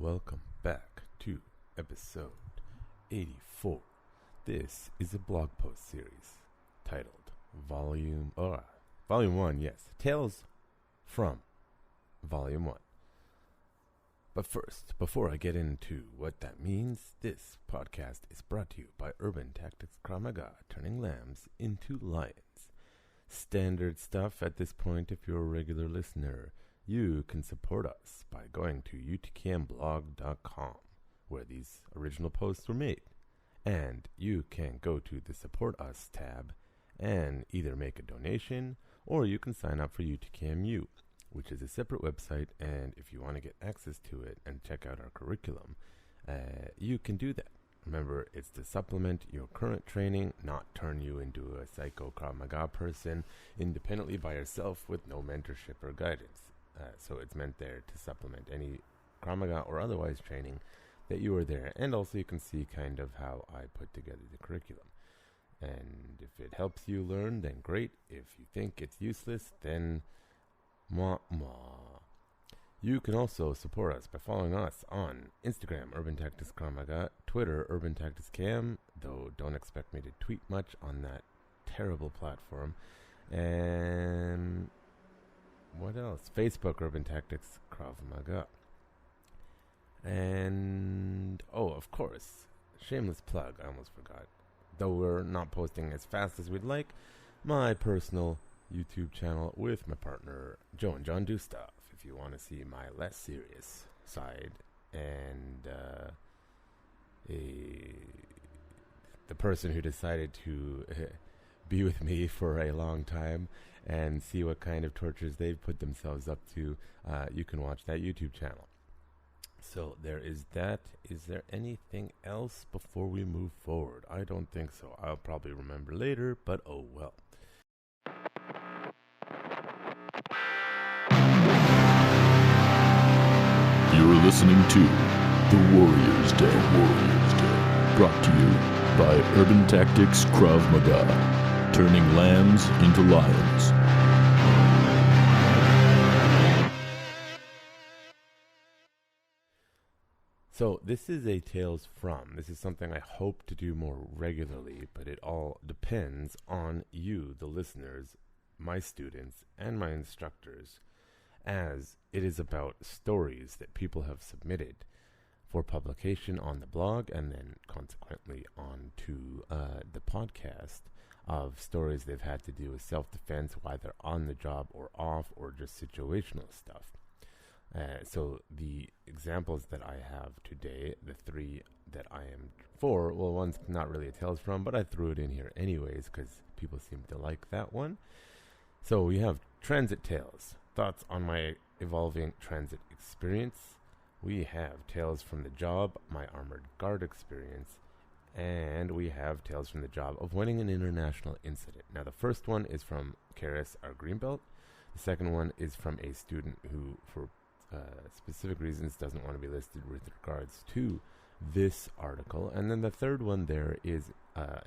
welcome back to episode 84. This is a blog post series titled Volume 1, yes, Tales from Volume 1. But first, before I get into what that means, this podcast is brought to you by Urban Tactics Krav Maga, turning lambs into lions. Standard stuff at this point if you're a regular listener. You can support us by going to UTKMblog.com, where these original posts were made. And you can go to the Support Us tab and either make a donation or you can sign up for UTKMU, which is a separate website. And if you want to get access to it and check out our curriculum, you can do that. Remember, it's to supplement your current training, not turn you into a psycho Krav Maga person independently by yourself with no mentorship or guidance. So it's meant there to supplement any Krav Maga or otherwise training that you are there. And also you can see kind of how I put together the curriculum. And if it helps you learn, then great. If you think it's useless, then You can also support us by following us on Instagram, Urban Tactics Krav Maga, Twitter, Urban Tactics KM, though don't expect me to tweet much on that terrible platform. And what else? Facebook, Urban Tactics Krav Maga. And, of course, shameless plug, I almost forgot. Though we're not posting as fast as we'd like, my personal YouTube channel with my partner, Joe and John Do Stuff, if you want to see my less serious side and the person who decided to be with me for a long time and see what kind of tortures they've put themselves up to, you can watch that YouTube channel. So there is that. Is there anything else before we move forward? I don't think so. I'll probably remember later, but oh well. You're listening to The Warrior's Day. Brought to you by Urban Tactics Krav Maga, turning lambs into lions. So this is a Tales From. This is something I hope to do more regularly, but it all depends on you, the listeners, my students, and my instructors, as it is about stories that people have submitted for publication on the blog and then consequently onto the podcast of stories they've had to do with self-defense, whether on the job or off or just situational stuff. So the examples that I have today, the three that I am for, well, one's not really a Tales From, but I threw it in here anyways because people seem to like that one. So we have Transit Tales, thoughts on my evolving transit experience. We have Tales from the Job, my armored guard experience. And we have Tales from the Job, avoiding an international incident. Now the first one is from Karis, our Greenbelt. The second one is from a student who, for specific reasons, doesn't want to be listed with regards to this article. And then the third one there is a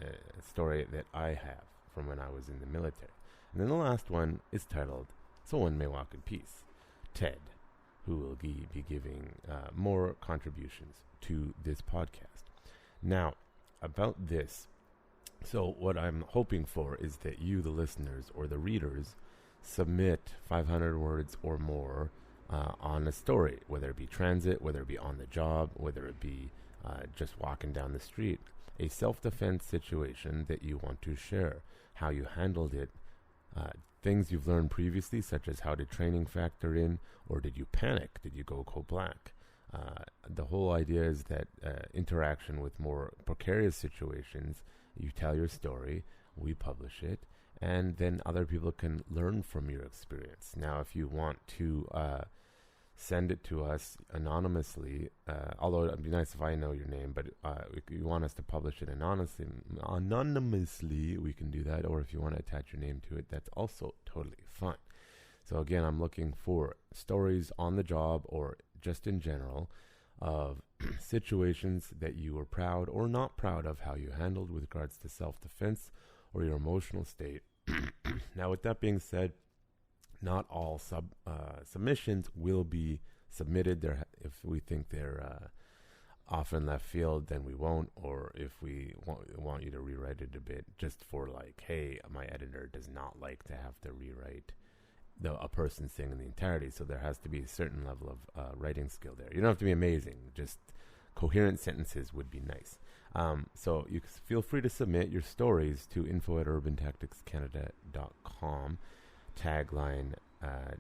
story that I have from when I was in the military. And then the last one is titled, So One May Walk in Peace, Ted, who will be giving more contributions to this podcast. Now, about this, so what I'm hoping for is that you, the listeners or the readers, submit 500 words or more on a story, whether it be transit, whether it be on the job, whether it be just walking down the street, a self-defense situation that you want to share, how you handled it, things you've learned previously, such as how did training factor in, or did you panic? Did you go cold black? The whole idea is that interaction with more precarious situations, you tell your story, we publish it, and then other people can learn from your experience. Now, if you want to send it to us anonymously, although it'd be nice if I know your name, but if you want us to publish it anonymously, we can do that. Or if you want to attach your name to it, that's also totally fine. So again, I'm looking for stories on the job or just in general of situations that you were proud or not proud of how you handled with regards to self-defense or your emotional state. Now, with that being said, not all submissions will be submitted. If we think they're off in left field, then we won't. Or if we want you to rewrite it a bit, just for like, hey, my editor does not like to have to rewrite a person's thing in the entirety. So there has to be a certain level of writing skill there. You don't have to be amazing. Just coherent sentences would be nice. So you feel free to submit your stories to info@urbantacticscanada.com. Tagline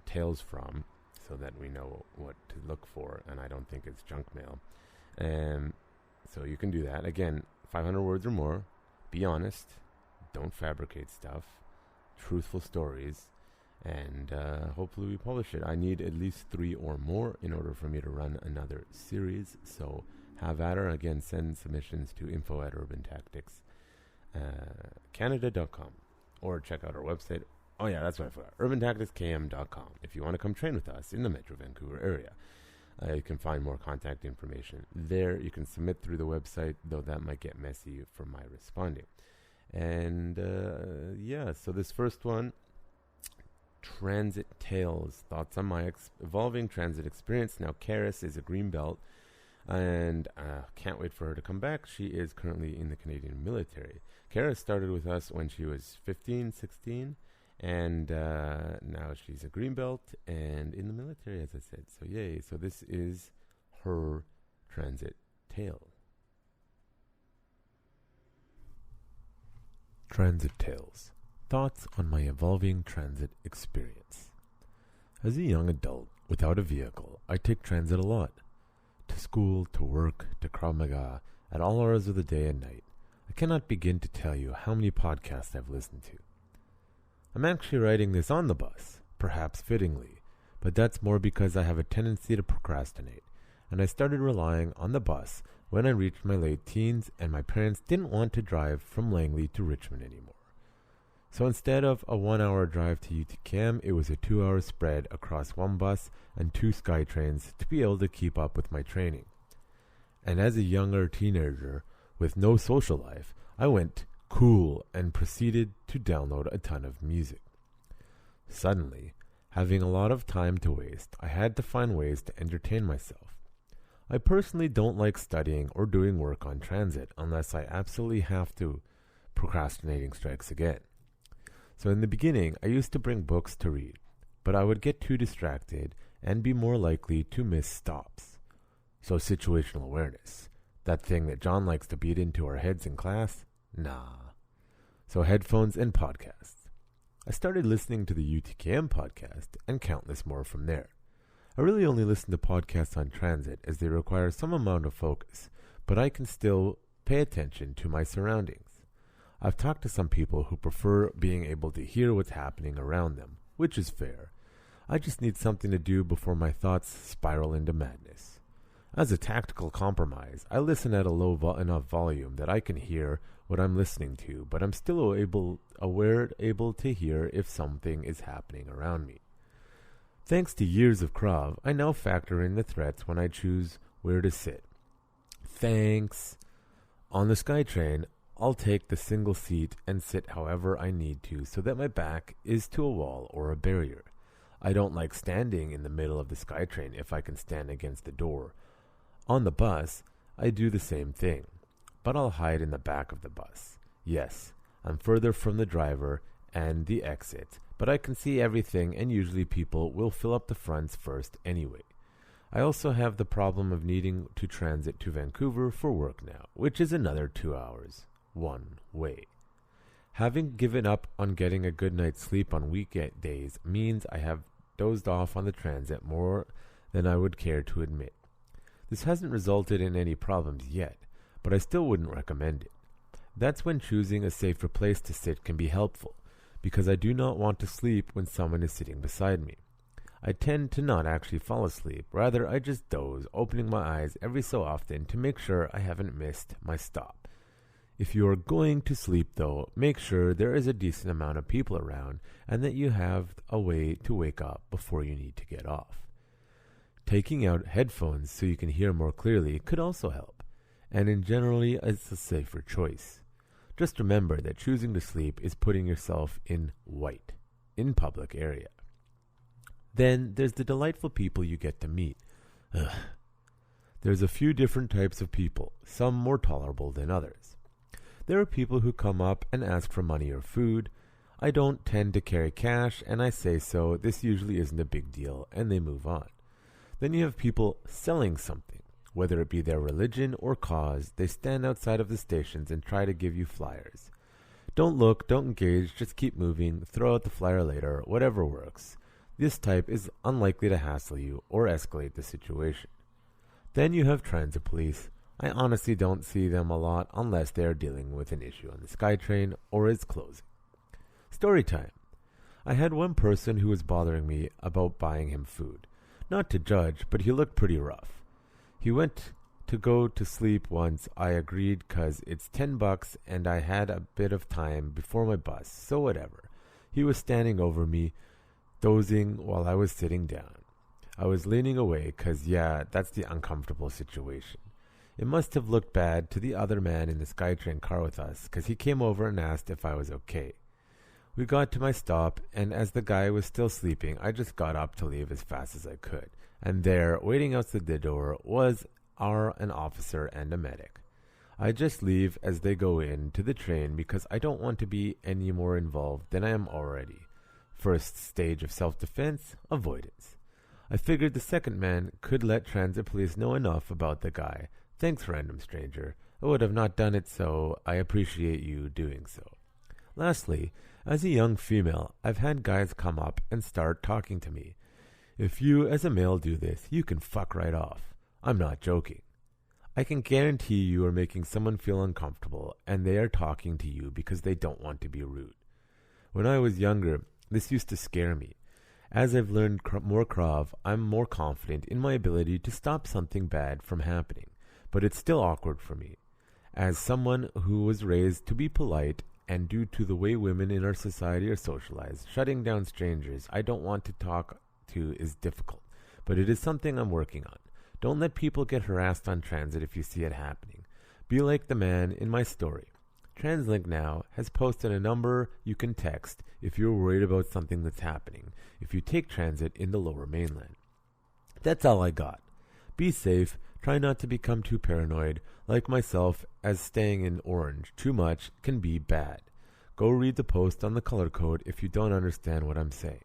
Tales From, so that we know what to look for, and I don't think it's junk mail. So you can do that. Again, 500 words or more. Be honest. Don't fabricate stuff. Truthful stories. And hopefully we publish it. I need at least 3 or more in order for me to run another series. So have at her. Again, send submissions to info@urbantacticscanada.com or check out our website. Oh yeah, that's what I forgot. urbantacticskm.com. If you want to come train with us in the Metro Vancouver area, you can find more contact information there. You can submit through the website, though that might get messy for my responding. And so this first one, Transit Tales, thoughts on my evolving transit experience. Now, Karis is a green belt, and can't wait for her to come back. She is currently in the Canadian military. Karis started with us when she was 15, 16, and now she's a green belt and in the military, as I said. So yay. So this is her transit tale. Transit Tales. Thoughts on my evolving transit experience. As a young adult without a vehicle, I take transit a lot. To school, to work, to Krav Maga, at all hours of the day and night. I cannot begin to tell you how many podcasts I've listened to. I'm actually writing this on the bus, perhaps fittingly, but that's more because I have a tendency to procrastinate, and I started relying on the bus when I reached my late teens and my parents didn't want to drive from Langley to Richmond anymore. So instead of a 1-hour drive to UTKM, it was a 2-hour spread across one bus and 2 SkyTrains to be able to keep up with my training. And as a younger teenager with no social life, I went cool and proceeded to download a ton of music. Suddenly, having a lot of time to waste, I had to find ways to entertain myself. I personally don't like studying or doing work on transit unless I absolutely have to. Procrastinating strikes again. So in the beginning, I used to bring books to read, but I would get too distracted and be more likely to miss stops. So situational awareness, that thing that John likes to beat into our heads in class, nah. So headphones and podcasts. I started listening to the UTKM podcast and countless more from there. I really only listen to podcasts on transit as they require some amount of focus, but I can still pay attention to my surroundings. I've talked to some people who prefer being able to hear what's happening around them, which is fair. I just need something to do before my thoughts spiral into madness. As a tactical compromise, I listen at a low enough volume that I can hear what I'm listening to, but I'm still able to hear if something is happening around me. Thanks to years of Krav, I now factor in the threats when I choose where to sit. Thanks. On the SkyTrain, I'll take the single seat and sit however I need to so that my back is to a wall or a barrier. I don't like standing in the middle of the SkyTrain if I can stand against the door. On the bus, I do the same thing, but I'll hide in the back of the bus. Yes, I'm further from the driver and the exit, but I can see everything and usually people will fill up the fronts first anyway. I also have the problem of needing to transit to Vancouver for work now, which is another 2 hours. One way. Having given up on getting a good night's sleep on weekdays means I have dozed off on the transit more than I would care to admit. This hasn't resulted in any problems yet, but I still wouldn't recommend it. That's when choosing a safer place to sit can be helpful, because I do not want to sleep when someone is sitting beside me. I tend to not actually fall asleep, rather I just doze, opening my eyes every so often to make sure I haven't missed my stop. If you are going to sleep, though, make sure there is a decent amount of people around and that you have a way to wake up before you need to get off. Taking out headphones so you can hear more clearly could also help, and in generally it's a safer choice. Just remember that choosing to sleep is putting yourself in public area. Then there's the delightful people you get to meet, Ugh. There's a few different types of people, some more tolerable than others. There are people who come up and ask for money or food. I don't tend to carry cash, and I say so. This usually isn't a big deal, and they move on. Then you have people selling something, whether it be their religion or cause. They stand outside of the stations and try to give you flyers. Don't look, don't engage, just keep moving, throw out the flyer later, whatever works. This type is unlikely to hassle you or escalate the situation. Then you have transit police. I honestly don't see them a lot unless they are dealing with an issue on the SkyTrain or is closing. Story time. I had one person who was bothering me about buying him food. Not to judge, but he looked pretty rough. He went to go to sleep once. I agreed 'cause it's $10 and I had a bit of time before my bus, so whatever. He was standing over me, dozing while I was sitting down. I was leaning away 'cause that's the uncomfortable situation. It must have looked bad to the other man in the SkyTrain car with us 'cause he came over and asked if I was okay. We got to my stop, and as the guy was still sleeping, I just got up to leave as fast as I could. And there, waiting outside the door, was an officer and a medic. I just leave as they go in to the train because I don't want to be any more involved than I am already. First stage of self-defense, avoidance. I figured the second man could let transit police know enough about the guy. Thanks, random stranger. I would have not done it, so I appreciate you doing so. Lastly, as a young female, I've had guys come up and start talking to me. If you, as a male, do this, you can fuck right off. I'm not joking. I can guarantee you are making someone feel uncomfortable, and they are talking to you because they don't want to be rude. When I was younger, this used to scare me. As I've learned more Krav, I'm more confident in my ability to stop something bad from happening, but it's still awkward for me. As someone who was raised to be polite, and due to the way women in our society are socialized, shutting down strangers I don't want to talk to is difficult, but it is something I'm working on. Don't let people get harassed on transit if you see it happening. Be like the man in my story. TransLink now has posted a number you can text if you're worried about something that's happening if you take transit in the Lower Mainland. That's all I got. Be safe. Try not to become too paranoid, like myself, as staying in orange too much can be bad. Go read the post on the color code if you don't understand what I'm saying.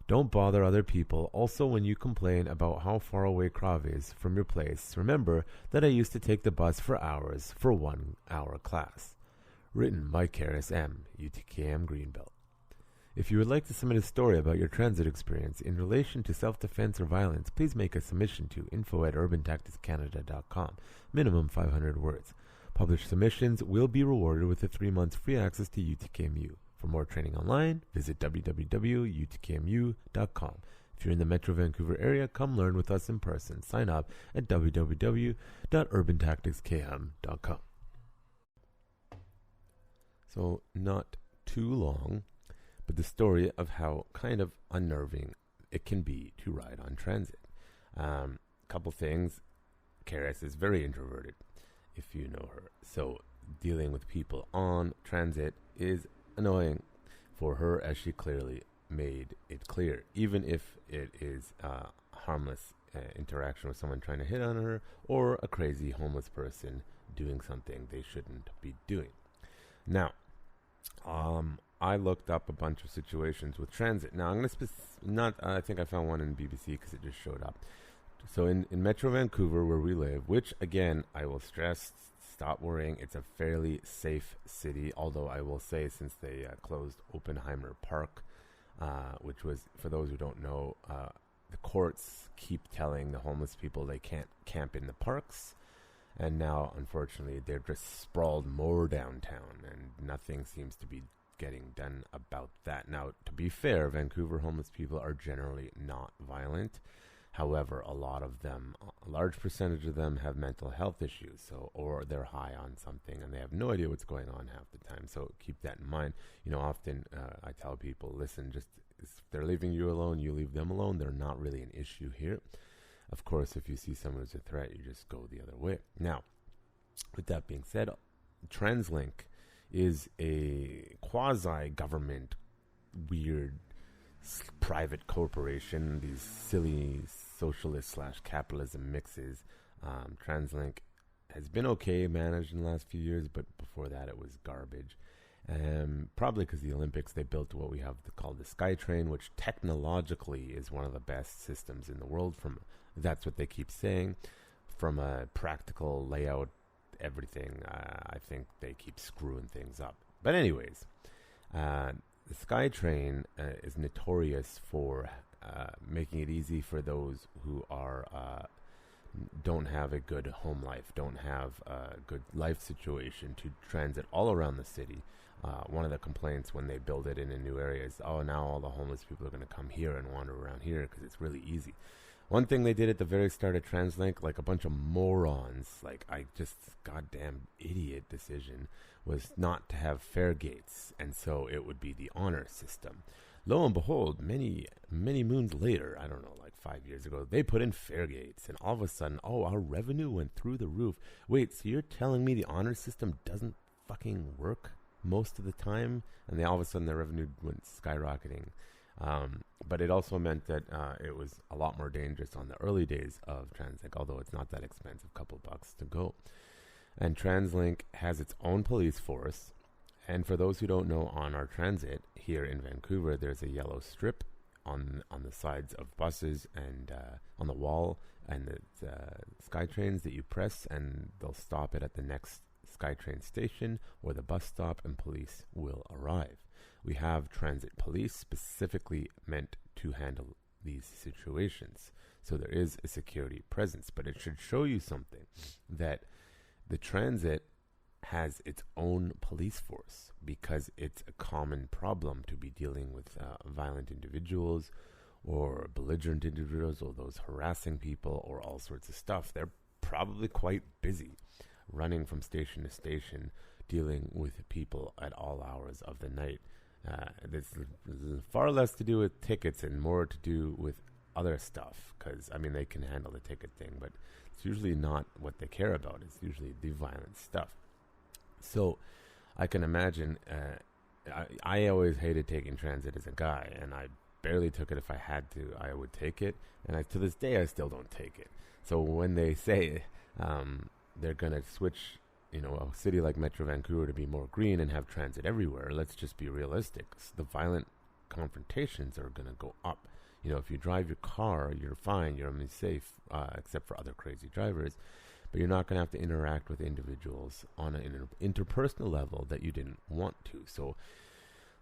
Don't bother other people. Also, when you complain about how far away Krav is from your place, remember that I used to take the bus for hours for 1 hour class. Written by Karis M., UTKM Greenbelt. If you would like to submit a story about your transit experience in relation to self-defense or violence, please make a submission to info@urbantacticscanada.com. Minimum 500 words. Published submissions will be rewarded with a 3 months free access to UTKMU. For more training online, visit www.utkmu.com. If you're in the Metro Vancouver area, come learn with us in person. Sign up at www.urbantacticskm.com. So, not too long, but the story of how kind of unnerving it can be to ride on transit. Couple things. Karis is very introverted, if you know her. So dealing with people on transit is annoying for her, as she clearly made it clear. Even if it is a harmless interaction with someone trying to hit on her or a crazy homeless person doing something they shouldn't be doing. Now, I looked up a bunch of situations with transit. Now, I'm going to I think I found one in BBC because it just showed up. So in Metro Vancouver, where we live, which, again, I will stress, stop worrying, it's a fairly safe city, although I will say since they closed Oppenheimer Park, which was, for those who don't know, the courts keep telling the homeless people they can't camp in the parks. And now, unfortunately, they're just sprawled more downtown, and nothing seems to be getting done about that. Now, to be fair, Vancouver homeless people are generally not violent. However, a large percentage of them have mental health issues, or they're high on something, and they have no idea what's going on half the time. So keep that in mind. Often I tell people, listen, if they're leaving you alone, you leave them alone. They're not really an issue here. Of course, if you see someone who's a threat, you just go the other way. Now, with that being said, TransLink is a quasi-government, weird, private corporation. These silly socialist slash capitalism mixes. TransLink has been okay managed in the last few years, but before that it was garbage. Probably because the Olympics, they built what we have called the SkyTrain, which technologically is one of the best systems in the world. That's what they keep saying. From a practical layout, everything, I think they keep screwing things up. But anyways, the SkyTrain is notorious for making it easy for those who don't have a good home life, don't have a good life situation to transit all around the city. One of the complaints when they build it in a new area is, now all the homeless people are going to come here and wander around here because it's really easy. One thing they did at the very start of TransLink, like a bunch of morons, goddamn idiot decision, was not to have fare gates, and so it would be the honor system. Lo and behold, many moons later, I don't know, like 5 years ago, they put in fare gates, and all of a sudden, our revenue went through the roof. Wait, so you're telling me the honor system doesn't fucking work most of the time? And all of a sudden, their revenue went skyrocketing. But it also meant that it was a lot more dangerous on the early days of TransLink, although it's not that expensive, couple bucks to go. And TransLink has its own police force. And for those who don't know, on our transit here in Vancouver, there's a yellow strip on the sides of buses and on the wall, and it's SkyTrains that you press, and they'll stop it at the next SkyTrain station or the bus stop, and police will arrive. We have transit police specifically meant to handle these situations. So there is a security presence, but it should show you something, that the transit has its own police force, because it's a common problem to be dealing with violent individuals or belligerent individuals or those harassing people or all sorts of stuff. They're probably quite busy running from station to station, dealing with people at all hours of the night. There's far less to do with tickets and more to do with other stuff, because, they can handle the ticket thing, but it's usually not what they care about. It's usually the violent stuff. So I can imagine, I always hated taking transit as a guy, and I barely took it. If I had to, I would take it, and to this day I still don't take it. So when they say they're going to switch, a city like Metro Vancouver to be more green and have transit everywhere, let's just be realistic. The violent confrontations are going to go up. If you drive your car, you're fine, you're only safe, except for other crazy drivers, but you're not going to have to interact with individuals on an interpersonal level that you didn't want to. So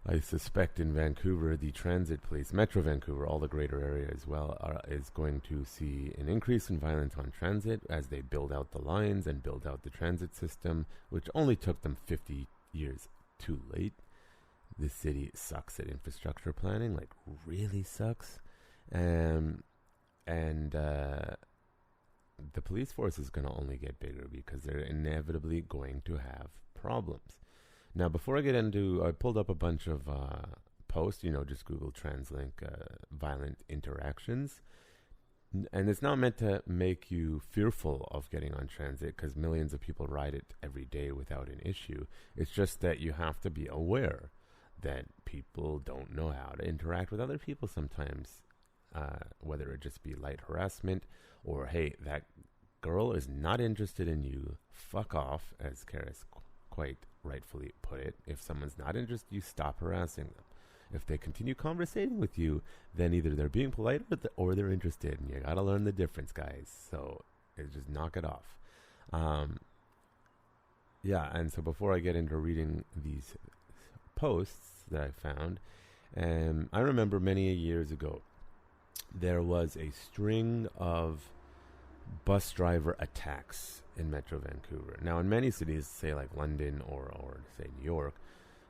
I suspect in Vancouver, the transit police, Metro Vancouver, all the greater area as well, is going to see an increase in violence on transit as they build out the lines and build out the transit system, which only took them 50 years too late. The city sucks at infrastructure planning, really sucks. And the police force is going to only get bigger because they're inevitably going to have problems. Now, before I get into, I pulled up a bunch of posts, just Google TransLink violent interactions. And it's not meant to make you fearful of getting on transit, because millions of people ride it every day without an issue. It's just that you have to be aware that people don't know how to interact with other people sometimes, whether it just be light harassment or, hey, that girl is not interested in you, fuck off, as Karis quite rightfully put it. If someone's not interested, you stop harassing them. If they continue conversating with you, then either they're being polite or they're interested, and you gotta learn the difference, guys. So just knock it off. And so before I get into reading these posts that I found, I remember many years ago, there was a string of bus driver attacks in Metro Vancouver. Now, in many cities, say like London or say New York,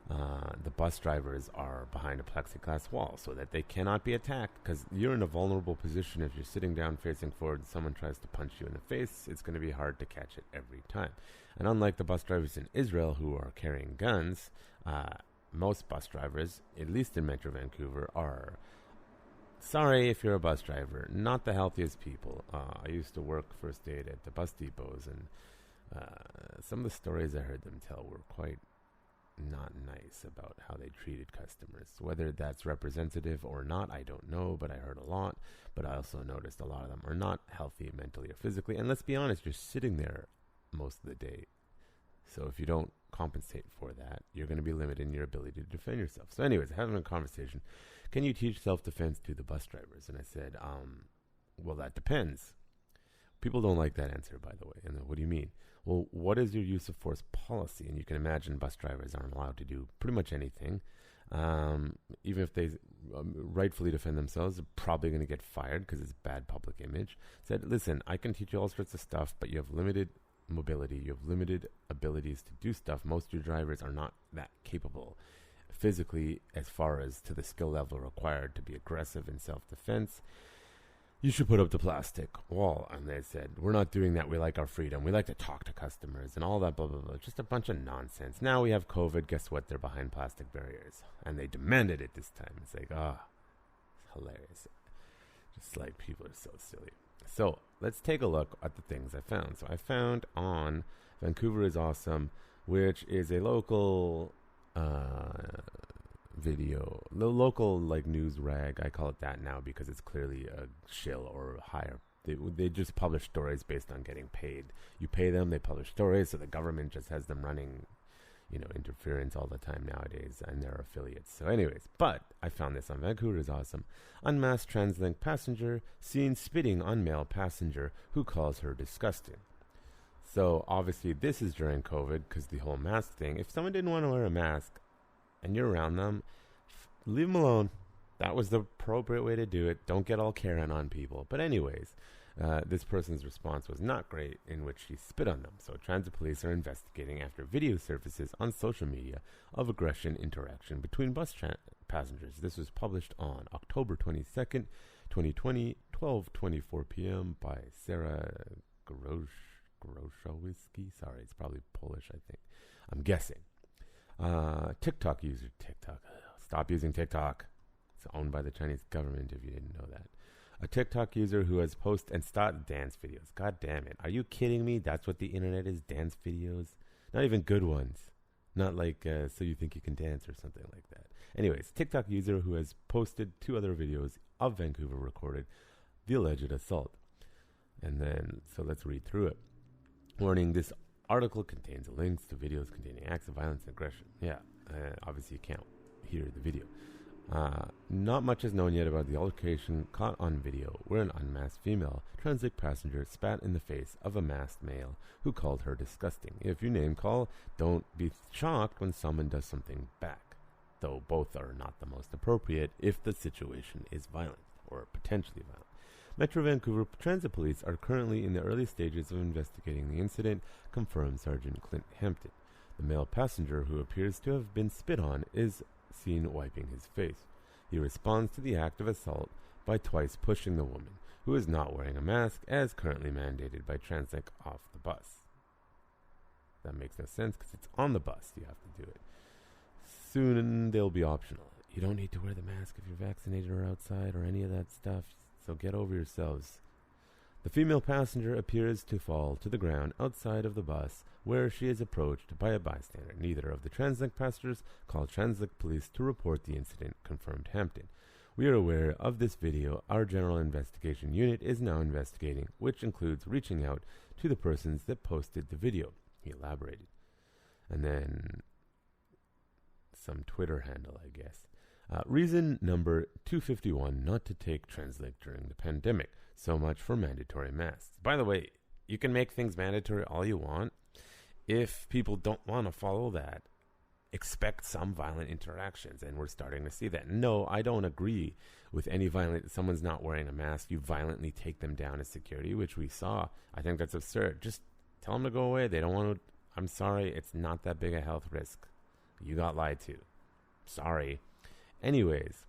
the bus drivers are behind a plexiglass wall so that they cannot be attacked, because you're in a vulnerable position. If you're sitting down facing forward and someone tries to punch you in the face, it's going to be hard to catch it every time. And unlike the bus drivers in Israel who are carrying guns, most bus drivers, at least in Metro Vancouver, are, sorry if you're a bus driver, not the healthiest people. I used to work first aid at the bus depots, and some of the stories I heard them tell were quite not nice about how they treated customers. Whether that's representative or not, I don't know, but I heard a lot. But I also noticed a lot of them are not healthy mentally or physically. And let's be honest, you're sitting there most of the day. So if you don't compensate for that, you're going to be limited in your ability to defend yourself. So anyways, having a conversation, can you teach self-defense to the bus drivers? And I said, well, that depends. People don't like that answer, by the way. And what do you mean? Well, what is your use of force policy? And you can imagine bus drivers aren't allowed to do pretty much anything. Even if they rightfully defend themselves, they're probably going to get fired because it's bad public image. Said, listen, I can teach you all sorts of stuff, but you have limited mobility. You have limited abilities to do stuff. Most of your drivers are not that capable physically as far as to the skill level required to be aggressive in self-defense. You should put up the plastic wall. And they said, we're not doing that. We like our freedom. We like to talk to customers and all that, blah, blah, blah. Just a bunch of nonsense. Now we have COVID. Guess what? They're behind plastic barriers. And they demanded it this time. It's like, it's hilarious. Just like people are so silly. So let's take a look at the things I found. So I found on Vancouver is Awesome, which is a local video, the local like news rag. I call it that now because it's clearly a shill or higher. They just publish stories based on getting paid. You pay them, they publish stories, so the government just has them running, interference all the time nowadays, and their affiliates. So anyways, but I found this on Vancouver is Awesome. Unmasked TransLink passenger seen spitting on male passenger who calls her disgusting. So obviously this is during COVID because the whole mask thing. If someone didn't want to wear a mask and you're around them, leave them alone. That was the appropriate way to do it. Don't get all Karen on people. But anyways, this person's response was not great, in which she spit on them. So transit police are investigating after video surfaces on social media of aggression interaction between bus passengers. This was published on October 22nd, 2020, 12:24 p.m. by Sarah Groszowiski. Sorry, it's probably Polish, I think. I'm guessing. TikTok user. Stop using TikTok. It's owned by the Chinese government, if you didn't know that. A TikTok user who has posted and started dance videos. God damn it. Are you kidding me? That's what the internet is? Dance videos? Not even good ones. Not like So You Think You Can Dance or something like that. Anyways, TikTok user who has posted 2 other videos of Vancouver recorded the alleged assault. And then, so let's read through it. Warning, this article contains links to videos containing acts of violence and aggression. Yeah, obviously you can't hear the video. Not much is known yet about the altercation caught on video where an unmasked female transit passenger spat in the face of a masked male who called her disgusting. If you name call, don't be shocked when someone does something back, though both are not the most appropriate if the situation is violent or potentially violent. Metro Vancouver Transit Police are currently in the early stages of investigating the incident, confirmed Sergeant Clint Hampton. The male passenger, who appears to have been spit on, is seen wiping his face. He responds to the act of assault by twice pushing the woman, who is not wearing a mask, as currently mandated by TransLink, off the bus. That makes no sense because it's on the bus. You have to do it. Soon they'll be optional. You don't need to wear the mask if you're vaccinated or outside or any of that stuff. So get over yourselves. The female passenger appears to fall to the ground outside of the bus, where she is approached by a bystander. Neither of the TransLink passengers called TransLink police to report the incident, confirmed Hampton. We are aware of this video. Our general investigation unit is now investigating, which includes reaching out to the persons that posted the video, he elaborated. And then some Twitter handle, I guess. Reason number 251 not to take TransLink during the pandemic. So much for mandatory masks. By the way, you can make things mandatory all you want. If people don't want to follow that, expect some violent interactions, and we're starting to see that. No, I don't agree with any violent. Someone's not wearing a mask, you violently take them down as security, which we saw. I think that's absurd. Just tell them to go away. They don't want to. I'm sorry, it's not that big a health risk. You got lied to. Sorry. Anyways,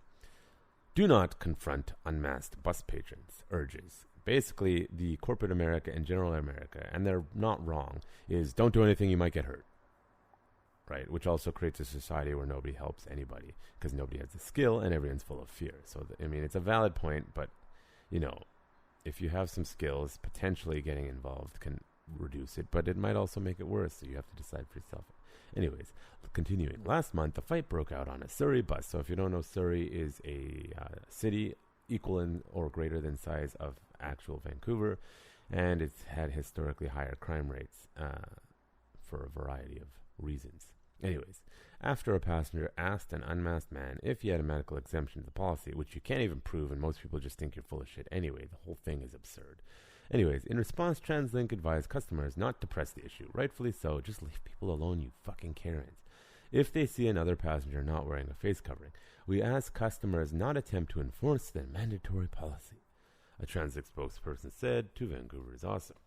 do not confront unmasked bus patrons, urges. Basically, the corporate America and general America, and they're not wrong, is don't do anything, you might get hurt. Right? Which also creates a society where nobody helps anybody because nobody has the skill and everyone's full of fear. So, it's a valid point, but, if you have some skills, potentially getting involved can reduce it, but it might also make it worse, so you have to decide for yourself. Anyways, continuing. Last month, a fight broke out on a Surrey bus. So if you don't know, Surrey is a city equal in or greater than size of actual Vancouver, and it's had historically higher crime rates for a variety of reasons. Anyways, after a passenger asked an unmasked man if he had a medical exemption to the policy, which you can't even prove, and most people just think you're full of shit anyway, the whole thing is absurd. Anyways, in response, TransLink advised customers not to press the issue. Rightfully so. Just leave people alone, you fucking Karens. If they see another passenger not wearing a face covering, we ask customers not attempt to enforce the mandatory policy, a TransLink spokesperson said to Vancouver is Awesome.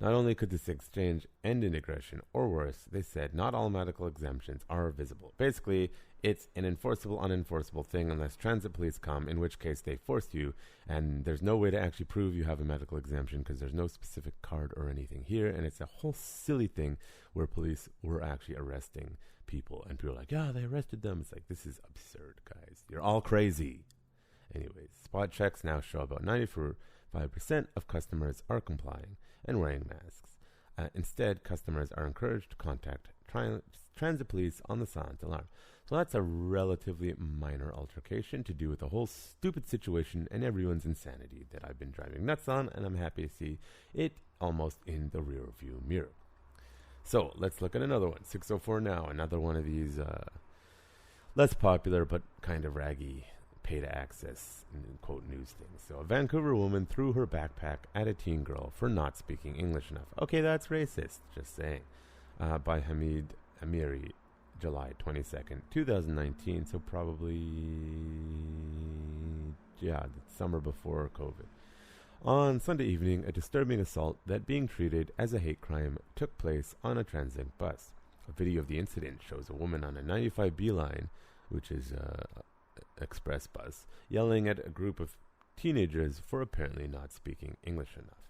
Not only could this exchange end in aggression, or worse, they said not all medical exemptions are visible. Basically, it's an enforceable, unenforceable thing unless transit police come, in which case they force you, and there's no way to actually prove you have a medical exemption because there's no specific card or anything here, and it's a whole silly thing where police were actually arresting people, and people are like, yeah, they arrested them. It's like, this is absurd, guys. You're all crazy. Anyways, spot checks now show about 95% of customers are complying and wearing masks. Instead, customers are encouraged to contact transit police on the silent alarm. So that's a relatively minor altercation to do with the whole stupid situation and everyone's insanity that I've been driving nuts on, and I'm happy to see it almost in the rear view mirror. So let's look at another one. 604 now, another one of these less popular but kind of raggy pay-to-access, quote, news things. So a Vancouver woman threw her backpack at a teen girl for not speaking English enough. Okay, that's racist, just saying. By Hamid Amiri, July 22nd, 2019, so probably, the summer before COVID. On Sunday evening, a disturbing assault that being treated as a hate crime took place on a TransLink bus. A video of the incident shows a woman on a 95B line, which is express bus, yelling at a group of teenagers for apparently not speaking English enough.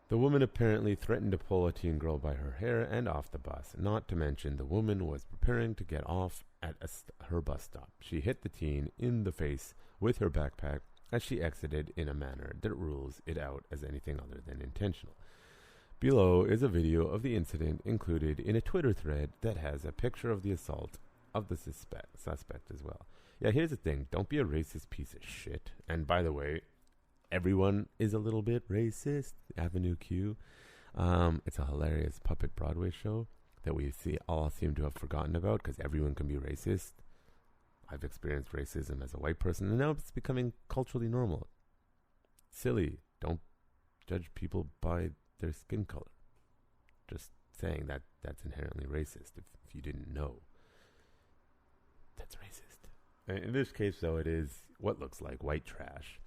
The woman apparently threatened to pull a teen girl by her hair and off the bus, not to mention the woman was preparing to get off at her bus stop. She hit the teen in the face with her backpack as she exited in a manner that rules it out as anything other than intentional. Below is a video of the incident included in a Twitter thread that has a picture of the assault of the suspect as well. Yeah, here's the thing. Don't be a racist piece of shit. And by the way, everyone is a little bit racist. Avenue Q. It's a hilarious puppet Broadway show that we all seem to have forgotten about because everyone can be racist. I've experienced racism as a white person, and now it's becoming culturally normal. Silly. Don't judge people by their skin color. Just saying that's inherently racist if you didn't know. That's racist. In this case, though, it is what looks like white trash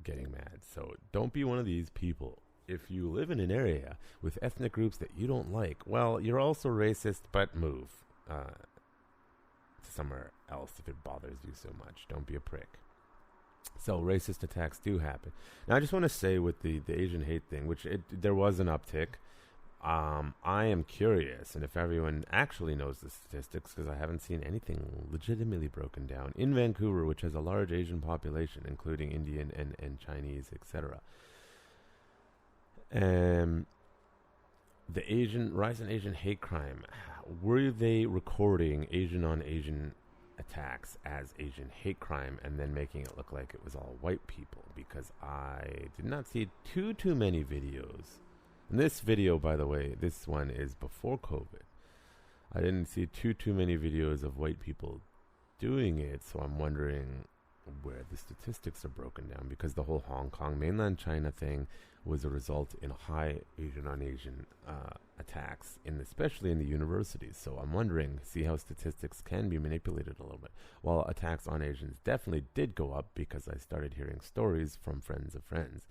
getting mad. So don't be one of these people. If you live in an area with ethnic groups that you don't like, well, you're also racist, but move to somewhere else if it bothers you so much. Don't be a prick. So racist attacks do happen. Now, I just want to say with the Asian hate thing, which there was an uptick. I am curious, and if everyone actually knows the statistics, because I haven't seen anything legitimately broken down, in Vancouver, which has a large Asian population, including Indian and Chinese, etc. The rise in Asian hate crime, were they recording Asian on Asian attacks as Asian hate crime and then making it look like it was all white people? Because I did not see too many videos. And this video, by the way, this one is before COVID. I didn't see too many videos of white people doing it, so I'm wondering where the statistics are broken down, because the whole Hong Kong, mainland China thing was a result in high Asian on Asian attacks, especially in the universities. So I'm wondering, see how statistics can be manipulated a little bit. While attacks on Asians definitely did go up, because I started hearing stories from friends of friends.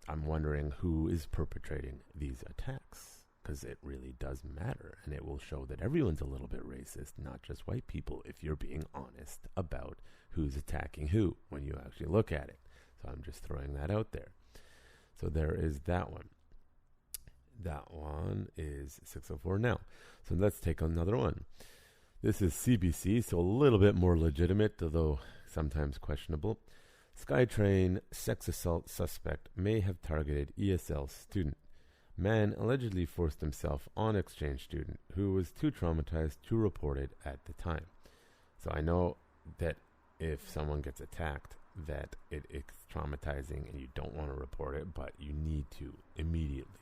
I'm wondering who is perpetrating these attacks, because it really does matter, and it will show that everyone's a little bit racist, not just white people, if you're being honest about who's attacking who when you actually look at it. So I'm just throwing that out there. So there is that one. That one is 604 now. So let's take another one. This is CBC, so a little bit more legitimate, although sometimes questionable. SkyTrain sex assault suspect may have targeted ESL student. Man allegedly forced himself on exchange student who was too traumatized to report it at the time. So I know that if someone gets attacked, that it's traumatizing and you don't want to report it, but you need to immediately.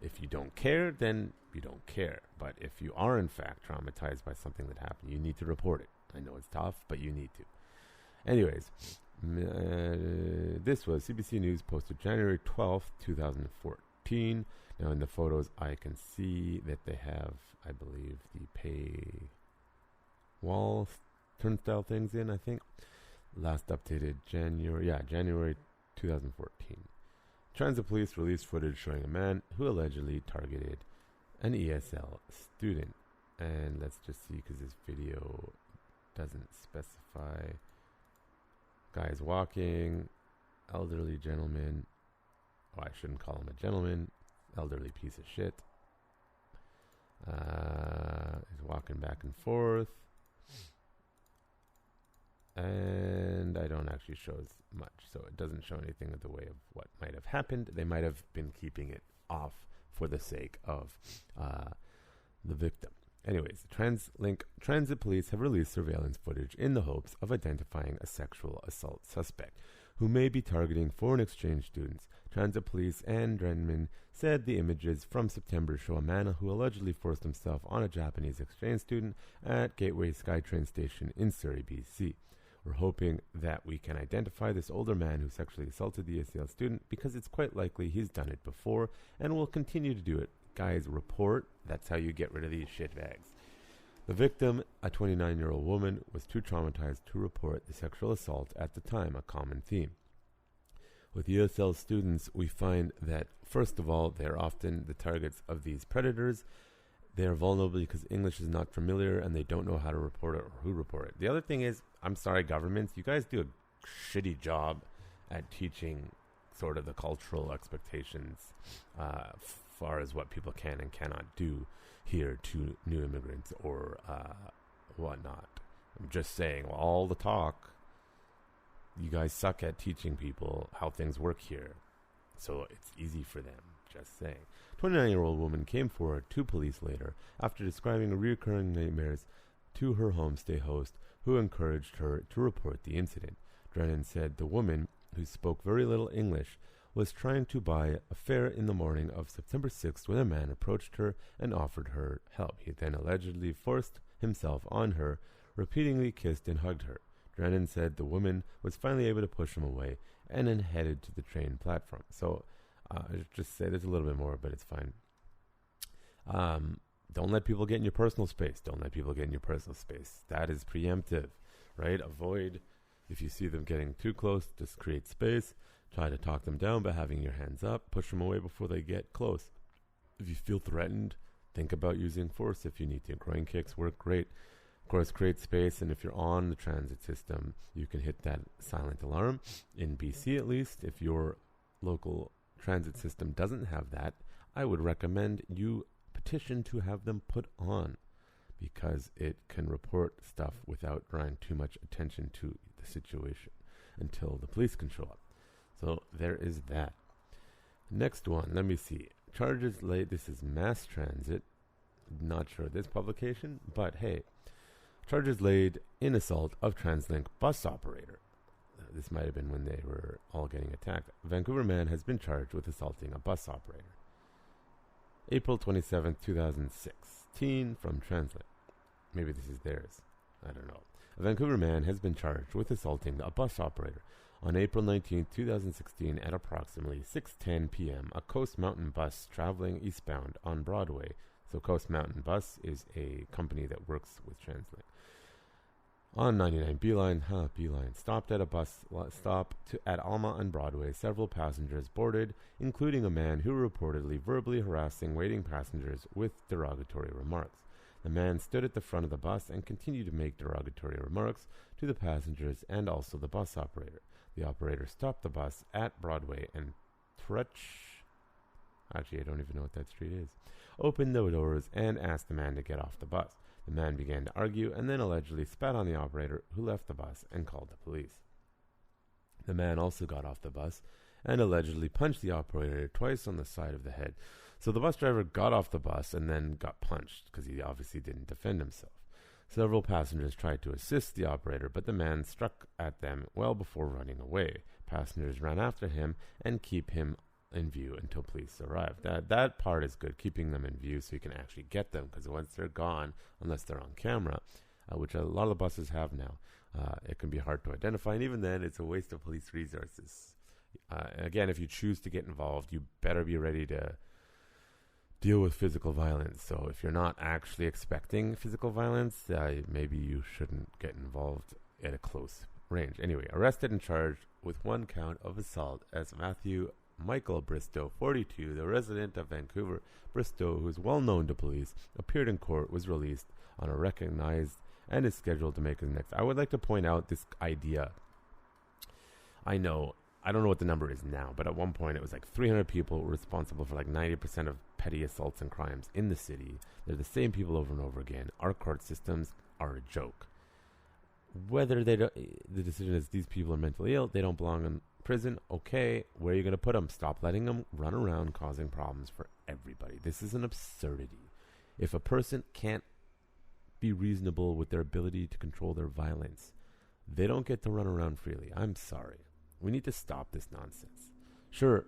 If you don't care, then you don't care. But if you are in fact traumatized by something that happened, you need to report it. I know it's tough, but you need to. Anyways, this was CBC News posted January 12th, 2014. Now in the photos, I can see that they have, I believe, the pay wall turnstile things in, I think. Last updated January 2014. Transit police released footage showing a man who allegedly targeted an ESL student. And let's just see, because this video doesn't specify. Guy's walking, elderly gentleman. Oh, I shouldn't call him a gentleman. Elderly piece of shit. He's walking back and forth. And I don't actually show as much, so it doesn't show anything of the way of what might have happened. They might have been keeping it off for the sake of the victim. Anyways, transit police have released surveillance footage in the hopes of identifying a sexual assault suspect who may be targeting foreign exchange students. Transit police and Drenman said the images from September show a man who allegedly forced himself on a Japanese exchange student at Gateway SkyTrain station in Surrey, BC. We're hoping that we can identify this older man who sexually assaulted the ESL student because it's quite likely he's done it before and will continue to do it. Guys, report. That's how you get rid of these shitbags. The victim, a 29-year-old woman, was too traumatized to report the sexual assault at the time, a common theme. With ESL students, we find that, first of all, they're often the targets of these predators. They are vulnerable because English is not familiar and they don't know how to report it or who report it. The other thing is, I'm sorry, governments, you guys do a shitty job at teaching sort of the cultural expectations far as what people can and cannot do here to new immigrants or whatnot. I'm just saying, all the talk, you guys suck at teaching people how things work here. So it's easy for them, just saying. 29-year-old woman came forward to police later after describing recurring nightmares to her homestay host, who encouraged her to report the incident. Drennan said the woman, who spoke very little English, was trying to buy a fare in the morning of September 6th when a man approached her and offered her help. He then allegedly forced himself on her, repeatedly kissed and hugged her. Drennan said the woman was finally able to push him away and then headed to the train platform. So, I just say there's a little bit more, but it's fine. Don't let people get in your personal space. Don't let people get in your personal space. That is preemptive, right? Avoid, if you see them getting too close, just create space. Try to talk them down by having your hands up. Push them away before they get close. If you feel threatened, think about using force if you need to. Groin kicks work great. Of course, create space, and if you're on the transit system, you can hit that silent alarm. In BC, at least, if your local transit system doesn't have that, I would recommend you petition to have them put on, because it can report stuff without drawing too much attention to the situation until the police can show up. So there is that. Next one, let me see. Charges laid. This is Mass Transit. Not sure this publication, but hey. Charges laid in assault of TransLink bus operator. This might have been when they were all getting attacked. A Vancouver man has been charged with assaulting a bus operator. April 27th, 2016, from TransLink. Maybe this is theirs. I don't know. A Vancouver man has been charged with assaulting a bus operator. On April 19, 2016, at approximately 6:10 p.m., a Coast Mountain bus traveling eastbound on Broadway. So Coast Mountain Bus is a company that works with TransLink. On 99 Beeline stopped at a bus stop at Alma and Broadway. Several passengers boarded, including a man who reportedly verbally harassing waiting passengers with derogatory remarks. The man stood at the front of the bus and continued to make derogatory remarks to the passengers and also the bus operator. The operator stopped the bus at Broadway and actually I don't even know what that street is, opened the doors and asked the man to get off the bus. The man began to argue and then allegedly spat on the operator, who left the bus and called the police. The man also got off the bus and allegedly punched the operator twice on the side of the head. So the bus driver got off the bus and then got punched because he obviously didn't defend himself. Several passengers tried to assist the operator, but the man struck at them well before running away. Passengers ran after him and keep him in view until police arrived. That part is good, keeping them in view so you can actually get them, because once they're gone, unless they're on camera, which a lot of the buses have now, it can be hard to identify, and even then, it's a waste of police resources. Again, if you choose to get involved, you better be ready to deal with physical violence. So if you're not actually expecting physical violence, maybe you shouldn't get involved at a close range. Anyway, arrested and charged with one count of assault as Matthew Michael Bristow, 42, the resident of Vancouver. Bristow, who is well known to police, appeared in court, was released on a recognized and is scheduled to make his next. I would like to point out this idea. I don't know what the number is now, but at one point it was like 300 people were responsible for like 90% of petty assaults and crimes in the city. They're the same people over and over again. Our court systems are a joke. Whether the decision is these people are mentally ill, they don't belong in prison, okay, where are you going to put them? Stop letting them run around causing problems for everybody. This is an absurdity. If a person can't be reasonable with their ability to control their violence, they don't get to run around freely. I'm sorry. We need to stop this nonsense. Sure,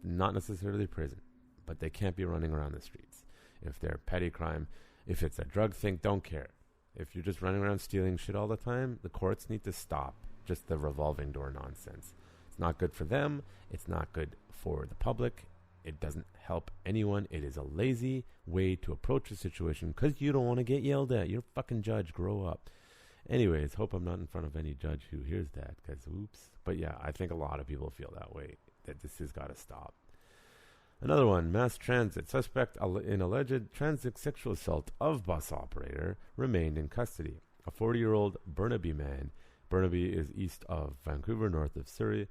not necessarily prison, but they can't be running around the streets. If they're petty crime, if it's a drug thing, don't care. If you're just running around stealing shit all the time, the courts need to stop just the revolving door nonsense. It's not good for them. It's not good for the public. It doesn't help anyone. It is a lazy way to approach a situation because you don't want to get yelled at. You're a fucking judge. Grow up. Anyways, hope I'm not in front of any judge who hears that, because oops. But yeah, I think a lot of people feel that way, that this has got to stop. Another one, mass transit. Suspect in alleged transit sexual assault of bus operator remained in custody. A 40-year-old Burnaby man, Burnaby is east of Vancouver, north of Surrey,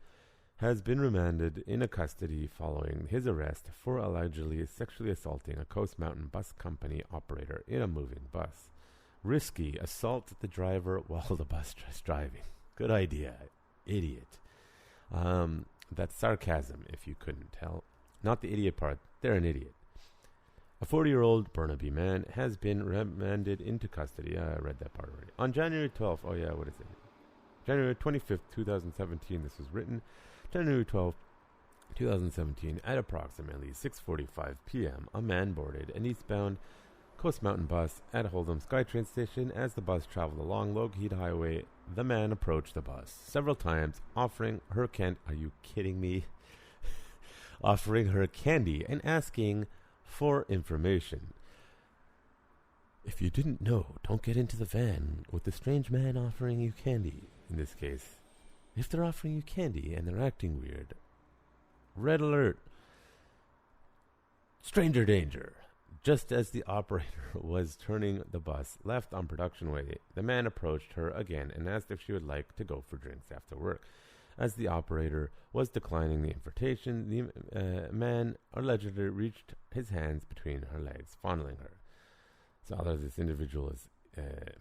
has been remanded in custody following his arrest for allegedly sexually assaulting a Coast Mountain bus company operator in a moving bus. Risky assault the driver while the bus is driving. Good idea, idiot. That's sarcasm, if you couldn't tell. Not the idiot part, they're an idiot. A 40-year-old Burnaby man has been remanded into custody. I read that part already. On January 12th, what is it? January 25th, 2017, this was written. January 12th, 2017, at approximately 6:45 p.m., a man boarded an eastbound Coast Mountain bus at Hold'em SkyTrain station. As the bus traveled along Lougheed Highway, the man approached the bus several times, offering her are you kidding me? Offering her candy and asking for information. If you didn't know, don't get into the van with the strange man offering you candy. In this case, if they're offering you candy and they're acting weird, red alert, stranger danger. Just as the operator was turning the bus left on Production Way, the man approached her again and asked if she would like to go for drinks after work. As the operator was declining the invitation, the man allegedly reached his hands between her legs, fondling her. So either this individual is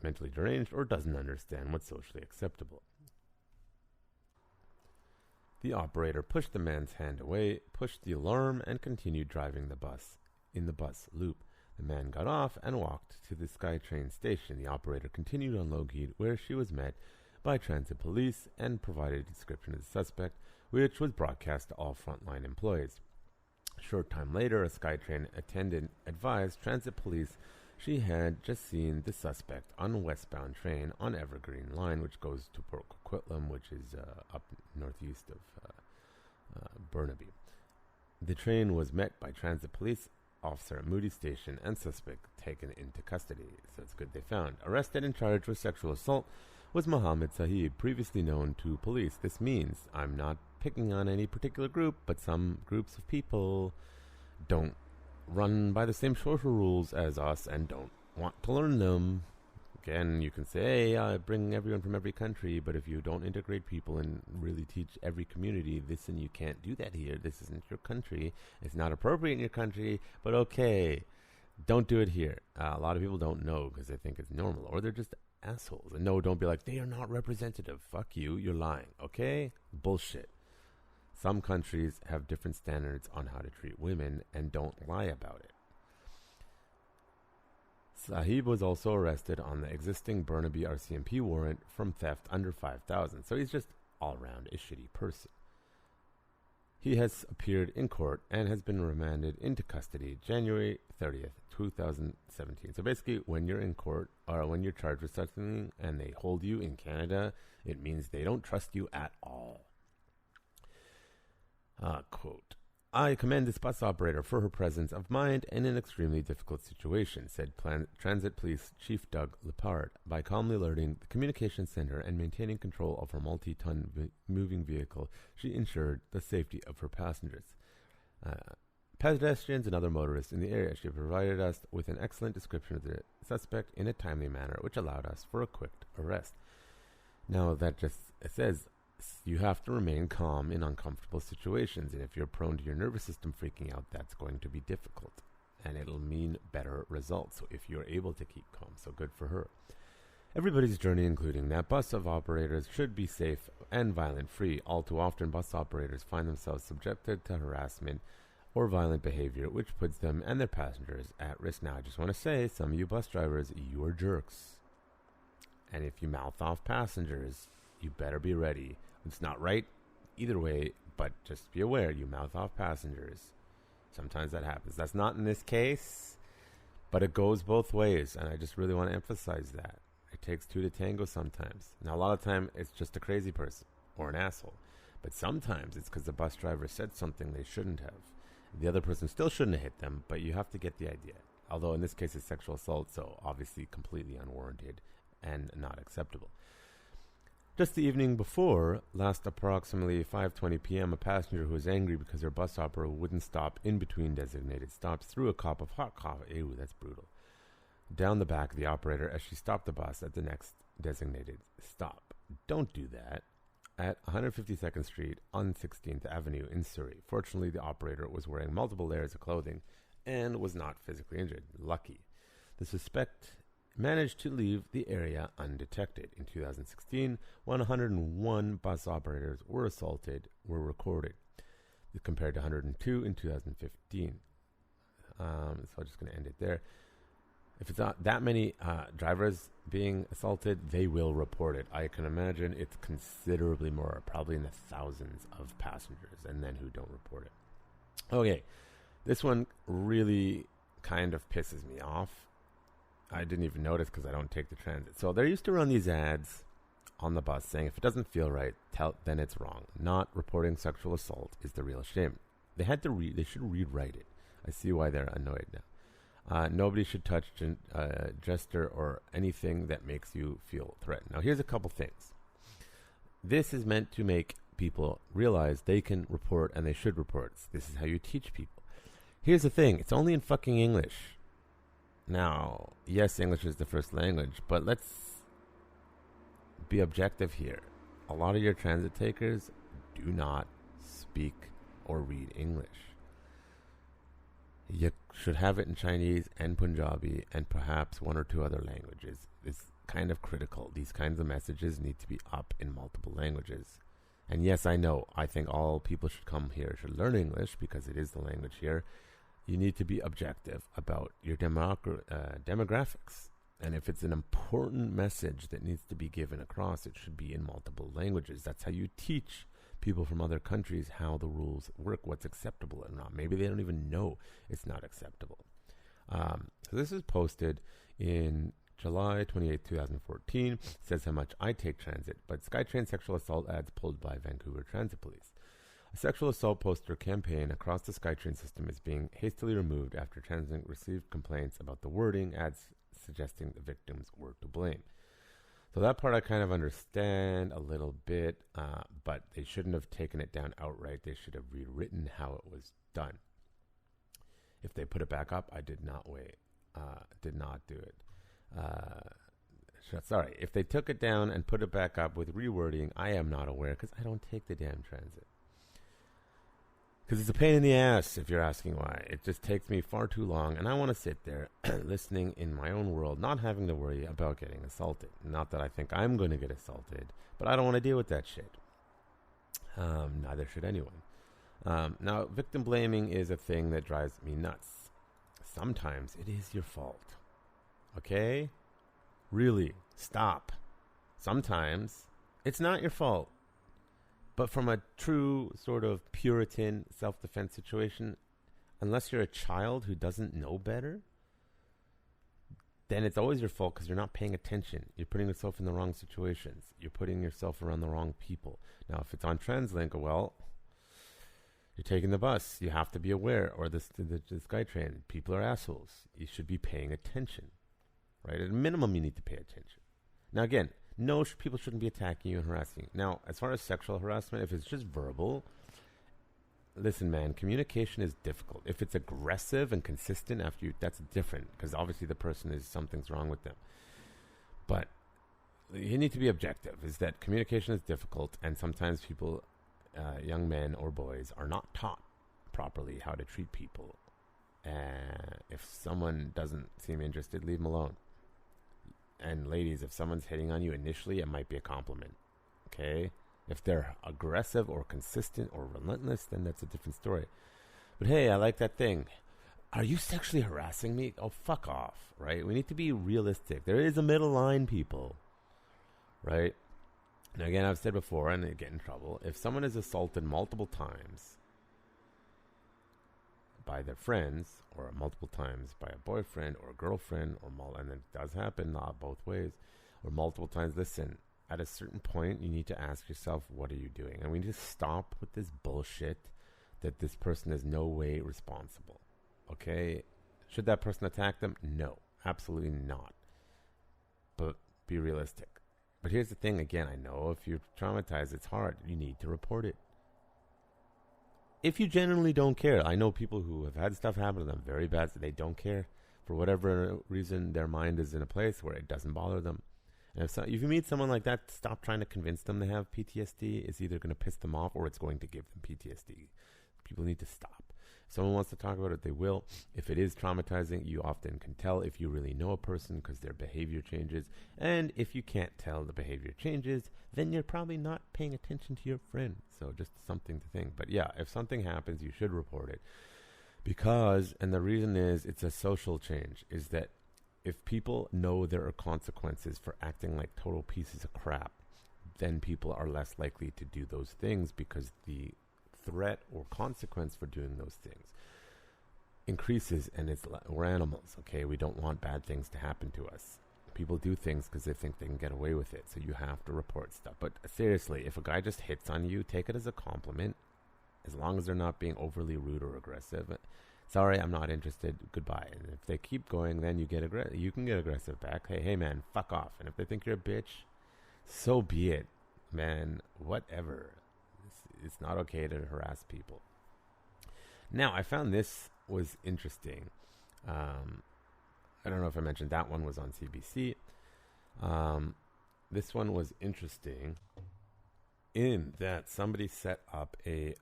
mentally deranged or doesn't understand what's socially acceptable. The operator pushed the man's hand away, pushed the alarm, and continued driving the bus in the bus loop. The man got off and walked to the SkyTrain station. The operator continued on Lougheed, where she was met by transit police and provided a description of the suspect, which was broadcast to all frontline employees. A short time later, a SkyTrain attendant advised transit police she had just seen the suspect on a westbound train on Evergreen Line, which goes to Port Coquitlam, which is up northeast of Burnaby. The train was met by transit police officer at Moody Station and suspect taken into custody. So it's good they found. Arrested and charged with sexual assault was Mohammed Sahib, previously known to police. This means I'm not picking on any particular group, but some groups of people don't run by the same social rules as us and don't want to learn them. Again, you can say, hey, I bring everyone from every country, but if you don't integrate people and really teach every community, listen, you can't do that here. This isn't your country. It's not appropriate in your country, but okay, don't do it here. A lot of people don't know because they think it's normal, or they're just assholes. And no, don't be like, they are not representative. Fuck you, you're lying, okay? Bullshit. Some countries have different standards on how to treat women and don't lie about it. Sahib was also arrested on the existing Burnaby RCMP warrant from theft under $5,000. So he's just all around a shitty person. He has appeared in court and has been remanded into custody January 30th, 2017. So basically, when you're in court or when you're charged with something and they hold you in Canada, it means they don't trust you at all. Quote, I commend this bus operator for her presence of mind in an extremely difficult situation, said Transit Police Chief Doug Lepard, by calmly alerting the communications center and maintaining control of her multi-ton moving vehicle. She ensured the safety of her passengers, pedestrians and other motorists in the area. She provided us with an excellent description of the suspect in a timely manner, which allowed us for a quick arrest. Now that just says you have to remain calm in uncomfortable situations, and if you're prone to your nervous system freaking out, that's going to be difficult, and it'll mean better results. So if you're able to keep calm, so good for her. Everybody's journey, including that bus of operators, should be safe and violent-free. All too often, bus operators find themselves subjected to harassment or violent behavior, which puts them and their passengers at risk. Now, I just want to say, some of you bus drivers, you are jerks. And if you mouth off passengers, you better be ready. It's not right either way, but just be aware, you mouth off passengers. Sometimes that happens. That's not in this case, but it goes both ways, and I just really want to emphasize that. It takes two to tango sometimes. Now, a lot of time, it's just a crazy person or an asshole. But sometimes it's because the bus driver said something they shouldn't have. The other person still shouldn't have hit them, but you have to get the idea. Although in this case, it's sexual assault, so obviously completely unwarranted and not acceptable. Just the evening before, last approximately 5:20 p.m., a passenger who was angry because her bus operator wouldn't stop in between designated stops threw a cup of hot coffee, ew, that's brutal, down the back of the operator as she stopped the bus at the next designated stop. Don't do that. At 152nd Street on 16th Avenue in Surrey. Fortunately, the operator was wearing multiple layers of clothing and was not physically injured. Lucky. The suspect managed to leave the area undetected. In 2016, 101 bus operators were recorded, compared to 102 in 2015. So I'm just going to end it there. If it's not that many drivers being assaulted, they will report it. I can imagine it's considerably more, probably in the thousands of passengers, and then who don't report it. Okay, this one really kind of pisses me off. I didn't even notice because I don't take the transit. So they used to run these ads on the bus saying if it doesn't feel right, then it's wrong. Not reporting sexual assault is the real shame. They should rewrite it. I see why they're annoyed now. Nobody should touch, gesture, or anything that makes you feel threatened. Now, here's a couple things. This is meant to make people realize they can report and they should report. This is how you teach people. Here's the thing. It's only in fucking English. Now, yes, English is the first language, but let's be objective here. A lot of your transit takers do not speak or read English. You should have it in Chinese and Punjabi and perhaps one or two other languages. It's kind of critical. These kinds of messages need to be up in multiple languages. And yes, I know, I think all people should come here should learn English because it is the language here. You need to be objective about your demographics. And if it's an important message that needs to be given across, it should be in multiple languages. That's how you teach people from other countries how the rules work, what's acceptable and not. Maybe they don't even know it's not acceptable. So this is posted in July 28, 2014. It says how much I take transit, but SkyTrain sexual assault ads pulled by Vancouver Transit Police. A sexual assault poster campaign across the SkyTrain system is being hastily removed after Transit received complaints about the wording, ads suggesting the victims were to blame. So that part I kind of understand a little bit, but they shouldn't have taken it down outright. They should have rewritten how it was done. If they put it back up, I did not do it. Sorry, if they took it down and put it back up with rewording, I am not aware because I don't take the damn transit. Because it's a pain in the ass, if you're asking why. It just takes me far too long, and I want to sit there listening in my own world, not having to worry about getting assaulted. Not that I think I'm going to get assaulted, but I don't want to deal with that shit. Neither should anyone. Now, victim blaming is a thing that drives me nuts. Sometimes it is your fault. Okay? Really, stop. Sometimes it's not your fault. But from a true sort of Puritan self-defense situation, unless you're a child who doesn't know better, then it's always your fault because you're not paying attention. You're putting yourself in the wrong situations. You're putting yourself around the wrong people. Now, if it's on TransLink, well, you're taking the bus. You have to be aware, or the SkyTrain. People are assholes. You should be paying attention, right? At a minimum, you need to pay attention. Now, again, no, people shouldn't be attacking you and harassing you. Now, as far as sexual harassment, if it's just verbal, listen, man, communication is difficult. If it's aggressive and consistent after you, that's different, because obviously the person is, something's wrong with them. But you need to be objective, is that communication is difficult, and sometimes people, young men or boys, are not taught properly how to treat people. If someone doesn't seem interested, leave them alone. And ladies, if someone's hitting on you initially, it might be a compliment. Okay? If they're aggressive or consistent or relentless, then that's a different story. But hey, I like that thing. Are you sexually harassing me? Oh, fuck off, right? We need to be realistic. There is a middle line, people. Right? Now, again, I've said before, and I get in trouble, if someone is assaulted multiple times by their friends, or multiple times by a boyfriend or a girlfriend, and it does happen, not both ways, or multiple times, listen, at a certain point, you need to ask yourself, what are you doing? And we need to stop with this bullshit that this person is no way responsible. Okay? Should that person attack them? No, absolutely not. But be realistic. But here's the thing, again, I know if you're traumatized, it's hard. You need to report it. If you genuinely don't care, I know people who have had stuff happen to them very bad, so they don't care. For whatever reason, their mind is in a place where it doesn't bother them. And if you meet someone like that, stop trying to convince them they have PTSD. It's either going to piss them off or it's going to give them PTSD. People need to stop. If someone wants to talk about it, they will. If it is traumatizing, you often can tell if you really know a person because their behavior changes. And if you can't tell the behavior changes, then you're probably not paying attention to your friend. So just something to think. But yeah, if something happens, you should report it. Because, and the reason is, it's a social change, is that if people know there are consequences for acting like total pieces of crap, then people are less likely to do those things because the threat or consequence for doing those things increases, and we're animals, okay? We don't want bad things to happen to us. People do things because they think they can get away with it, so you have to report stuff. But seriously, if a guy just hits on you, take it as a compliment, as long as they're not being overly rude or aggressive. Sorry, I'm not interested. Goodbye. And if they keep going, then you can get aggressive back. Hey man, fuck off. And if they think you're a bitch, so be it, man. Whatever. It's not okay to harass people. Now, I found this was interesting. I don't know if I mentioned that one was on CBC. This one was interesting in that somebody set up a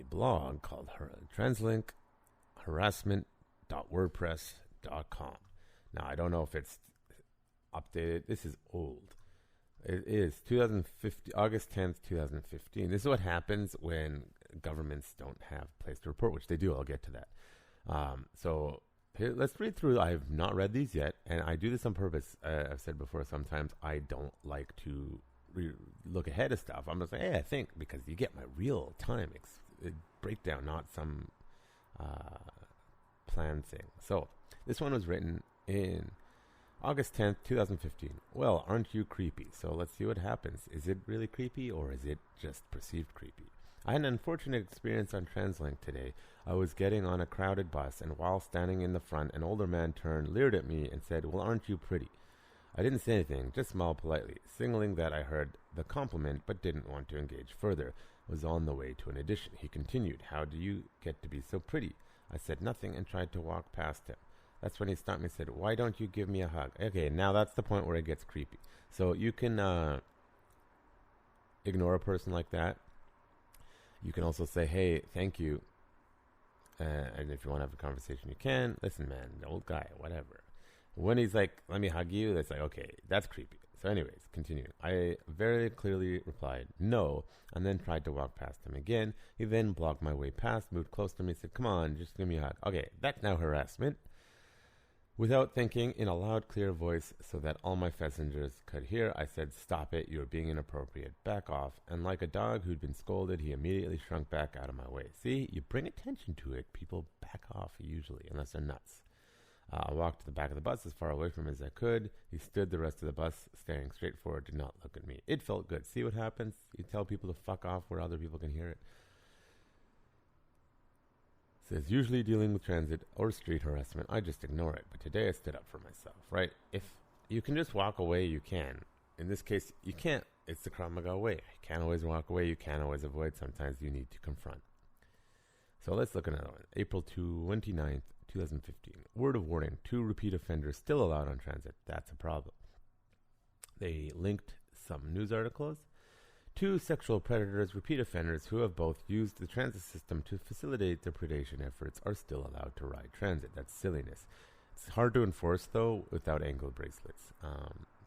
blog called TransLink harassment.wordpress.com. Now, I don't know if it's updated. This is old. It is 2015, August 10th, 2015. This is what happens when governments don't have a place to report, which they do. I'll get to that. So here, let's read through. I have not read these yet, and I do this on purpose. I've said before, sometimes I don't like to look ahead of stuff. I'm going to say, hey, I think, because you get my real-time breakdown, not some planned thing. So this one was written in August 10th, 2015. Well, aren't you creepy? So let's see what happens. Is it really creepy, or is it just perceived creepy? I had an unfortunate experience on TransLink today. I was getting on a crowded bus, and while standing in the front, an older man turned, leered at me, and said, well, aren't you pretty? I didn't say anything, just smiled politely, signaling that I heard the compliment but didn't want to engage further. Was on the way to an addition. He continued, how do you get to be so pretty? I said nothing and tried to walk past him. That's when he stopped me and said, why don't you give me a hug? Okay, now that's the point where it gets creepy. So you can ignore a person like that. You can also say, hey, thank you. And if you want to have a conversation, you can. Listen, man, the old guy, whatever. When he's like, let me hug you, that's like, okay, that's creepy. So anyways, continuing. I very clearly replied, no, and then tried to walk past him again. He then blocked my way past, moved close to me, said, come on, just give me a hug. Okay, that's now harassment. Without thinking, in a loud, clear voice so that all my passengers could hear, I said, stop it, you're being inappropriate. Back off. And like a dog who'd been scolded, he immediately shrunk back out of my way. See, you bring attention to it, people back off usually, unless they're nuts. I walked to the back of the bus as far away from him as I could. He stood the rest of the bus, staring straight forward, did not look at me. It felt good. See what happens? You tell people to fuck off where other people can hear it. Says, usually dealing with transit or street harassment, I just ignore it. But today I stood up for myself, right? If you can just walk away, you can. In this case, you can't. It's the Krav Maga way. You can't always walk away. You can't always avoid. Sometimes you need to confront. So let's look at another one. April 29th, 2015. Word of warning. 2 repeat offenders still allowed on transit. That's a problem. They linked some news articles. 2 sexual predators, repeat offenders who have both used the transit system to facilitate their predation efforts are still allowed to ride transit. That's silliness. It's hard to enforce, though, without ankle bracelets.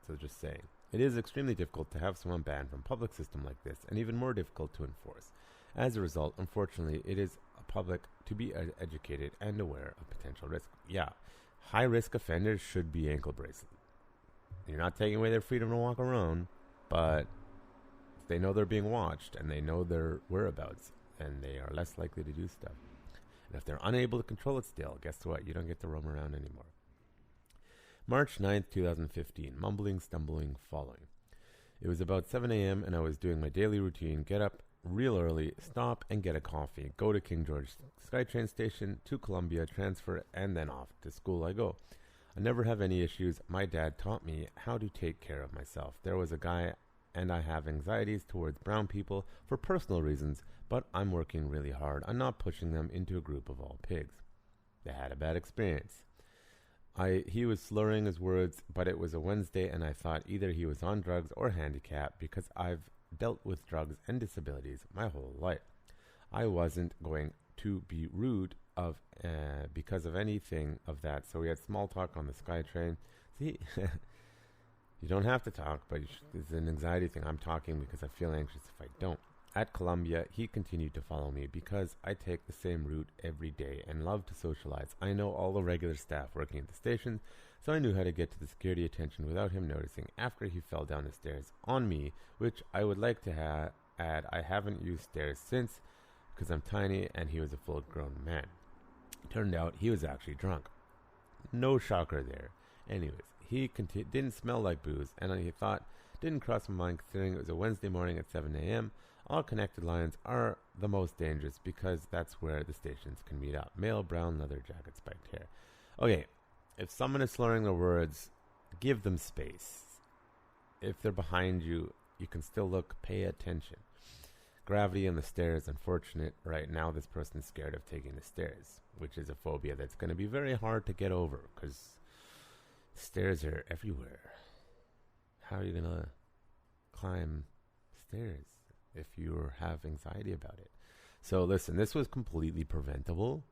So just saying. It is extremely difficult to have someone banned from a public system like this, and even more difficult to enforce. As a result, unfortunately, it is a public to be educated and aware of potential risk. Yeah, high-risk offenders should be ankle bracelet. You're not taking away their freedom to walk around, but they know they're being watched, and they know their whereabouts, and they are less likely to do stuff. And if they're unable to control it still, guess what? You don't get to roam around anymore. March 9th, 2015. Mumbling, stumbling, falling. It was about 7 a.m., and I was doing my daily routine. Get up real early, stop and get a coffee, go to King George SkyTrain station, to Columbia, transfer, and then off to school I go. I never have any issues. My dad taught me how to take care of myself. There was a guy, and I have anxieties towards brown people for personal reasons, but I'm working really hard on not pushing them into a group of all pigs. They had a bad experience. He was slurring his words, but it was a Wednesday, and I thought either he was on drugs or handicapped, because I've dealt with drugs and disabilities my whole life. I wasn't going to be rude because of anything of that, so we had small talk on the SkyTrain. See, you don't have to talk, but it's an anxiety thing. I'm talking because I feel anxious if I don't. At Columbia, he continued to follow me because I take the same route every day and love to socialize. I know all the regular staff working at the station, so I knew how to get to the security attention without him noticing after he fell down the stairs on me, which I would like to add, I haven't used stairs since because I'm tiny and he was a full-grown man. Turned out he was actually drunk. No shocker there. Anyways, he didn't smell like booze, and he thought, didn't cross my mind considering it was a Wednesday morning at 7 a.m. All connected lines are the most dangerous because that's where the stations can meet up. Male, brown, leather jacket, spiked hair. Okay, if someone is slurring their words, give them space. If they're behind you, you can still look, pay attention. Gravity and the stairs, unfortunate. Right now, this person's scared of taking the stairs, which is a phobia that's going to be very hard to get over because stairs are everywhere. How are you going to climb stairs if you have anxiety about it? So listen, this was completely preventable.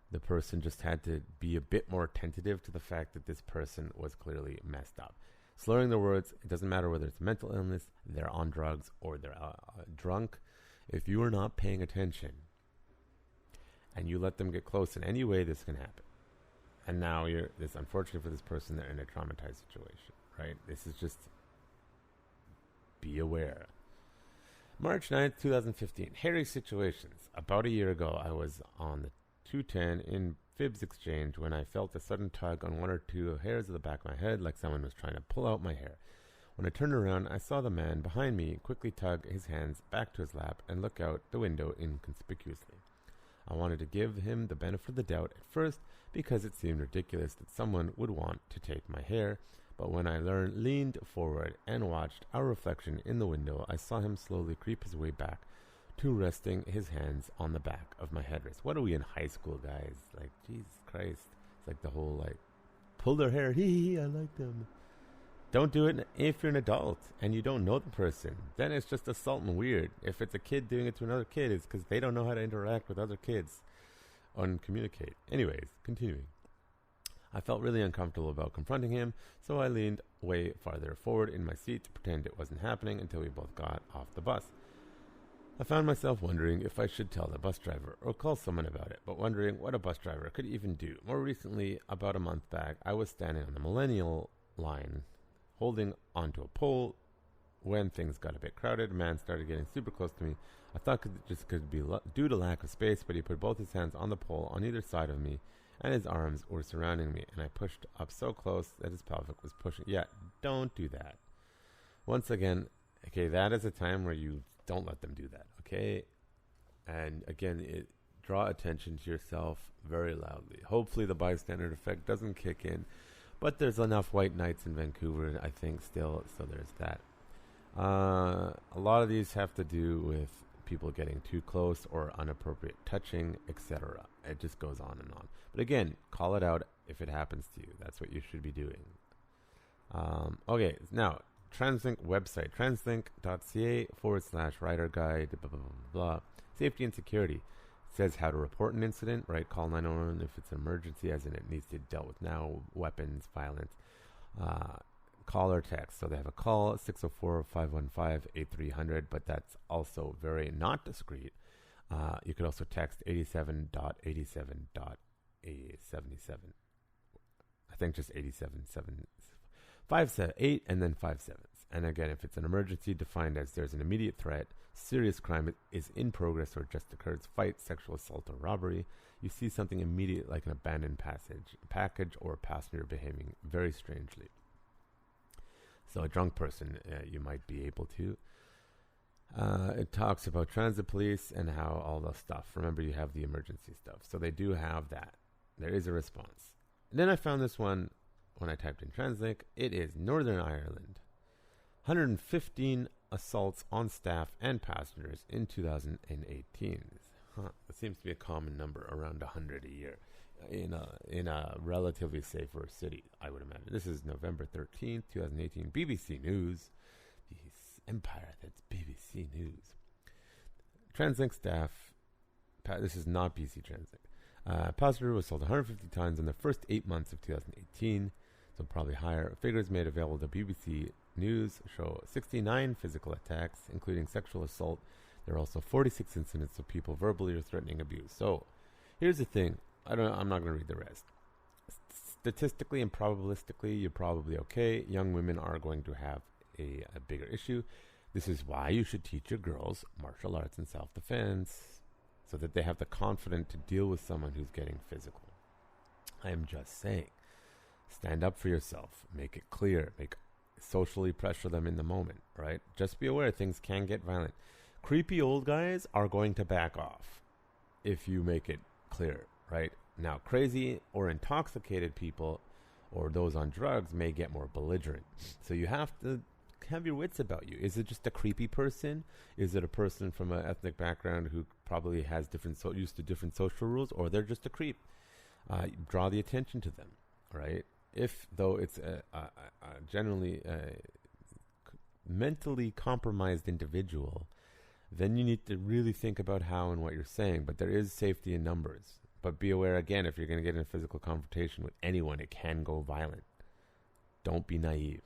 The person just had to be a bit more attentive to the fact that this person was clearly messed up. Slurring their words, it doesn't matter whether it's a mental illness, they're on drugs, or they're drunk. If you are not paying attention and you let them get close in any way, this can happen. And now it's unfortunate for this person, they're in a traumatized situation, right? This is just, be aware. March 9th, 2015. Hairy situations. About a year ago, I was on the 210 in Fibs Exchange when I felt a sudden tug on one or two hairs of the back of my head, like someone was trying to pull out my hair. When I turned around, I saw the man behind me quickly tug his hands back to his lap and look out the window inconspicuously. I wanted to give him the benefit of the doubt at first because it seemed ridiculous that someone would want to take my hair, but when I leaned forward and watched our reflection in the window, I saw him slowly creep his way back to resting his hands on the back of my headrest. What are we in high school, guys? Like, Jesus Christ. It's like the whole, like, pull their hair. Hee, I like them. Don't do it if you're an adult and you don't know the person. Then it's just assault and weird. If it's a kid doing it to another kid, it's because they don't know how to interact with other kids and communicate. Anyways, continuing. I felt really uncomfortable about confronting him, so I leaned way farther forward in my seat to pretend it wasn't happening until we both got off the bus. I found myself wondering if I should tell the bus driver or call someone about it, but wondering what a bus driver could even do. More recently, about a month back, I was standing on the Millennial line, holding onto a pole. When things got a bit crowded, a man started getting super close to me. I thought it could be due to lack of space, but he put both his hands on the pole on either side of me, and his arms were surrounding me, and I pushed up so close that his pelvic was pushing. Yeah, don't do that. Once again, okay, that is a time where you don't let them do that, okay? And again, draw attention to yourself very loudly. Hopefully the bystander effect doesn't kick in, but there's enough white knights in Vancouver, I think, still, so there's that. A lot of these have to do with people getting too close or inappropriate touching, etc. It just goes on and on. But again, call it out if it happens to you. That's what you should be doing. Okay, now, TransLink website, translink.ca/rider guide, blah, blah, blah, blah. Safety and security. It says how to report an incident, right? Call 911 if it's an emergency, as in it needs to be dealt with now, weapons, violence. Call or text. So they have a call, 604-515-8300, but that's also very not discreet. You could also text 87.87.77. I think just 578 and then 57. And again, if it's an emergency, defined as there's an immediate threat, serious crime is in progress or just occurs, fight, sexual assault, or robbery. You see something immediate like an abandoned package or a passenger behaving very strangely. So a drunk person, you might be able to. It talks about transit police and how all the stuff. Remember, you have the emergency stuff. So they do have that. There is a response. And then I found this one when I typed in TransLink. It is Northern Ireland. 115 assaults on staff and passengers in 2018. That seems to be a common number, around 100 a year. In a relatively safer city, I would imagine. This is November 13th, 2018. BBC News. The empire that's BBC News. TransLink staff. This is not BC TransLink. Passenger was sold 150 times in the first 8 months of 2018, so probably higher. Figures made available to BBC News show 69 physical attacks, including sexual assault. There are also 46 incidents of people verbally or threatening abuse. So, here's the thing. I'm not going to read the rest. Statistically and probabilistically, you're probably okay. Young women are going to have a bigger issue. This is why you should teach your girls martial arts and self-defense, so that they have the confidence to deal with someone who's getting physical. I am just saying. Stand up for yourself. Make it clear. Socially pressure them in the moment, right? Just be aware things can get violent. Creepy old guys are going to back off if you make it clear. Right? Now, crazy or intoxicated people or those on drugs may get more belligerent. So you have to have your wits about you. Is it just a creepy person? Is it a person from an ethnic background who probably has used to different social rules, or they're just a creep? Draw the attention to them, right? If, though, it's a generally mentally compromised individual, then you need to really think about how and what you're saying. But there is safety in numbers. But be aware, again, if you're going to get in a physical confrontation with anyone, it can go violent. Don't be naive.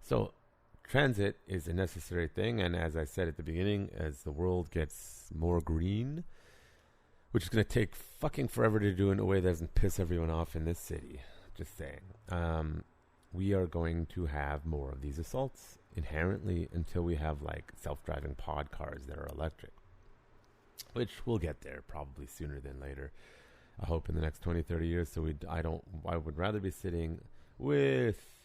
So, transit is a necessary thing, and as I said at the beginning, as the world gets more green, which is going to take fucking forever to do in a way that doesn't piss everyone off in this city, just saying, we are going to have more of these assaults inherently until we have, like, self-driving pod cars that are electric. Which we'll get there probably sooner than later. I hope in the next 20, 30 years. So I would rather be sitting with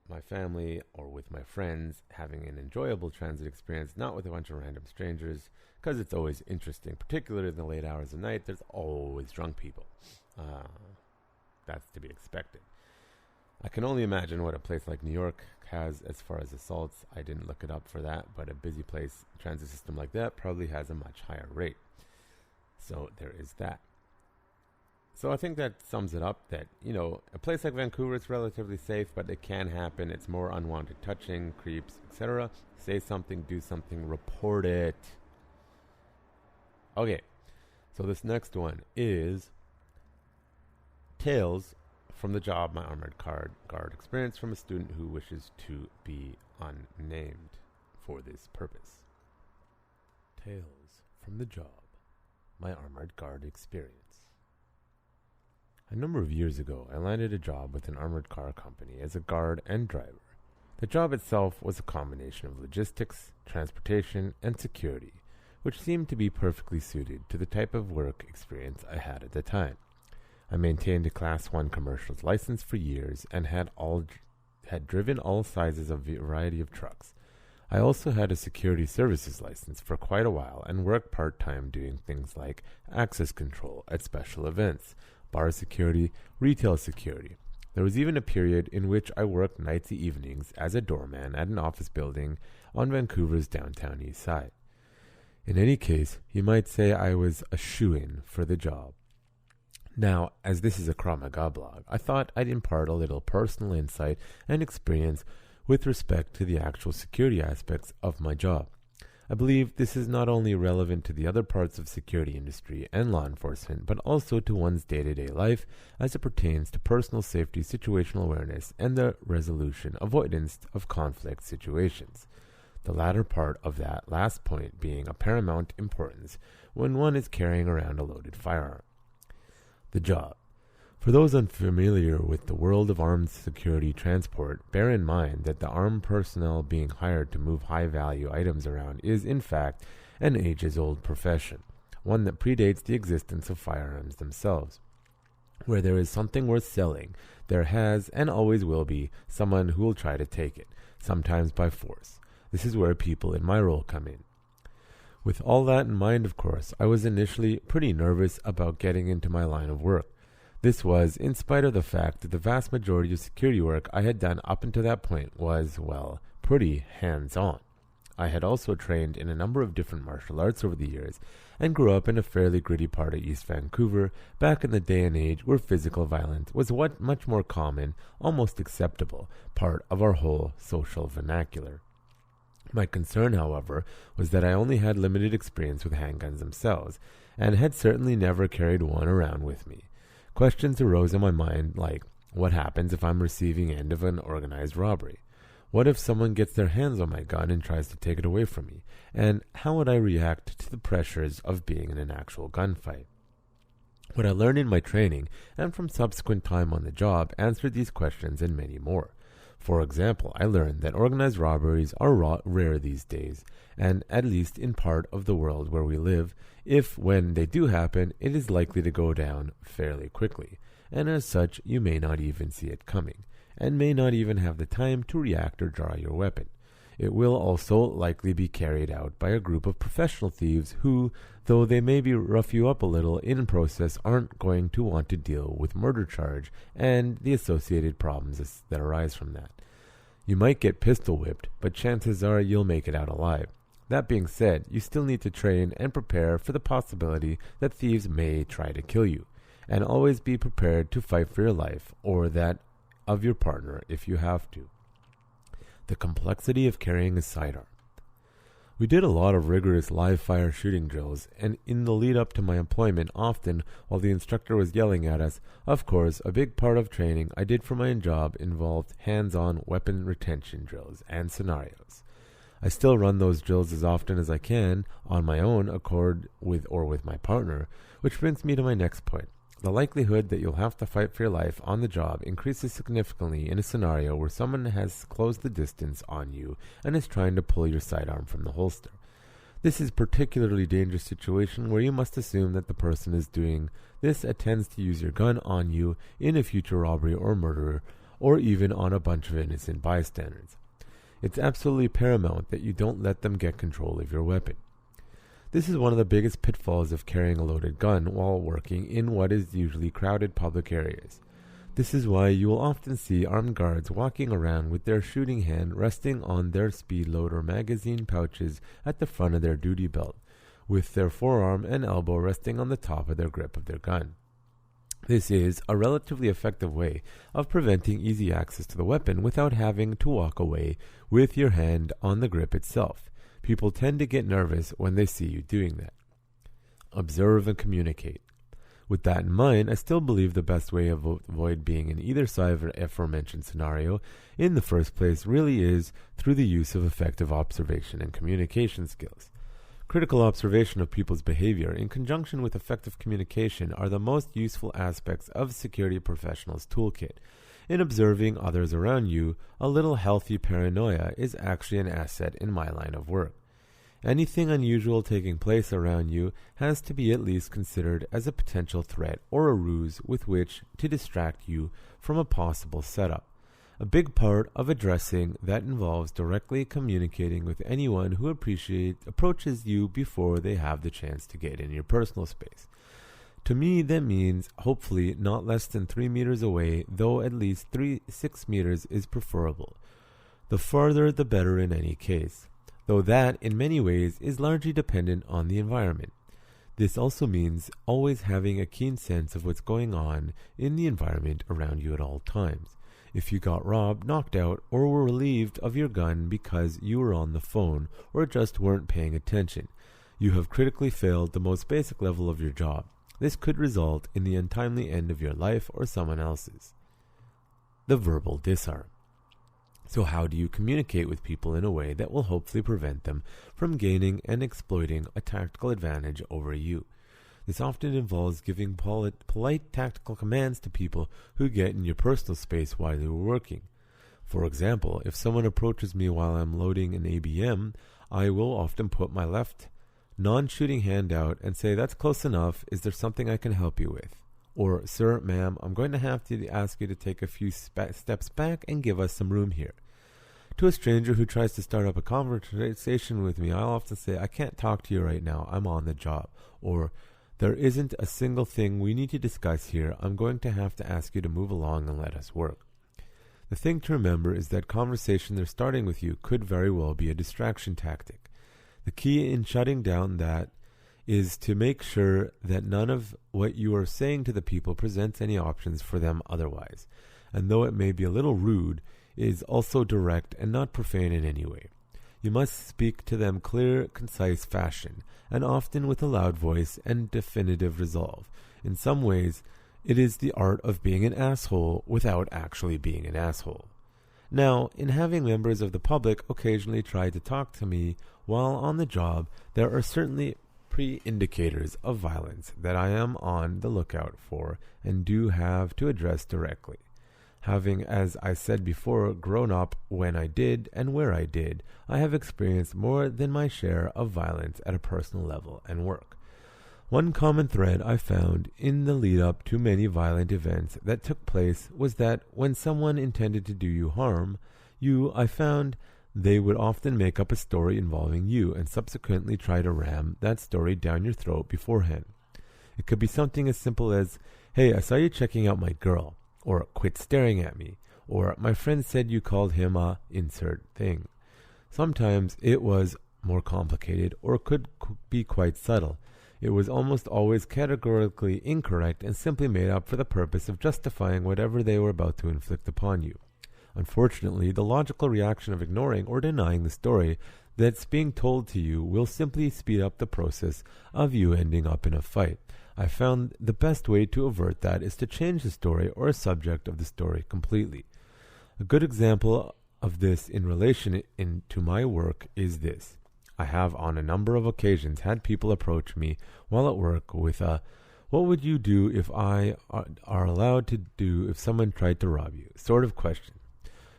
my family or with my friends having an enjoyable transit experience, not with a bunch of random strangers, because it's always interesting, particularly in the late hours of the night. There's always drunk people. That's to be expected. I can only imagine what a place like New York has as far as assaults. I didn't look it up for that, but a busy place, transit system like that probably has a much higher rate. So there is that. So I think that sums it up that, a place like Vancouver is relatively safe, but it can happen. It's more unwanted touching, creeps, etc. Say something, do something, report it. Okay, so this next one is Tales from the Job My Armored Guard Experience from a student who wishes to be unnamed for this purpose. Tales from the Job My Armored Guard Experience. A number of years ago, I landed a job with an armored car company as a guard and driver. The job itself was a combination of logistics, transportation, and security, which seemed to be perfectly suited to the type of work experience I had at the time. I maintained a Class 1 commercials license for years and had driven all sizes of variety of trucks. I also had a security services license for quite a while and worked part-time doing things like access control at special events, bar security, retail security. There was even a period in which I worked nights and evenings as a doorman at an office building on Vancouver's downtown east side. In any case, you might say I was a shoo-in for the job. Now, as this is a Krav Maga blog, I thought I'd impart a little personal insight and experience with respect to the actual security aspects of my job. I believe this is not only relevant to the other parts of security industry and law enforcement, but also to one's day-to-day life as it pertains to personal safety, situational awareness, and the resolution, avoidance of conflict situations. The latter part of that last point being of paramount importance when one is carrying around a loaded firearm. The job. For those unfamiliar with the world of armed security transport, bear in mind that the armed personnel being hired to move high-value items around is, in fact, an ages-old profession, one that predates the existence of firearms themselves. Where there is something worth selling, there has and always will be someone who will try to take it, sometimes by force. This is where people in my role come in. With all that in mind, of course, I was initially pretty nervous about getting into my line of work. This was in spite of the fact that the vast majority of security work I had done up until that point was, well, pretty hands-on. I had also trained in a number of different martial arts over the years and grew up in a fairly gritty part of East Vancouver back in the day and age where physical violence was what much more common, almost acceptable, part of our whole social vernacular. My concern, however, was that I only had limited experience with handguns themselves and had certainly never carried one around with me. Questions arose in my mind like, what happens if I'm receiving end of an organized robbery? What if someone gets their hands on my gun and tries to take it away from me? And how would I react to the pressures of being in an actual gunfight? What I learned in my training and from subsequent time on the job answered these questions and many more. For example, I learned that organized robberies are rare these days, and at least in part of the world where we live, if when they do happen, it is likely to go down fairly quickly, and as such you may not even see it coming, and may not even have the time to react or draw your weapon. It will also likely be carried out by a group of professional thieves who, though they maybe rough you up a little in process, aren't going to want to deal with murder charge and the associated problems that arise from that. You might get pistol whipped, but chances are you'll make it out alive. That being said, you still need to train and prepare for the possibility that thieves may try to kill you, and always be prepared to fight for your life or that of your partner if you have to. The complexity of carrying a sidearm. We did a lot of rigorous live-fire shooting drills, and in the lead-up to my employment, often while the instructor was yelling at us, of course, a big part of training I did for my job involved hands-on weapon retention drills and scenarios. I still run those drills as often as I can on my own accord with my partner, which brings me to my next point. The likelihood that you'll have to fight for your life on the job increases significantly in a scenario where someone has closed the distance on you and is trying to pull your sidearm from the holster. This is a particularly dangerous situation where you must assume that the person is doing this intends to use your gun on you in a future robbery or murder, or even on a bunch of innocent bystanders. It's absolutely paramount that you don't let them get control of your weapon. This is one of the biggest pitfalls of carrying a loaded gun while working in what is usually crowded public areas. This is why you will often see armed guards walking around with their shooting hand resting on their speed load or magazine pouches at the front of their duty belt, with their forearm and elbow resting on the top of their grip of their gun. This is a relatively effective way of preventing easy access to the weapon without having to walk away with your hand on the grip itself. People tend to get nervous when they see you doing that. Observe and communicate. With that in mind, I still believe the best way to avoid being in either side of the aforementioned scenario in the first place really is through the use of effective observation and communication skills. Critical observation of people's behavior in conjunction with effective communication are the most useful aspects of a security professional's toolkit. In observing others around you, a little healthy paranoia is actually an asset in my line of work. Anything unusual taking place around you has to be at least considered as a potential threat or a ruse with which to distract you from a possible setup. A big part of addressing that involves directly communicating with anyone who approaches you before they have the chance to get in your personal space. To me, that means hopefully not less than 3 meters away, though at least 6 meters is preferable. The farther the better in any case, though that in many ways is largely dependent on the environment. This also means always having a keen sense of what's going on in the environment around you at all times. If you got robbed, knocked out, or were relieved of your gun because you were on the phone or just weren't paying attention, you have critically failed the most basic level of your job. This could result in the untimely end of your life or someone else's. The verbal disarm. So how do you communicate with people in a way that will hopefully prevent them from gaining and exploiting a tactical advantage over you? This often involves giving polite tactical commands to people who get in your personal space while you are working. For example, if someone approaches me while I'm loading an ABM, I will often put my left non-shooting hand out and say, "That's close enough. Is there something I can help you with?" Or, "Sir, ma'am, I'm going to have to ask you to take a few steps back and give us some room here." To a stranger who tries to start up a conversation with me, I'll often say, "I can't talk to you right now. I'm on the job." Or, "There isn't a single thing we need to discuss here. I'm going to have to ask you to move along and let us work." The thing to remember is that conversation they're starting with you could very well be a distraction tactic. The key in shutting down that is to make sure that none of what you are saying to the people presents any options for them otherwise. And though it may be a little rude, it is also direct and not profane in any way. You must speak to them clear, concise fashion, and often with a loud voice and definitive resolve. In some ways, it is the art of being an asshole without actually being an asshole. Now, in having members of the public occasionally try to talk to me while on the job, there are certainly pre-indicators of violence that I am on the lookout for and do have to address directly. Having, as I said before, grown up when I did and where I did, I have experienced more than my share of violence at a personal level and work. One common thread I found in the lead-up to many violent events that took place was that when someone intended to do you harm, I found they would often make up a story involving you and subsequently try to ram that story down your throat beforehand. It could be something as simple as, "Hey, I saw you checking out my girl," or "Quit staring at me," or "My friend said you called him a insert thing." Sometimes it was more complicated or could be quite subtle. It was almost always categorically incorrect and simply made up for the purpose of justifying whatever they were about to inflict upon you. Unfortunately, the logical reaction of ignoring or denying the story that's being told to you will simply speed up the process of you ending up in a fight. I found the best way to avert that is to change the story or subject of the story completely. A good example of this in relation to my work is this. I have on a number of occasions had people approach me while at work with a, "What would you do if I are allowed to do if someone tried to rob you?" sort of question.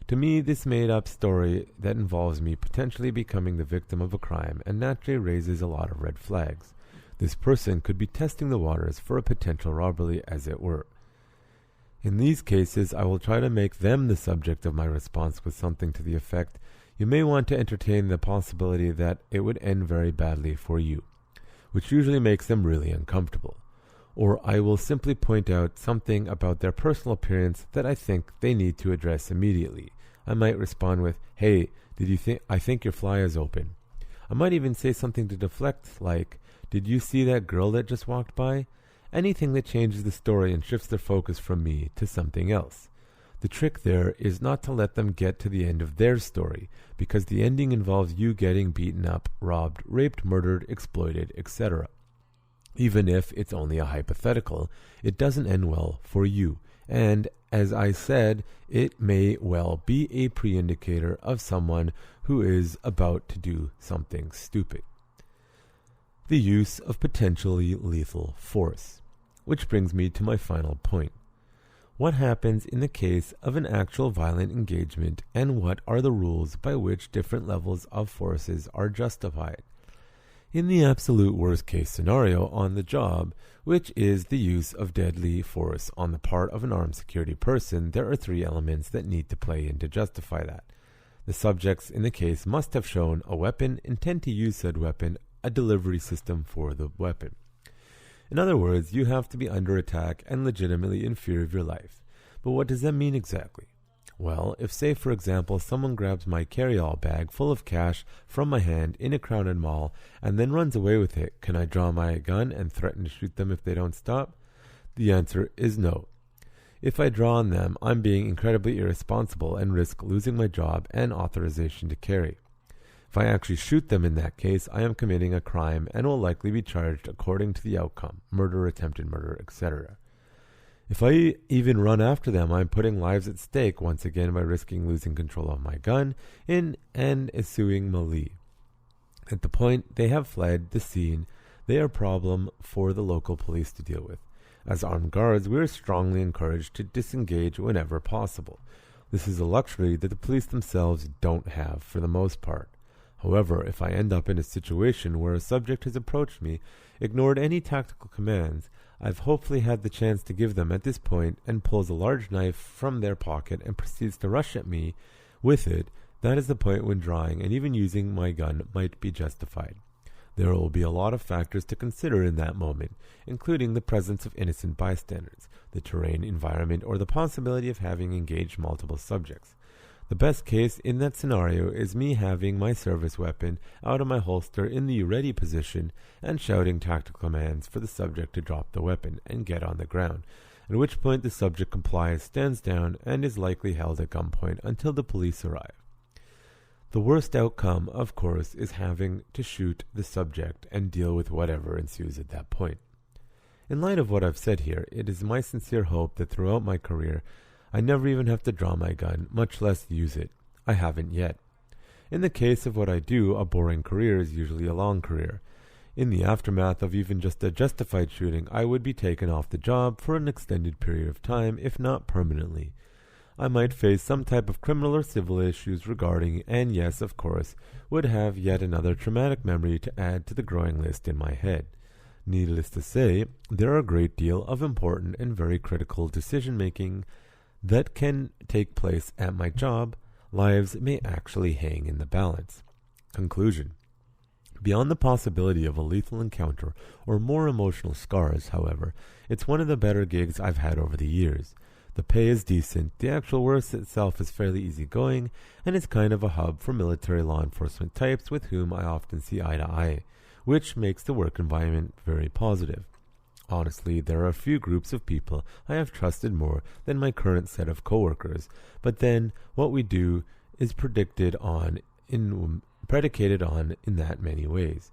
To me, this made-up story that involves me potentially becoming the victim of a crime and naturally raises a lot of red flags. This person could be testing the waters for a potential robbery, as it were. In these cases, I will try to make them the subject of my response with something to the effect, "You may want to entertain the possibility that it would end very badly for you," which usually makes them really uncomfortable. Or I will simply point out something about their personal appearance that I think they need to address immediately. I might respond with, "Hey, I think your fly is open." I might even say something to deflect, like, "Did you see that girl that just walked by?" anything that changes the story and shifts their focus from me to something else. The trick there is not to let them get to the end of their story, because the ending involves you getting beaten up, robbed, raped, murdered, exploited, etc. Even if it's only a hypothetical, it doesn't end well for you. And, as I said, it may well be a pre-indicator of someone who is about to do something stupid. The use of potentially lethal force. Which brings me to my final point. What happens in the case of an actual violent engagement, and what are the rules by which different levels of forces are justified? In the absolute worst case scenario on the job, which is the use of deadly force on the part of an armed security person, there are three elements that need to play in to justify that. The subjects in the case must have shown a weapon, intent to use said weapon, a delivery system for the weapon. In other words, you have to be under attack and legitimately in fear of your life. But what does that mean exactly? Well, if, say, for example, someone grabs my carry-all bag full of cash from my hand in a crowded mall and then runs away with it, can I draw my gun and threaten to shoot them if they don't stop? The answer is no. If I draw on them, I'm being incredibly irresponsible and risk losing my job and authorization to carry. If I actually shoot them in that case, I am committing a crime and will likely be charged according to the outcome, murder, attempted murder, etc. If I even run after them, I'm putting lives at stake once again by risking losing control of my gun and suing Mali. At the point they have fled the scene, they are a problem for the local police to deal with. As armed guards, we are strongly encouraged to disengage whenever possible. This is a luxury that the police themselves don't have for the most part. However, if I end up in a situation where a subject has approached me, ignored any tactical commands I've hopefully had the chance to give them at this point, and pulls a large knife from their pocket and proceeds to rush at me with it, that is the point when drawing and even using my gun might be justified. There will be a lot of factors to consider in that moment, including the presence of innocent bystanders, the terrain, environment, or the possibility of having engaged multiple subjects. The best case in that scenario is me having my service weapon out of my holster in the ready position and shouting tactical commands for the subject to drop the weapon and get on the ground, at which point the subject complies, stands down, and is likely held at gunpoint until the police arrive. The worst outcome, of course, is having to shoot the subject and deal with whatever ensues at that point. In light of what I've said here, it is my sincere hope that throughout my career, I never even have to draw my gun, much less use it. I haven't yet. In the case of what I do, a boring career is usually a long career. In the aftermath of even just a justified shooting, I would be taken off the job for an extended period of time, if not permanently. I might face some type of criminal or civil issues regarding, and yes, of course, would have yet another traumatic memory to add to the growing list in my head. Needless to say, there are a great deal of important and very critical decision-making that can take place at my job. Lives may actually hang in the balance. Conclusion. Beyond the possibility of a lethal encounter or more emotional scars, however, it's one of the better gigs I've had over the years. The pay is decent, the actual work itself is fairly easygoing, and it's kind of a hub for military law enforcement types with whom I often see eye to eye, which makes the work environment very positive. Honestly, there are a few groups of people I have trusted more than my current set of coworkers, but then what we do is predicated on in that many ways.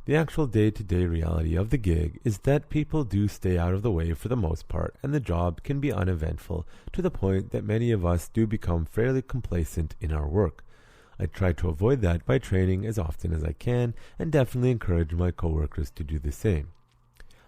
The actual day-to-day reality of the gig is that people do stay out of the way for the most part, and the job can be uneventful to the point that many of us do become fairly complacent in our work. I try to avoid that by training as often as I can, and definitely encourage my coworkers to do the same.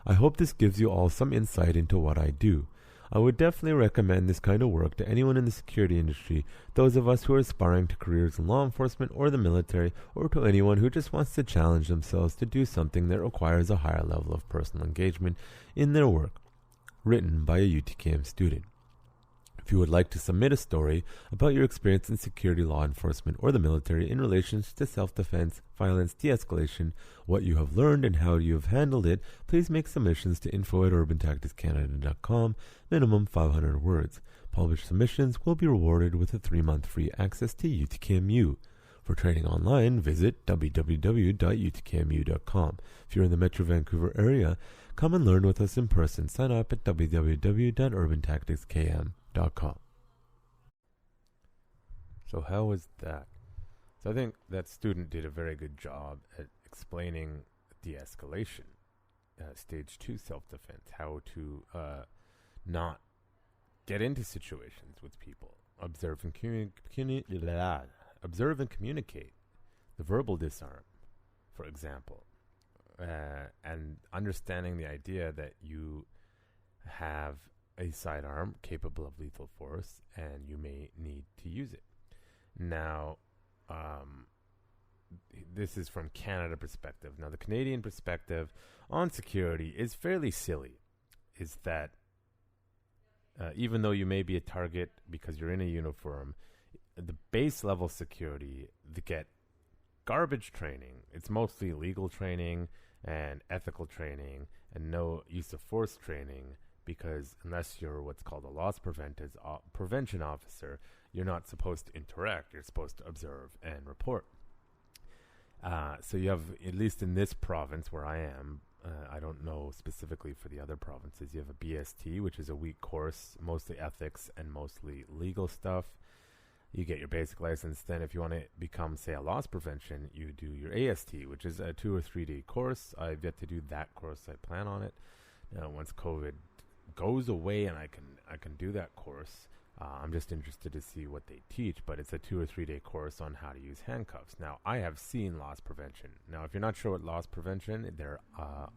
I hope this gives you all some insight into what I do. I would definitely recommend this kind of work to anyone in the security industry, those of us who are aspiring to careers in law enforcement or the military, or to anyone who just wants to challenge themselves to do something that requires a higher level of personal engagement in their work. Written by a UTKM student. If you would like to submit a story about your experience in security, law enforcement, or the military in relation to self-defense, violence, de-escalation, what you have learned and how you have handled it, please make submissions to info@urbantacticscanada.com, minimum 500 words. Published submissions will be rewarded with a 3-month free access to UTKMU. For training online, visit www.utkmu.com. If you're in the Metro Vancouver area, come and learn with us in person. Sign up at www.urbantacticskm.com. So how was that? So I think that student did a very good job at explaining de-escalation, stage 2 self-defense, how to not get into situations with people, observe and communicate, the verbal disarm, for example, and understanding the idea that you have a sidearm capable of lethal force and you may need to use it. Now, this is from Canada perspective. Now, the Canadian perspective on security is fairly silly. Is that even though you may be a target because you're in a uniform, the base level security, they get garbage training. It's mostly legal training and ethical training and no use of force training, because unless you're what's called a loss prevention officer, you're not supposed to interact. You're supposed to observe and report. So you have, at least in this province where I am, I don't know specifically for the other provinces, you have a BST, which is a week course, mostly ethics and mostly legal stuff. You get your basic license. Then if you want to become, say, a loss prevention, you do your AST, which is a 2 or 3 day course. I've yet to do that course. I plan on it. Now, once COVID goes away and I can do that course, I'm just interested to see what they teach, but it's a 2 or 3 day course on how to use handcuffs. Now, I have seen loss prevention. Now, if you're not sure what loss prevention, they're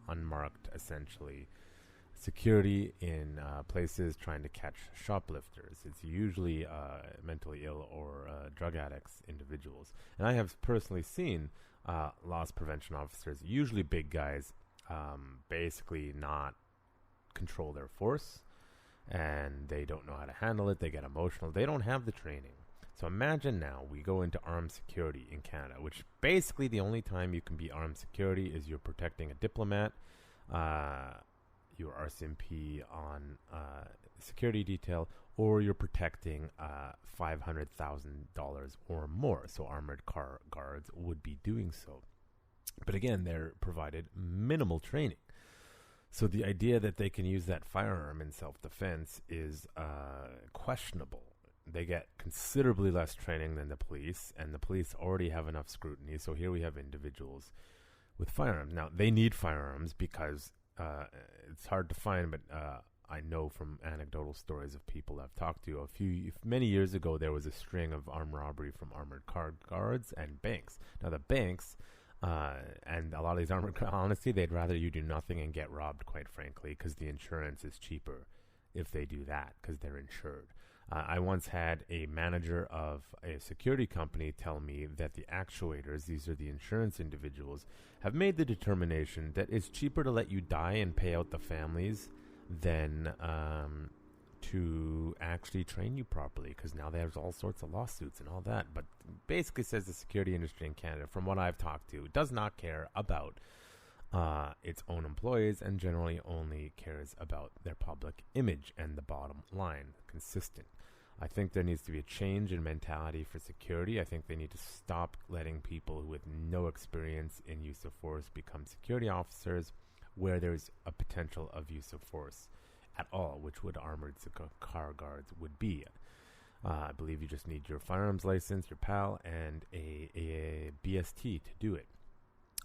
unmarked, essentially, security in places trying to catch shoplifters. It's usually mentally ill or drug addicts individuals. And I have personally seen loss prevention officers, usually big guys, basically not control their force, and they don't know how to handle it. They get emotional. They don't have the training. So imagine now we go into armed security in Canada, which basically the only time you can be armed security is you're protecting a diplomat, your RCMP on security detail, or you're protecting $500,000 or more. So armored car guards would be doing so. But again, they're provided minimal training. So the idea that they can use that firearm in self-defense is questionable. They get considerably less training than the police, and the police already have enough scrutiny. So here we have individuals with firearms. Now, they need firearms because it's hard to find, but I know from anecdotal stories of people I've talked to. Many years ago, there was a string of armed robbery from armored car guards and banks. Now, the banks and a lot of these armored cars, honestly, they'd rather you do nothing and get robbed, quite frankly, because the insurance is cheaper if they do that, because they're insured. I once had a manager of a security company tell me that the actuators, these are the insurance individuals, have made the determination that it's cheaper to let you die and pay out the families than to actually train you properly, because now there's all sorts of lawsuits and all that. But basically says the security industry in Canada, from what I've talked to, does not care about its own employees and generally only cares about their public image and the bottom line, consistent. I think there needs to be a change in mentality for security. I think they need to stop letting people with no experience in use of force become security officers where there's a potential of use of force at all, which would armored car guards would be. I believe you just need your firearms license, your PAL, and a BST to do it.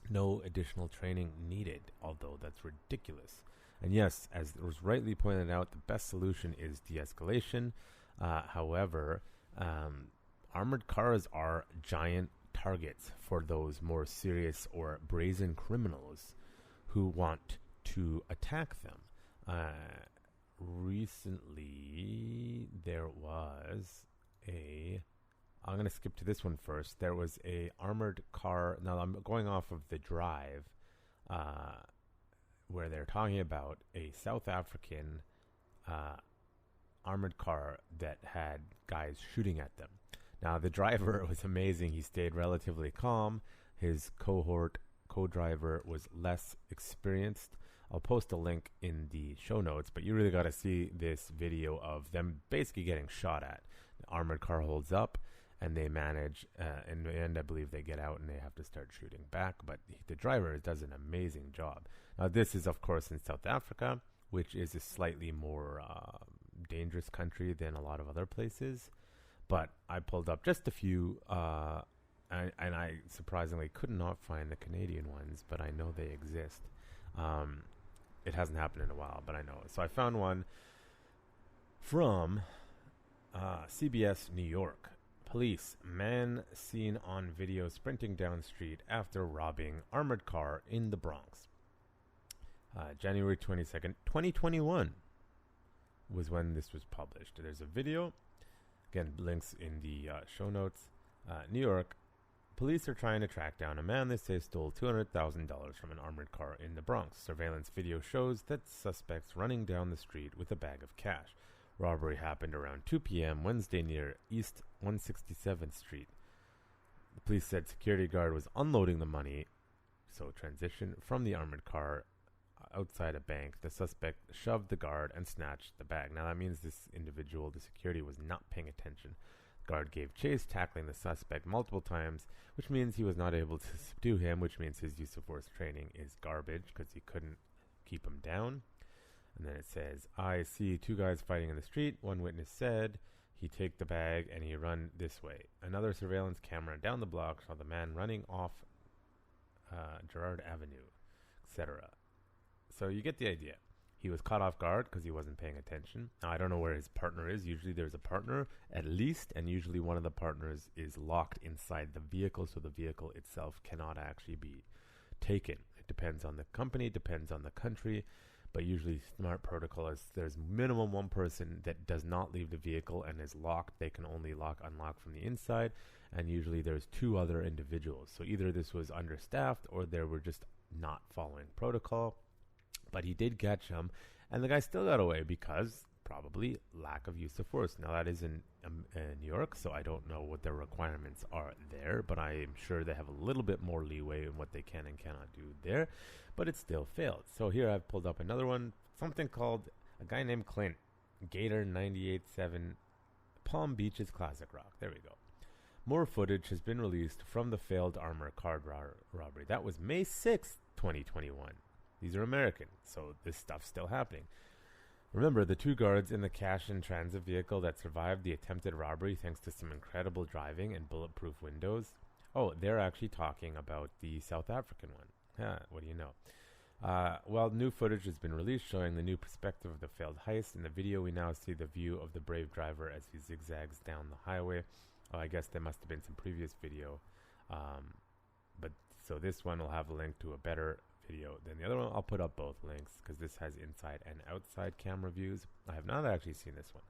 No additional training needed, although that's ridiculous. And yes, as was rightly pointed out, the best solution is de-escalation. However, armored cars are giant targets for those more serious or brazen criminals who want to attack them. Recently, there was I'm going to skip to this one first. There was a armored car. Now, I'm going off of the drive where they're talking about a South African armored car that had guys shooting at them. Now, the driver was amazing. He stayed relatively calm. His co-driver was less experienced. I'll post a link in the show notes, but you really got to see this video of them basically getting shot at. The armored car holds up, and they manage. In the end, I believe they get out and they have to start shooting back. But the driver does an amazing job. Now, this is, of course, in South Africa, which is a slightly more dangerous country than a lot of other places. But I pulled up just a few, and I surprisingly could not find the Canadian ones, but I know they exist. It hasn't happened in a while, but I know it. So I found one from CBS New York. Police, man seen on video sprinting down street after robbing armored car in the Bronx. January 22nd, 2021 was when this was published. There's a video. Again, links in the show notes. New York, police are trying to track down a man they say stole $200,000 from an armored car in the Bronx. Surveillance video shows that suspects running down the street with a bag of cash. Robbery happened around 2 p.m. Wednesday near East 167th Street. The police said security guard was unloading the money, so transition from the armored car outside a bank. The suspect shoved the guard and snatched the bag. Now that means this individual, the security, was not paying attention. The guard gave chase, tackling the suspect multiple times, which means he was not able to subdue him, which means his use of force training is garbage because he couldn't keep him down. And then it says, I see two guys fighting in the street. One witness said he take the bag and he run this way. Another surveillance camera down the block saw the man running off Girard Avenue, etc. So you get the idea. He was caught off guard because he wasn't paying attention. Now, I don't know where his partner is. Usually there's a partner, at least, and usually one of the partners is locked inside the vehicle, so the vehicle itself cannot actually be taken. It depends on the company, depends on the country, but usually smart protocol is there's minimum one person that does not leave the vehicle and is locked. They can only unlock from the inside, and usually there's two other individuals. So either this was understaffed or they were just not following protocol. But he did catch him, and the guy still got away because probably lack of use of force. Now, that is in New York, so I don't know what their requirements are there, but I am sure they have a little bit more leeway in what they can and cannot do there, but it still failed. So here I've pulled up another one, something called a guy named Clint, Gator 98.7, Palm Beaches Classic Rock. There we go. More footage has been released from the failed armored car robbery. That was May 6th, 2021. These are American, so this stuff's still happening. Remember, the two guards in the cash and transit vehicle that survived the attempted robbery thanks to some incredible driving and bulletproof windows. Oh, they're actually talking about the South African one. What do you know? Well, new footage has been released showing the new perspective of the failed heist. In the video, we now see the view of the brave driver as he zigzags down the highway. Oh, I guess there must have been some previous video. But so this one will have a link to a better video than the other one. I'll put up both links because this has inside and outside camera views. I have not actually seen this one,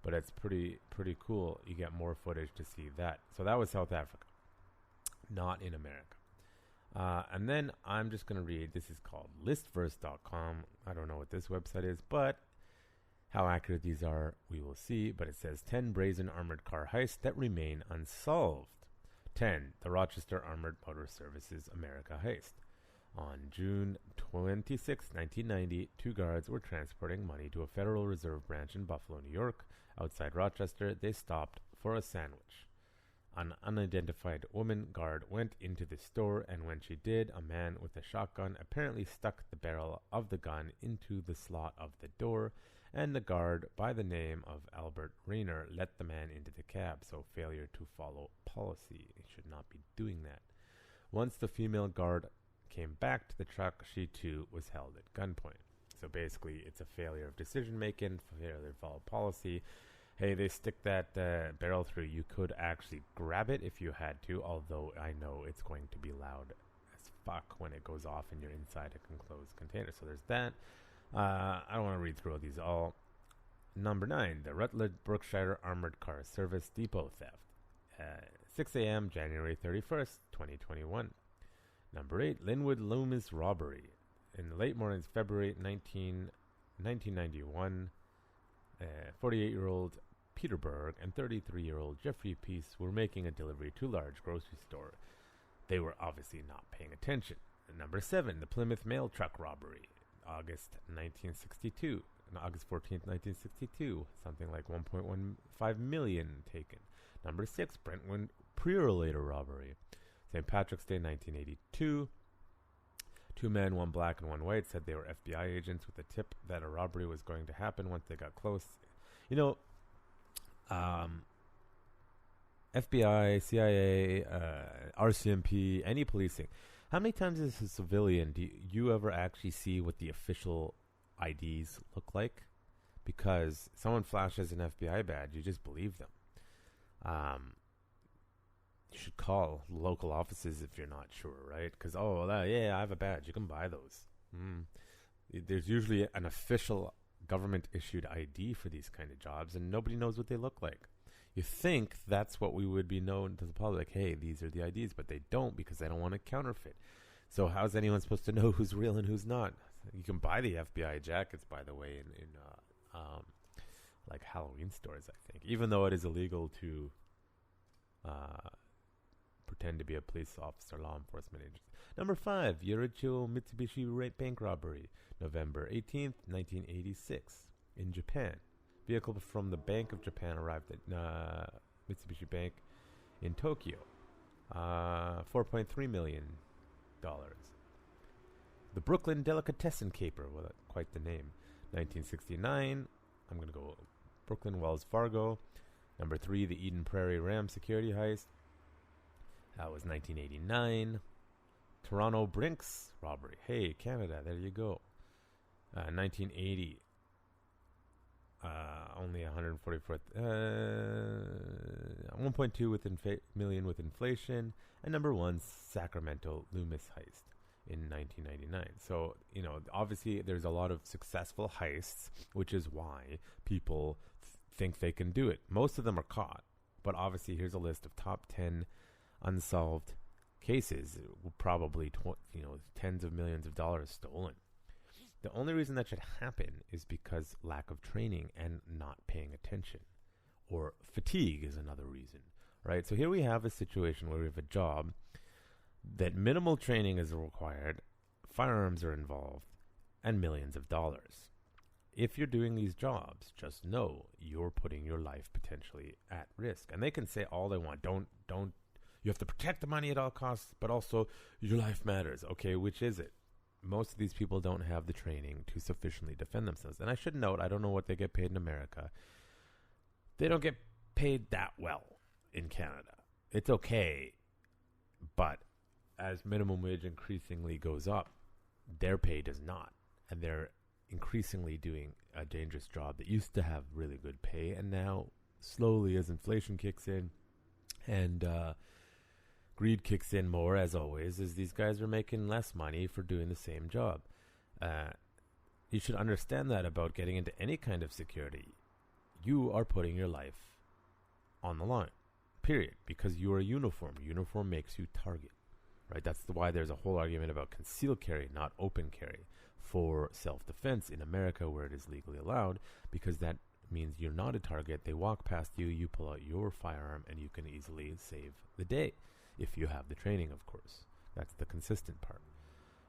but it's pretty cool. You get more footage to see that. So that was South Africa, not in America. And then I'm just going to read, this is called listverse.com. I don't know what this website is, but how accurate these are, we will see. But it says 10 brazen armored car heists that remain unsolved. 10. The Rochester Armored Motor Services America heist. On June 26, 1990, two guards were transporting money to a Federal Reserve branch in Buffalo, New York. Outside Rochester, they stopped for a sandwich. An unidentified woman guard went into the store, and when she did, a man with a shotgun apparently stuck the barrel of the gun into the slot of the door, and the guard, by the name of Albert Rayner, let the man into the cab, so failure to follow policy. He should not be doing that. Once the female guard came back to the truck, she too was held at gunpoint. So basically, it's a failure of decision making, failure to follow policy. Hey, they stick that barrel through. You could actually grab it if you had to, although I know it's going to be loud as fuck when it goes off and you're inside a enclosed container. So there's that. I don't want to read through all these all. Number 9, the Rutledge Berkshire Armored Car Service Depot theft. 6 a.m., January 31st, 2021. Number 8, Linwood Loomis robbery. In the late mornings, February 1991, 48-year-old Peter Berg and 33-year-old Jeffrey Peace were making a delivery to a large grocery store. They were obviously not paying attention. And number 7, the Plymouth mail truck robbery. August 1962. On August 14th, 1962, something like 1.15 million taken. Number 6, Brentwood Purelator robbery. St. Patrick's Day, 1982. 2 men, 1 black and 1 white, said they were FBI agents with a tip that a robbery was going to happen once they got close. You know, FBI, CIA, RCMP, any policing. How many times as a civilian do you ever actually see what the official IDs look like? Because someone flashes an FBI badge, you just believe them. You should call local offices if you're not sure, right? Because, I have a badge. You can buy those. There's usually an official government-issued ID for these kind of jobs, and nobody knows what they look like. You think that's what we would be known to the public. Hey, these are the IDs, but they don't because they don't want to counterfeit. So how's anyone supposed to know who's real and who's not? You can buy the FBI jackets, by the way, in like Halloween stores, I think. Even though it is illegal to pretend to be a police officer, law enforcement agent. Number 5, Yoricho Mitsubishi bank robbery, November 18th, 1986, in Japan. Vehicle from the Bank of Japan arrived at Mitsubishi Bank in Tokyo. $4.3 million. The Brooklyn Delicatessen Caper, well, quite the name. 1969. I'm going to go Brooklyn Wells Fargo. Number 3, the Eden Prairie Ram security heist. That was 1989. Toronto Brinks robbery. Hey, Canada, there you go. 1980. Only 144. 1.2 million with inflation. And number 1, Sacramento Loomis heist in 1999. So, obviously there's a lot of successful heists, which is why people think they can do it. Most of them are caught. But obviously here's a list of top 10 unsolved cases. Probably tens of millions of dollars stolen. The only reason that should happen is because lack of training and not paying attention. Or fatigue is another reason, right? So here we have a situation where we have a job that minimal training is required, firearms are involved, and millions of dollars. If you're doing these jobs, just know you're putting your life potentially at risk. And they can say all they want. Don't, you have to protect the money at all costs, but also your life matters. Okay, which is it? Most of these people don't have the training to sufficiently defend themselves. And I should note, I don't know what they get paid in America. They don't get paid that well in Canada. It's okay, but as minimum wage increasingly goes up, their pay does not. And they're increasingly doing a dangerous job that used to have really good pay. And now, slowly, as inflation kicks in and greed kicks in more, as always, is these guys are making less money for doing the same job. You should understand that about getting into any kind of security. You are putting your life on the line, period, because you are a uniform. Uniform makes you target, right? That's why there's a whole argument about concealed carry, not open carry, for self-defense in America where it is legally allowed, because that means you're not a target. They walk past you, you pull out your firearm, and you can easily save the day. If you have the training, of course. That's the consistent part,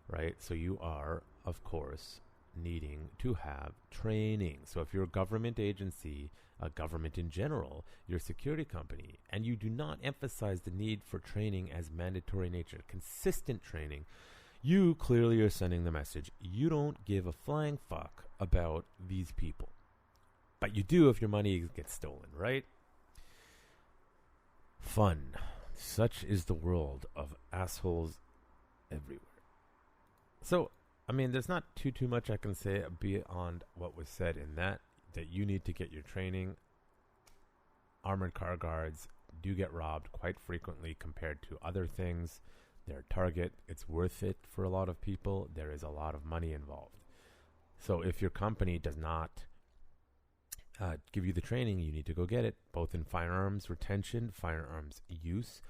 right? So you are, of course, needing to have training. So if you're a government agency, a government in general, you're a security company, and you do not emphasize the need for training as mandatory nature, consistent training, you clearly are sending the message, you don't give a flying fuck about these people. But you do if your money gets stolen, right? Fun. Such is the world of assholes everywhere. So, there's not too much I can say beyond what was said in that you need to get your training. Armored car guards do get robbed quite frequently compared to other things. They're a target. It's worth it for a lot of people. There is a lot of money involved. So if your company does not give you the training, you need to go get it, both in firearms retention, firearms use,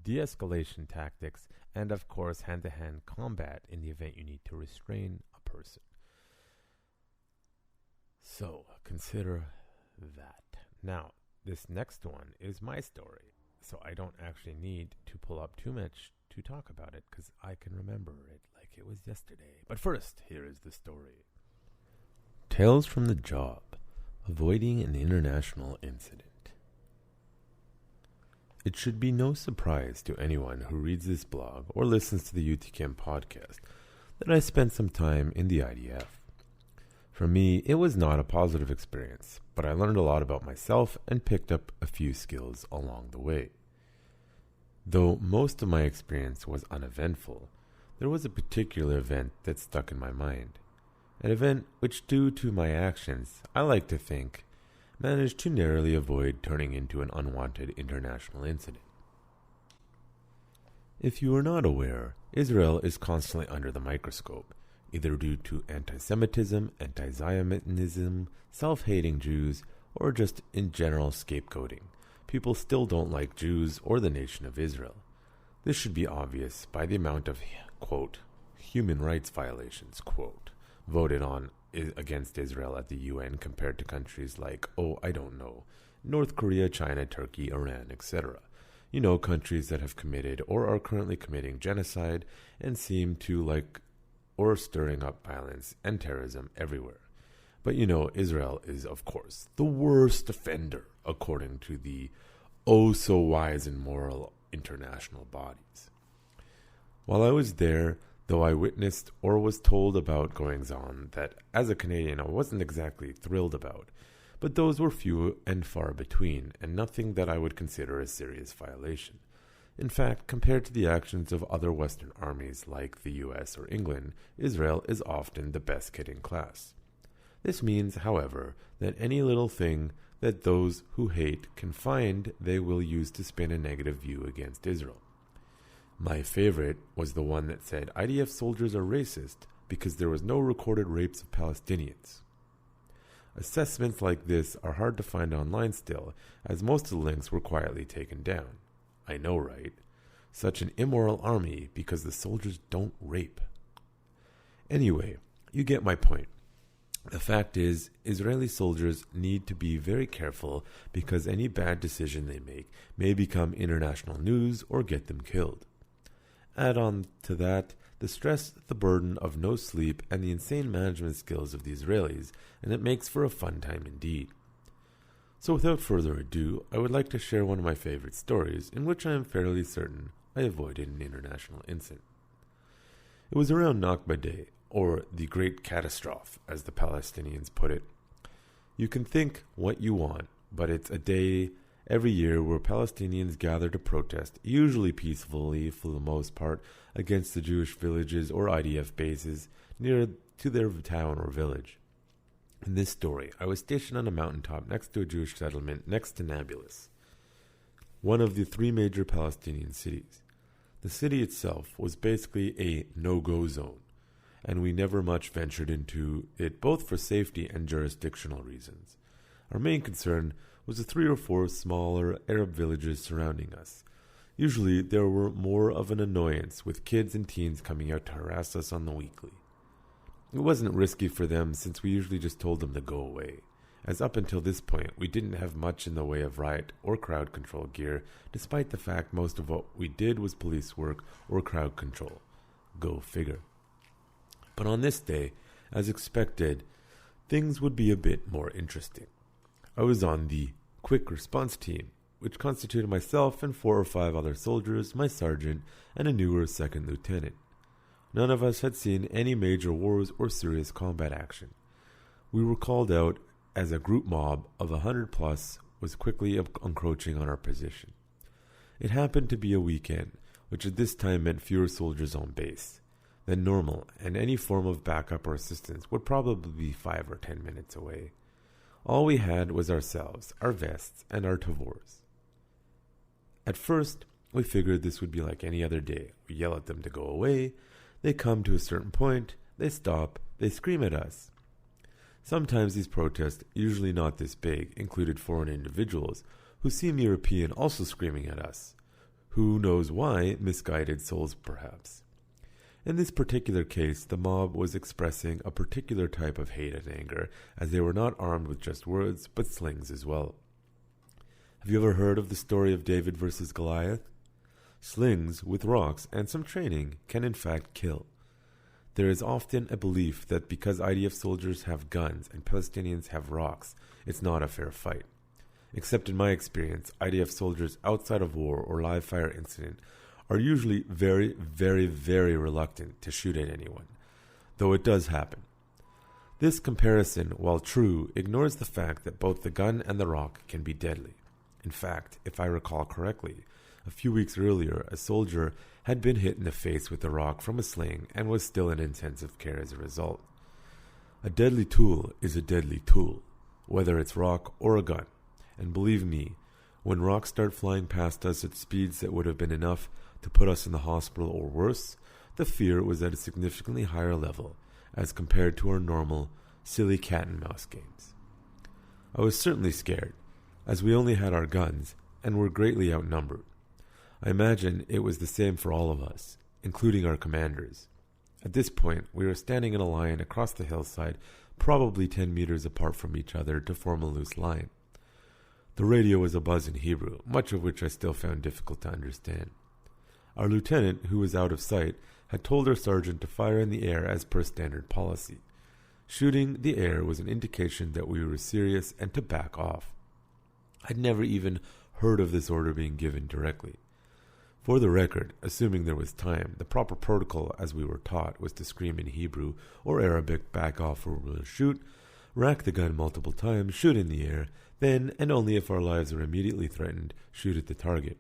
de-escalation tactics, and of course hand-to-hand combat in the event you need to restrain a person. So consider that. Now, this next one is my story, so I don't actually need to pull up too much to talk about it because I can remember it like it was yesterday. But first, here is the story. Tales from the job. Avoiding an international incident. It should be no surprise to anyone who reads this blog or listens to the UTKM podcast that I spent some time in the IDF. For me, it was not a positive experience, but I learned a lot about myself and picked up a few skills along the way. Though most of my experience was uneventful, there was a particular event that stuck in my mind. An event which, due to my actions, I like to think, managed to narrowly avoid turning into an unwanted international incident. If you are not aware, Israel is constantly under the microscope, either due to anti-Semitism, anti-Zionism, self-hating Jews, or just in general scapegoating. People still don't like Jews or the nation of Israel. This should be obvious by the amount of, quote, human rights violations, quote, voted on against Israel at the UN compared to countries like, North Korea, China, Turkey, Iran, etc. You know, countries that have committed or are currently committing genocide and seem to like or stirring up violence and terrorism everywhere. But you know, Israel is, of course, the worst offender according to the oh-so-wise and moral international bodies. While I was there, though I witnessed or was told about goings-on that, as a Canadian, I wasn't exactly thrilled about, but those were few and far between, and nothing that I would consider a serious violation. In fact, compared to the actions of other Western armies like the US or England, Israel is often the best kid in class. This means, however, that any little thing that those who hate can find they will use to spin a negative view against Israel. My favorite was the one that said IDF soldiers are racist because there was no recorded rapes of Palestinians. Assessments like this are hard to find online still, as most of the links were quietly taken down. I know, right? Such an immoral army because the soldiers don't rape. Anyway, you get my point. The fact is, Israeli soldiers need to be very careful because any bad decision they make may become international news or get them killed. Add on to that the stress, the burden of no sleep, and the insane management skills of the Israelis, and it makes for a fun time indeed. So without further ado, I would like to share one of my favorite stories in which I am fairly certain I avoided an international incident. It was around Nakba Day, or the Great Catastrophe, as the Palestinians put it. You can think what you want, but it's a day every year where Palestinians gather to protest, usually peacefully for the most part, against the Jewish villages or IDF bases near to their town or village. In this story, I was stationed on a mountaintop next to a Jewish settlement next to Nablus, one of the 3 major Palestinian cities. The city itself was basically a no-go zone, and we never much ventured into it both for safety and jurisdictional reasons. Our main concern was the 3 or 4 smaller Arab villages surrounding us. Usually there were more of an annoyance, with kids and teens coming out to harass us on the weekly. It wasn't risky for them since we usually just told them to go away, as up until this point we didn't have much in the way of riot or crowd control gear, despite the fact most of what we did was police work or crowd control. Go figure. But on this day, as expected, things would be a bit more interesting. I was on the quick response team, which constituted myself and 4 or 5 other soldiers, my sergeant, and a newer second lieutenant. None of us had seen any major wars or serious combat action. We were called out as a group mob of 100 plus was quickly encroaching on our position. It happened to be a weekend, which at this time meant fewer soldiers on base than normal, and any form of backup or assistance would probably be 5 or 10 minutes away. All we had was ourselves, our vests, and our tavors. At first, we figured this would be like any other day. We yell at them to go away, they come to a certain point, they stop, they scream at us. Sometimes these protests, usually not this big, included foreign individuals who seem European also screaming at us. Who knows why, misguided souls perhaps. In this particular case, the mob was expressing a particular type of hate and anger, as they were not armed with just words, but slings as well. Have you ever heard of the story of David versus Goliath? Slings, with rocks and some training, can in fact kill. There is often a belief that because IDF soldiers have guns and Palestinians have rocks, it's not a fair fight. except in my experience, IDF soldiers outside of war or live fire incident are usually very, very, very reluctant to shoot at anyone, though it does happen. This comparison, while true, ignores the fact that both the gun and the rock can be deadly. In fact, if I recall correctly, a few weeks earlier, a soldier had been hit in the face with a rock from a sling and was still in intensive care as a result. A deadly tool is a deadly tool, whether it's rock or a gun. And believe me, when rocks start flying past us at speeds that would have been enough to put us in the hospital or worse, the fear was at a significantly higher level as compared to our normal, silly cat and mouse games. I was certainly scared, as we only had our guns and were greatly outnumbered. I imagine it was the same for all of us, including our commanders. At this point, we were standing in a line across the hillside, probably 10 meters apart from each other to form a loose line. The radio was abuzz in Hebrew, much of which I still found difficult to understand. Our lieutenant, who was out of sight, had told our sergeant to fire in the air as per standard policy. Shooting the air was an indication that we were serious and to back off. I'd never even heard of this order being given directly. For the record, assuming there was time, the proper protocol as we were taught was to scream in Hebrew or Arabic, back off or we'll shoot, rack the gun multiple times, shoot in the air, then, and only if our lives are immediately threatened, shoot at the target.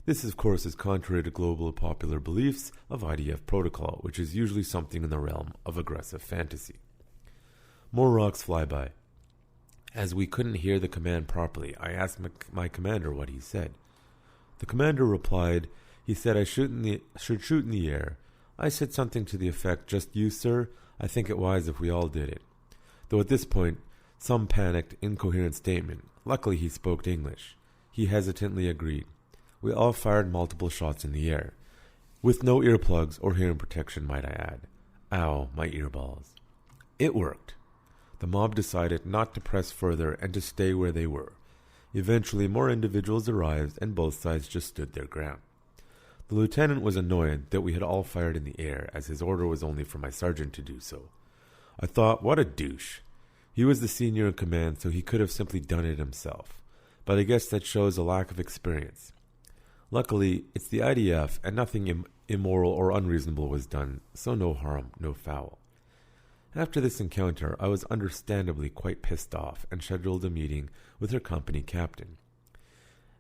This, of course, is contrary to global popular beliefs of IDF protocol, which is usually something in the realm of aggressive fantasy. More rocks fly by. As we couldn't hear the command properly, I asked my commander what he said. The commander replied, he said I should shoot in the air. I said something to the effect, just you, sir, I think it wise if we all did it. Though at this point, some panicked, incoherent statement. Luckily he spoke English. He hesitantly agreed. We all fired multiple shots in the air. With no earplugs or hearing protection, might I add. Ow, my earballs. It worked. The mob decided not to press further and to stay where they were. Eventually, more individuals arrived and both sides just stood their ground. The lieutenant was annoyed that we had all fired in the air, as his order was only for my sergeant to do so. I thought, what a douche. He was the senior in command, so he could have simply done it himself. But I guess that shows a lack of experience. Luckily, it's the IDF, and nothing immoral or unreasonable was done, so no harm, no foul. After this encounter, I was understandably quite pissed off and scheduled a meeting with her company captain.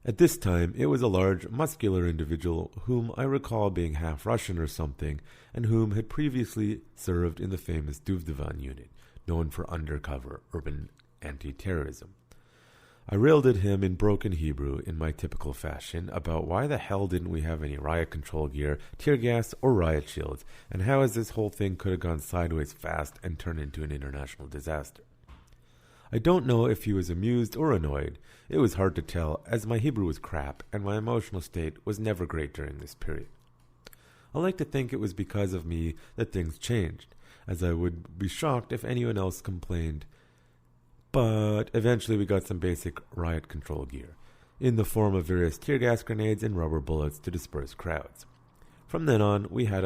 At this time, it was a large, muscular individual whom I recall being half Russian or something, and whom had previously served in the famous Duvdevan unit, known for undercover urban anti-terrorism. I railed at him in broken Hebrew, in my typical fashion, about why the hell didn't we have any riot control gear, tear gas, or riot shields, and how as this whole thing could have gone sideways fast and turned into an international disaster. I don't know if he was amused or annoyed. It was hard to tell, as my Hebrew was crap, and my emotional state was never great during this period. I like to think it was because of me that things changed, as I would be shocked if anyone else complained. But eventually we got some basic riot control gear, in the form of various tear gas grenades and rubber bullets to disperse crowds. From then on, we had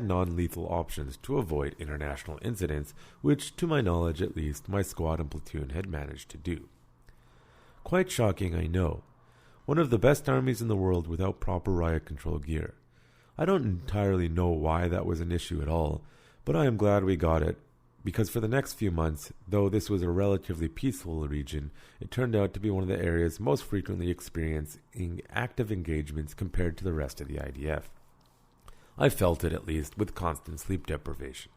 non-lethal options to avoid international incidents, which, to my knowledge at least, my squad and platoon had managed to do. Quite shocking, I know. One of the best armies in the world without proper riot control gear. I don't entirely know why that was an issue at all, but I am glad we got it, because for the next few months, though this was a relatively peaceful region, it turned out to be one of the areas most frequently experiencing active engagements compared to the rest of the IDF. I felt it, at least, with constant sleep deprivation.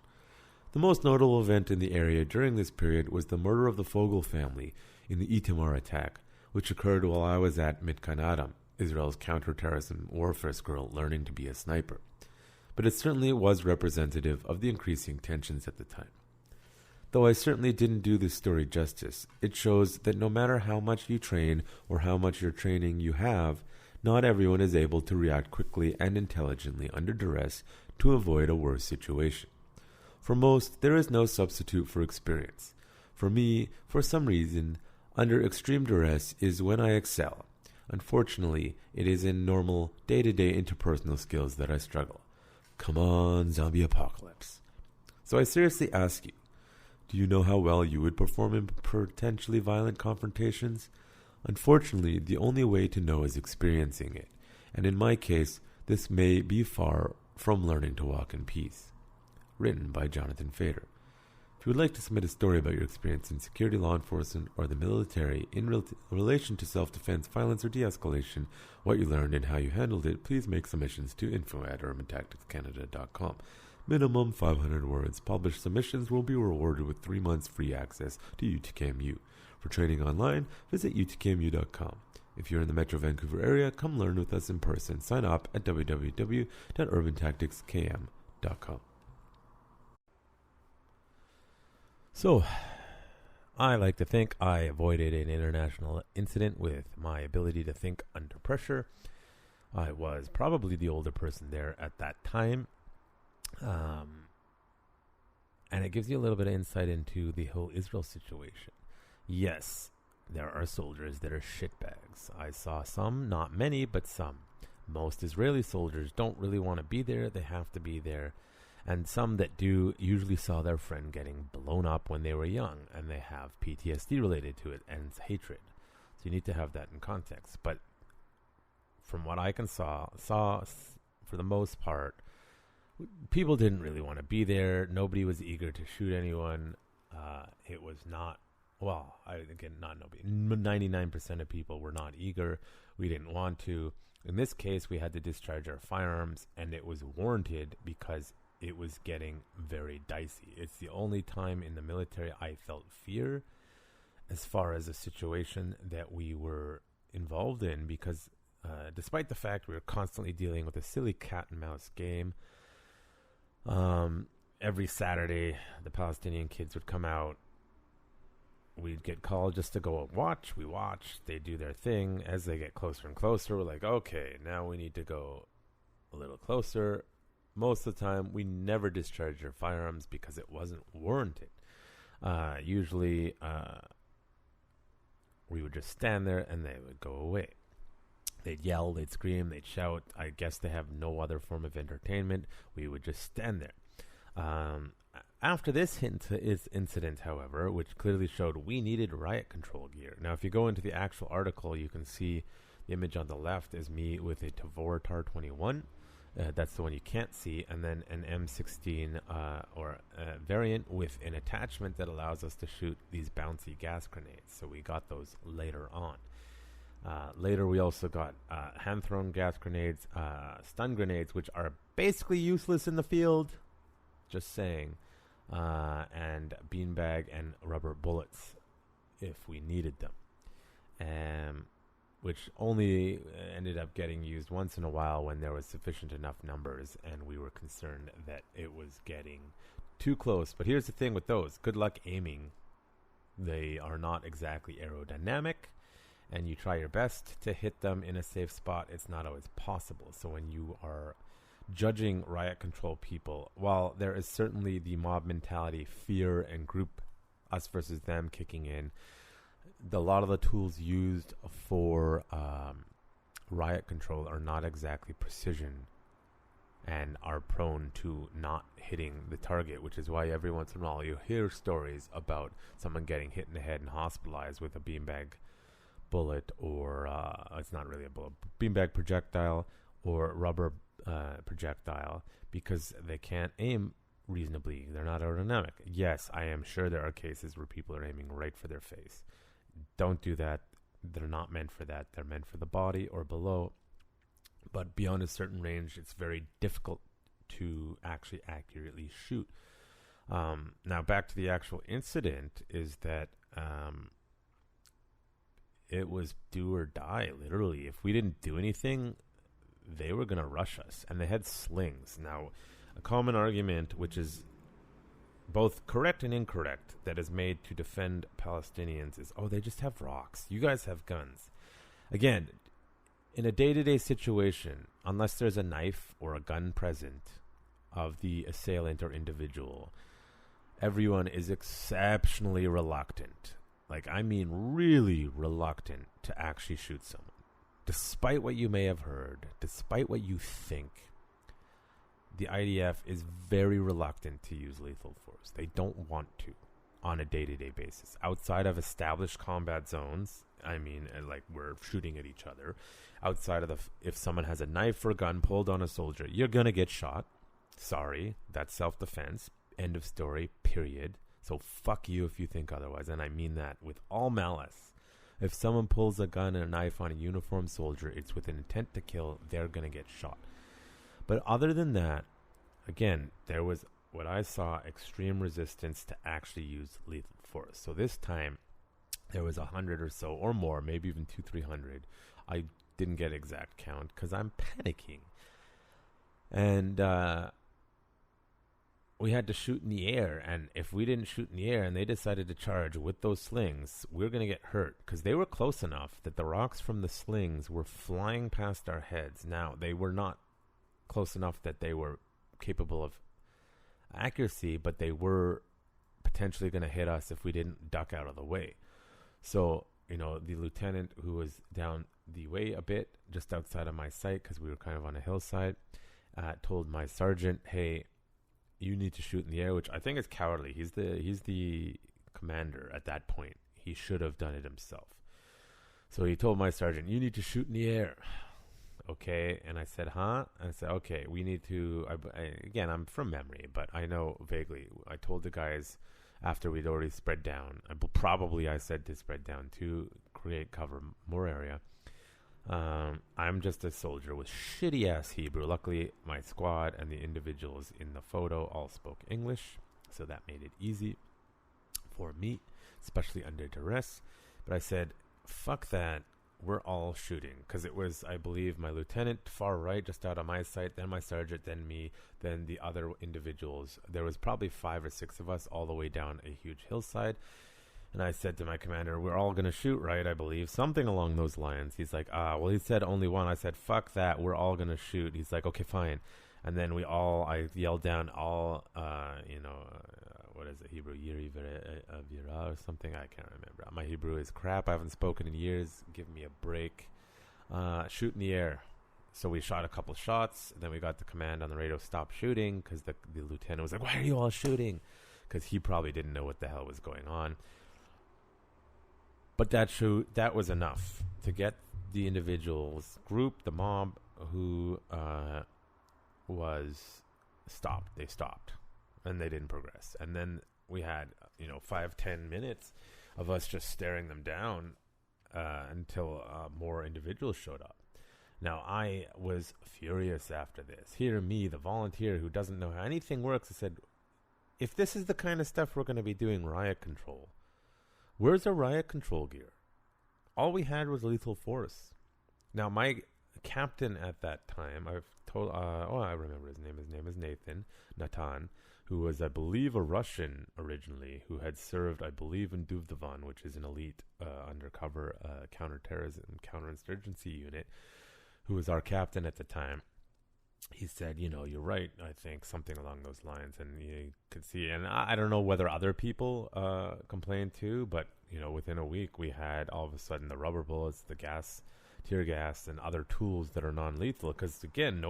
The most notable event in the area during this period was the murder of the Fogel family in the Itamar attack, which occurred while I was at Mitkan Adam, Israel's counter-terrorism warfare school, learning to be a sniper. But it certainly was representative of the increasing tensions at the time. Though I certainly didn't do this story justice, it shows that no matter how much you train or how much your training you have, not everyone is able to react quickly and intelligently under duress to avoid a worse situation. For most, there is no substitute for experience. For me, for some reason, under extreme duress is when I excel. Unfortunately, it is in normal, day-to-day interpersonal skills that I struggle. Come on, zombie apocalypse. So I seriously ask you, do you know how well you would perform in potentially violent confrontations? Unfortunately, the only way to know is experiencing it, and in my case, this may be far from learning to walk in peace. Written by Jonathan Fader. If you would like to submit a story about your experience in security, law enforcement, or the military in relation to self-defense, violence, or de-escalation, what you learned and how you handled it, please make submissions to info@urbantacticscanada.com. Minimum 500 words. Published submissions will be rewarded with 3 months free access to UTKMU. For training online, visit UTKMU.com. If you're in the Metro Vancouver area, come learn with us in person. Sign up at www.urbantacticskm.com. So, I like to think I avoided an international incident with my ability to think under pressure. I was probably the older person there at that time. And it gives you a little bit of insight into the whole Israel situation. Yes, there are soldiers that are shitbags. I saw some, not many, but some. Most Israeli soldiers don't really want to be there. They have to be there. And some that do usually saw their friend getting blown up when they were young, and they have PTSD related to it and hatred. So you need to have that in context. But from what I can saw for the most part, people didn't really want to be there. Nobody was eager to shoot anyone. It was not, well, not nobody. 99% of people were not eager. We didn't want to. In this case, we had to discharge our firearms, and it was warranted because it was getting very dicey. It's the only time in the military I felt fear as far as a situation that we were involved in, because despite the fact we were constantly dealing with a silly cat and mouse game, every Saturday the Palestinian kids would come out. We'd get called just to go watch. We watch. They do their thing. As they get closer and closer, we're like, okay, now we need to go a little closer. Most of the time, we never discharged our firearms because it wasn't warranted. Usually, we would just stand there and they would go away. They'd yell, they'd scream, they'd shout. I guess they have no other form of entertainment. We would just stand there. After this incident, however, which clearly showed we needed riot control gear. Now, if you go into the actual article, you can see the image on the left is me with a Tavor TAR-21. That's the one you can't see. And then an M16 variant with an attachment that allows us to shoot these bouncy gas grenades. So we got those later on. Later, we also got hand-thrown gas grenades, stun grenades, which are basically useless in the field. Just saying. And beanbag and rubber bullets if we needed them. Which only ended up getting used once in a while when there was sufficient enough numbers and we were concerned that it was getting too close. But here's the thing with those. Good luck aiming. They are not exactly aerodynamic, and you try your best to hit them in a safe spot. It's not always possible. So when you are judging riot control people, while there is certainly the mob mentality, fear, and group us versus them kicking in, a lot of the tools used for riot control are not exactly precision and are prone to not hitting the target, which is why every once in a while you hear stories about someone getting hit in the head and hospitalized with a beanbag bullet, or it's not really a bullet, beanbag projectile or rubber projectile, because they can't aim reasonably. They're not aerodynamic. Yes, I am sure there are cases where people are aiming right for their face. Don't do that. They're not meant for that. They're meant for the body or below. But beyond a certain range, it's very difficult to actually accurately shoot. Now, back to the actual incident, is that it was do or die, literally. If we didn't do anything, they were going to rush us. And they had slings. Now, a common argument, which is both correct and incorrect, that is made to defend Palestinians is, oh, they just have rocks. You guys have guns. Again, in a day-to-day situation, unless there's a knife or a gun present of the assailant or individual, everyone is exceptionally reluctant. Like, I mean really reluctant to actually shoot someone. Despite what you may have heard, despite what you think, the IDF is very reluctant to use lethal force. They don't want to on a day-to-day basis. Outside of established combat zones, I mean, like we're shooting at each other. Outside of if someone has a knife or gun pulled on a soldier, you're going to get shot. Sorry, that's self-defense. End of story, period. So fuck you if you think otherwise. And I mean that with all malice. If someone pulls a gun and a knife on a uniformed soldier, it's with an intent to kill, they're going to get shot. But other than that, again, there was what I saw extreme resistance to actually use lethal force. So this time, there was 100 or so, or more, maybe even 200-300. I didn't get exact count because I'm panicking. And we had to shoot in the air. And if we didn't shoot in the air and they decided to charge with those slings, we were going to get hurt because they were close enough that the rocks from the slings were flying past our heads. Now, they were not close enough that they were capable of accuracy, but they were potentially going to hit us if we didn't duck out of the way. So, the lieutenant who was down the way a bit, just outside of my sight, because we were kind of on a hillside, told my sergeant, hey, you need to shoot in the air, which I think is cowardly. He's the commander at that point. He should have done it himself. So he told my sergeant, you need to shoot in the air. Okay, and I said, huh? And I said, okay, we need to, again, I'm from memory, but I know vaguely. I told the guys after we'd already spread down, I said to spread down to create cover, more area. I'm just a soldier with shitty-ass Hebrew. Luckily, my squad and the individuals in the photo all spoke English, so that made it easy for me, especially under duress. But I said, fuck that. We're all shooting, because it was, I believe, my lieutenant far right, just out of my sight, then my sergeant, then me, then the other individuals. There was probably 5 or 6 of us all the way down a huge hillside. And I said to my commander, we're all going to shoot, right? I believe something along those lines. He's like, well, he said only one. I said, fuck that. We're all going to shoot. He's like, okay, fine. And then I yelled down what is it? Hebrew, Yiri Vira or something? I can't remember. My Hebrew is crap. I haven't spoken in years. Give me a break. Shoot in the air. So we shot a couple shots. Then we got the command on the radio, stop shooting, because the lieutenant was like, why are you all shooting? Because he probably didn't know what the hell was going on. But that was enough to get the individuals group, the mob, who was stopped. They stopped. And they didn't progress. And then we had, 5-10 minutes of us just staring them down until more individuals showed up. Now, I was furious after this. Here, me, the volunteer who doesn't know how anything works, I said, if this is the kind of stuff we're going to be doing riot control, where's our riot control gear? All we had was lethal force. Now, my captain at that time, I remember his name. His name is Natan, who was, I believe, a Russian originally, who had served, I believe, in Duvdevan, which is an elite undercover counterterrorism, counterinsurgency unit, who was our captain at the time. He said, you're right, I think, something along those lines. And you could see, and I don't know whether other people complained too, but, within a week, we had all of a sudden the rubber bullets, the tear gas, and other tools that are non-lethal. Because, again,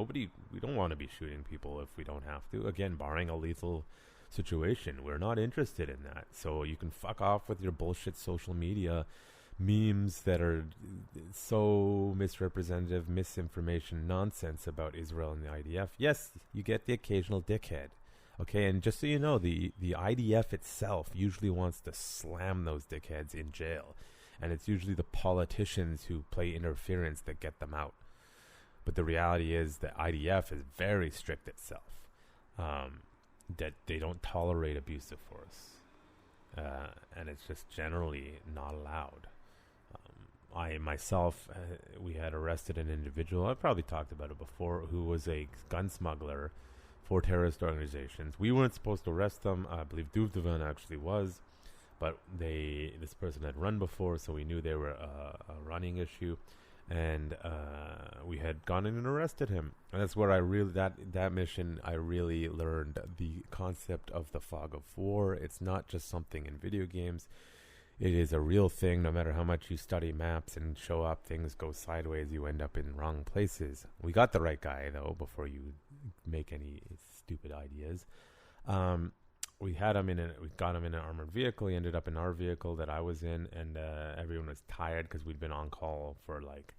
we don't want to be shooting people if we don't have to. Again, barring a lethal situation, we're not interested in that. So you can fuck off with your bullshit social media memes that are so misrepresentative, misinformation, nonsense about Israel and the IDF. Yes, you get the occasional dickhead. Okay, and just so you know, the IDF itself usually wants to slam those dickheads in jail. And it's usually the politicians who play interference that get them out. But the reality is that IDF is very strict itself. That they don't tolerate abusive force. And it's just generally not allowed. I myself, we had arrested an individual, I've probably talked about it before, who was a gun smuggler for terrorist organizations. We weren't supposed to arrest them. I believe Duvdevan actually was. But this person had run before, so we knew they were a running issue, and we had gone in and arrested him. And that's where that mission, I really learned the concept of the fog of war. It's not just something in video games. It is a real thing. No matter how much you study maps and show up, things go sideways. You end up in wrong places. We got the right guy, though, before you make any stupid ideas. we got him in an armored vehicle. He ended up in our vehicle that I was in, and everyone was tired because we'd been on call for like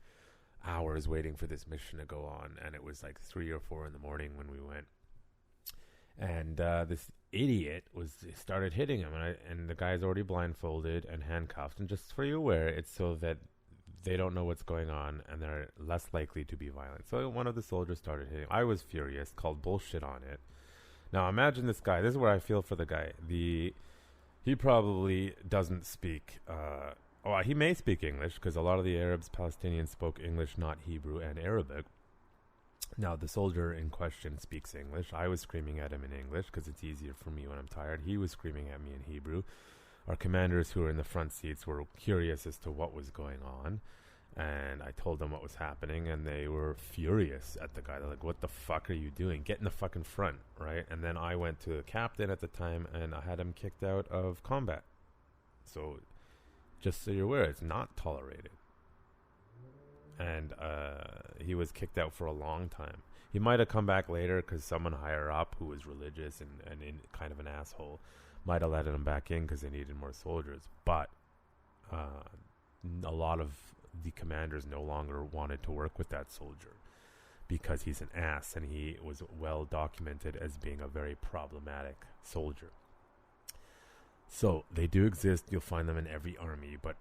hours waiting for this mission to go on, and it was like 3 or 4 in the morning when we went. And this idiot started hitting him, and the guy's already blindfolded and handcuffed. And just for you aware, it's so that they don't know what's going on and they're less likely to be violent. So one of the soldiers started hitting. I was furious, called bullshit on it. Now imagine this guy. This is where I feel for the guy. He probably doesn't speak. He may speak English because a lot of the Arabs, Palestinians spoke English, not Hebrew and Arabic. Now the soldier in question speaks English. I was screaming at him in English because it's easier for me when I'm tired. He was screaming at me in Hebrew. Our commanders who were in the front seats were curious as to what was going on. And I told them what was happening, and they were furious at the guy. They're like, what the fuck are you doing? Get in the fucking front, right? And then I went to the captain at the time, and I had him kicked out of combat. So, just so you're aware, it's not tolerated. And he was kicked out for a long time. He might have come back later because someone higher up who was religious and kind of an asshole might have let him back in because they needed more soldiers. But a lot of the commanders no longer wanted to work with that soldier because he's an ass, and he was well documented as being a very problematic soldier. So they do exist. You'll find them in every army, but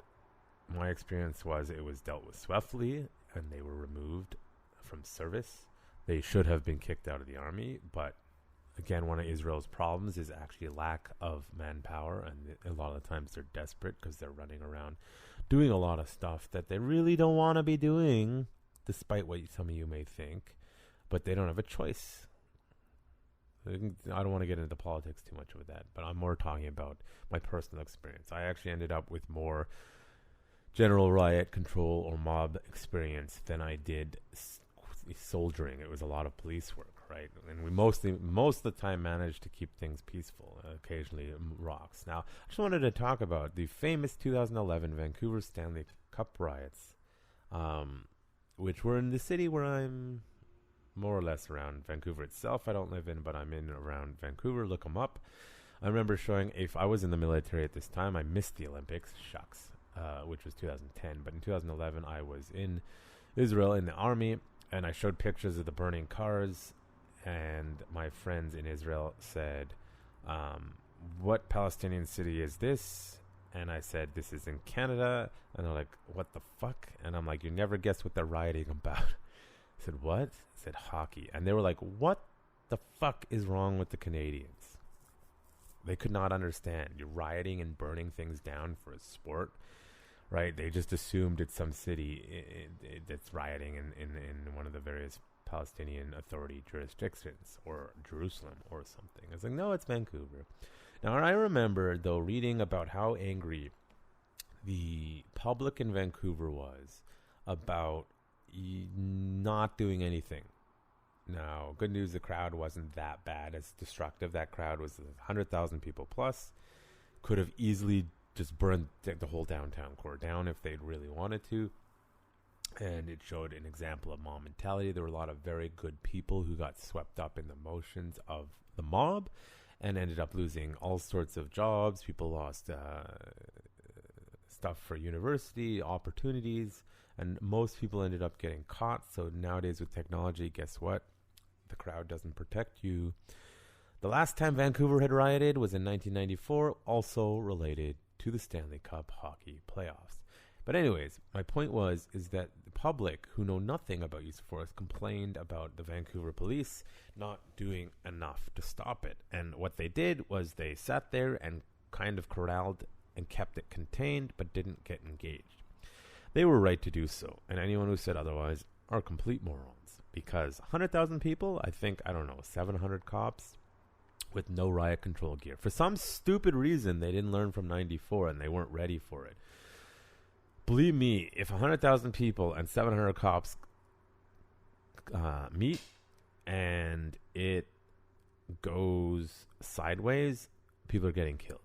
my experience was it was dealt with swiftly, and they were removed from service. They should have been kicked out of the army, but again, one of Israel's problems is actually lack of manpower, and a lot of the times they're desperate because they're running around doing a lot of stuff that they really don't want to be doing, despite what some of you may think, but they don't have a choice. I don't want to get into politics too much with that, but I'm more talking about my personal experience. I actually ended up with more general riot control or mob experience than I did soldiering. It was a lot of police work, right? And we most of the time managed to keep things peaceful. Occasionally rocks. Now, I just wanted to talk about the famous 2011 Vancouver Stanley Cup riots, which were in the city where I'm more or less around Vancouver itself. I don't live in, but I'm in around Vancouver. Look them up. I remember showing, if I was in the military at this time, I missed the Olympics. Shucks. Which was 2010. But in 2011, I was in Israel in the army, and I showed pictures of the burning cars, and my friends in Israel said, what Palestinian city is this? And I said, this is in Canada. And they're like, what the fuck? And I'm like, you never guess what they're rioting about. I said, what? I said, hockey. And they were like, what the fuck is wrong with the Canadians? They could not understand. You're rioting and burning things down for a sport, right? They just assumed it's some city that's rioting in one of the various Palestinian Authority jurisdictions, or Jerusalem or something. I was like, no, it's Vancouver. Now, I remember, though, reading about how angry the public in Vancouver was about not doing anything. Now, good news, the crowd wasn't that bad, as destructive. That crowd was 100,000 people plus. Could have easily just burned the whole downtown core down if they'd really wanted to. And it showed an example of mob mentality. There were a lot of very good people who got swept up in the motions of the mob and ended up losing all sorts of jobs. People lost stuff for university, opportunities, and most people ended up getting caught. So nowadays with technology, guess what? The crowd doesn't protect you. The last time Vancouver had rioted was in 1994, also related to the Stanley Cup hockey playoffs. But anyways, my point is that the public who know nothing about use of force complained about the Vancouver police not doing enough to stop it. And what they did was they sat there and kind of corralled and kept it contained, but didn't get engaged. They were right to do so, and anyone who said otherwise are complete morons. Because 100,000 people, I think, 700 cops with no riot control gear. For some stupid reason, they didn't learn from 94 and they weren't ready for it. Believe me, if 100,000 people and 700 cops meet and it goes sideways, people are getting killed.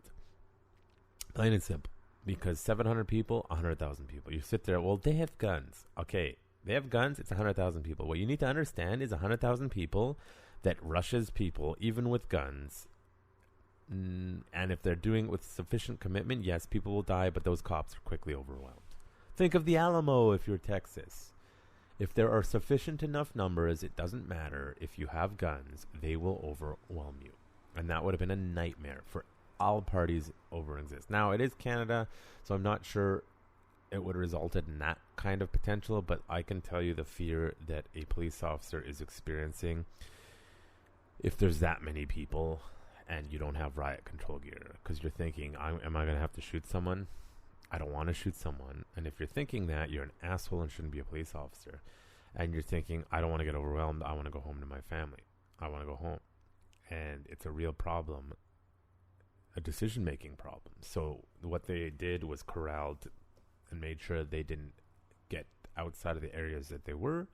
Plain and simple. Because 700 people, 100,000 people. You sit there, well, they have guns. Okay, they have guns, it's 100,000 people. What you need to understand is 100,000 people that rushes people, even with guns, And if they're doing it with sufficient commitment, yes, people will die, but those cops are quickly overwhelmed. Think of the Alamo if you're Texas. If there are sufficient enough numbers, it doesn't matter. If you have guns, they will overwhelm you. And that would have been a nightmare for all parties over exist. Now, it is Canada, so I'm not sure it would have resulted in that kind of potential, but I can tell you the fear that a police officer is experiencing if there's that many people and you don't have riot control gear, because you're thinking, am I going to have to shoot someone? I don't want to shoot someone. And if you're thinking that, you're an asshole and shouldn't be a police officer. And you're thinking, I don't want to get overwhelmed. I want to go home to my family. I want to go home. And it's a real problem, a decision-making problem. So what they did was corralled and made sure they didn't get outside of the areas that they were.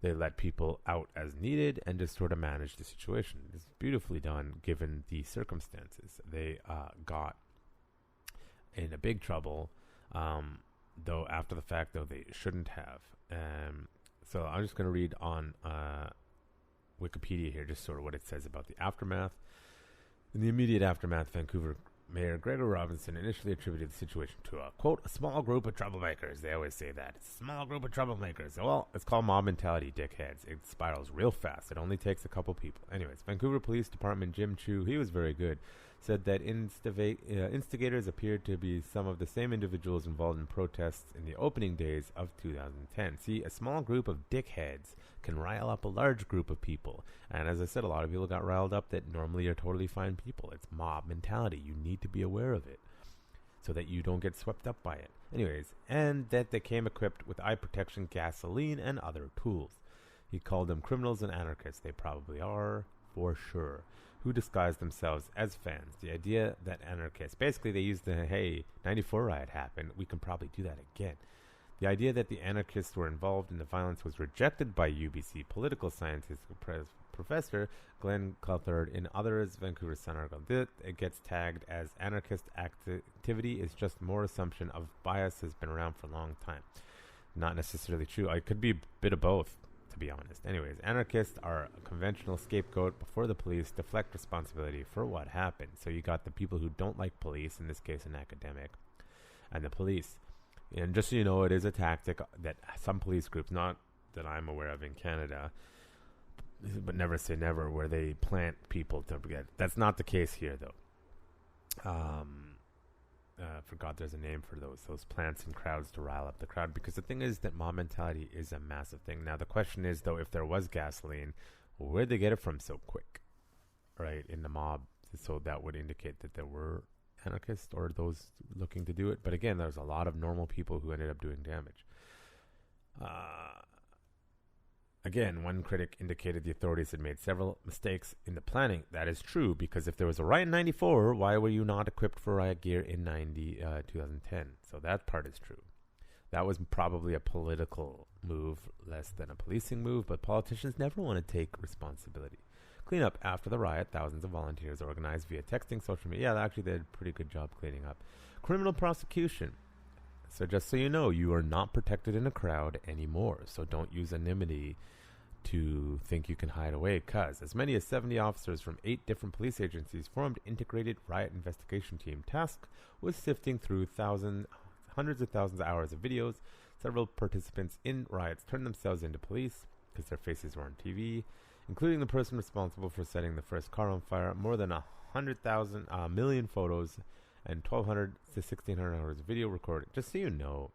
They let people out as needed and just sort of managed the situation. It's beautifully done given the circumstances. They got in a big trouble, though after the fact, though they shouldn't have. So I'm just going to read on Wikipedia here just sort of what it says about the aftermath. In the immediate aftermath, Vancouver Mayor Gregor Robinson initially attributed the situation to a, quote, a small group of troublemakers. They always say that. It's a small group of troublemakers. Well, it's called mob mentality, dickheads. It spirals real fast. It only takes a couple people. Anyways, Vancouver Police Department Jim Chu, he was very good, said that instigators appeared to be some of the same individuals involved in protests in the opening days of 2010. See, a small group of dickheads can rile up a large group of people. And as I said, a lot of people got riled up that normally are totally fine people. It's mob mentality. You need to be aware of it so that you don't get swept up by it. Anyways, and that they came equipped with eye protection, gasoline, and other tools. He called them criminals and anarchists. They probably are, for sure, who disguise themselves as fans. The idea that anarchists, basically they used the, hey, 94 riot happened, we can probably do that again. The idea that the anarchists were involved in the violence was rejected by UBC political scientist Professor Glenn Clouthard and others. Vancouver Sun article. It gets tagged as anarchist activity is just more assumption of bias has been around for a long time. Not necessarily true. It could be a bit of both, to be honest. Anyways, anarchists are a conventional scapegoat before the police deflect responsibility for what happened. So you got the people who don't like police, in this case an academic, and the police. And just so you know, it is a tactic that some police groups, not that I'm aware of in Canada, but never say never, where they plant people to get. That's not the case here, though. Forgot there's a name for those plants and crowds to rile up the crowd, because the thing is that mob mentality is a massive thing. Now, the question is, though, if there was gasoline, where'd they get it from so quick, right, in the mob? So that would indicate that there were anarchists or those looking to do it. But again, there's a lot of normal people who ended up doing damage. Again, one critic indicated the authorities had made several mistakes in the planning. That is true, because if there was a riot in 94, why were you not equipped for riot gear in 2010? So that part is true. That was probably a political move less than a policing move, but politicians never want to take responsibility. Cleanup after the riot, thousands of volunteers organized via texting, social media. Yeah, actually they did a pretty good job cleaning up. Criminal prosecution. So just so you know, you are not protected in a crowd anymore. So don't use anonymity to think you can hide away, because as many as 70 officers from 8 different police agencies formed integrated riot investigation team tasked with sifting through hundreds of thousands of hours of videos. Several participants in riots turned themselves into police because their faces were on TV, including the person responsible for setting the first car on fire. More than 100,000 million photos and 1,200 to 1,600 hours of video recording. Just so you know,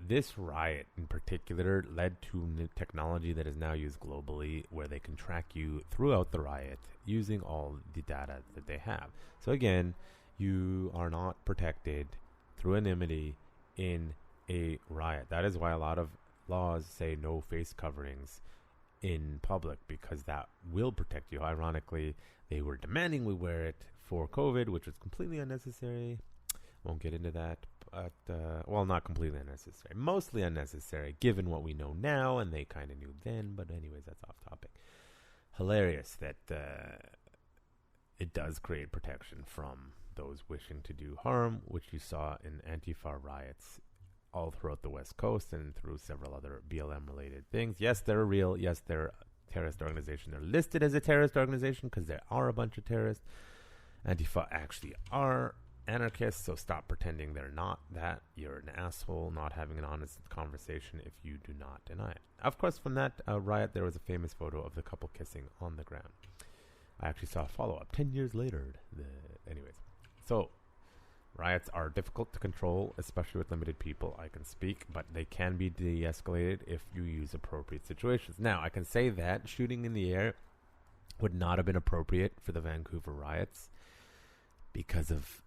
this riot in particular led to technology that is now used globally, where they can track you throughout the riot using all the data that they have. So again, you are not protected through anonymity in a riot. That is why a lot of laws say no face coverings in public, because that will protect you. Ironically, they were demanding we wear it for COVID, which was completely unnecessary. Won't get into that, but well, not completely unnecessary, mostly unnecessary given what we know now, and they kind of knew then. But anyways, that's off topic. Hilarious that it does create protection from those wishing to do harm, which you saw in Antifa riots all throughout the West Coast and through several other BLM related things. Yes, they're real. Yes, they're terrorist organization. They're listed as a terrorist organization because there are a bunch of terrorists. Antifa actually are anarchists, so stop pretending they're not that. You're an asshole not having an honest conversation if you do not deny it. Of course, from that riot, there was a famous photo of the couple kissing on the ground. I actually saw a follow-up 10 years later. Anyways, so riots are difficult to control, especially with limited people. I can speak, but they can be de-escalated if you use appropriate situations. Now, I can say that shooting in the air would not have been appropriate for the Vancouver riots because of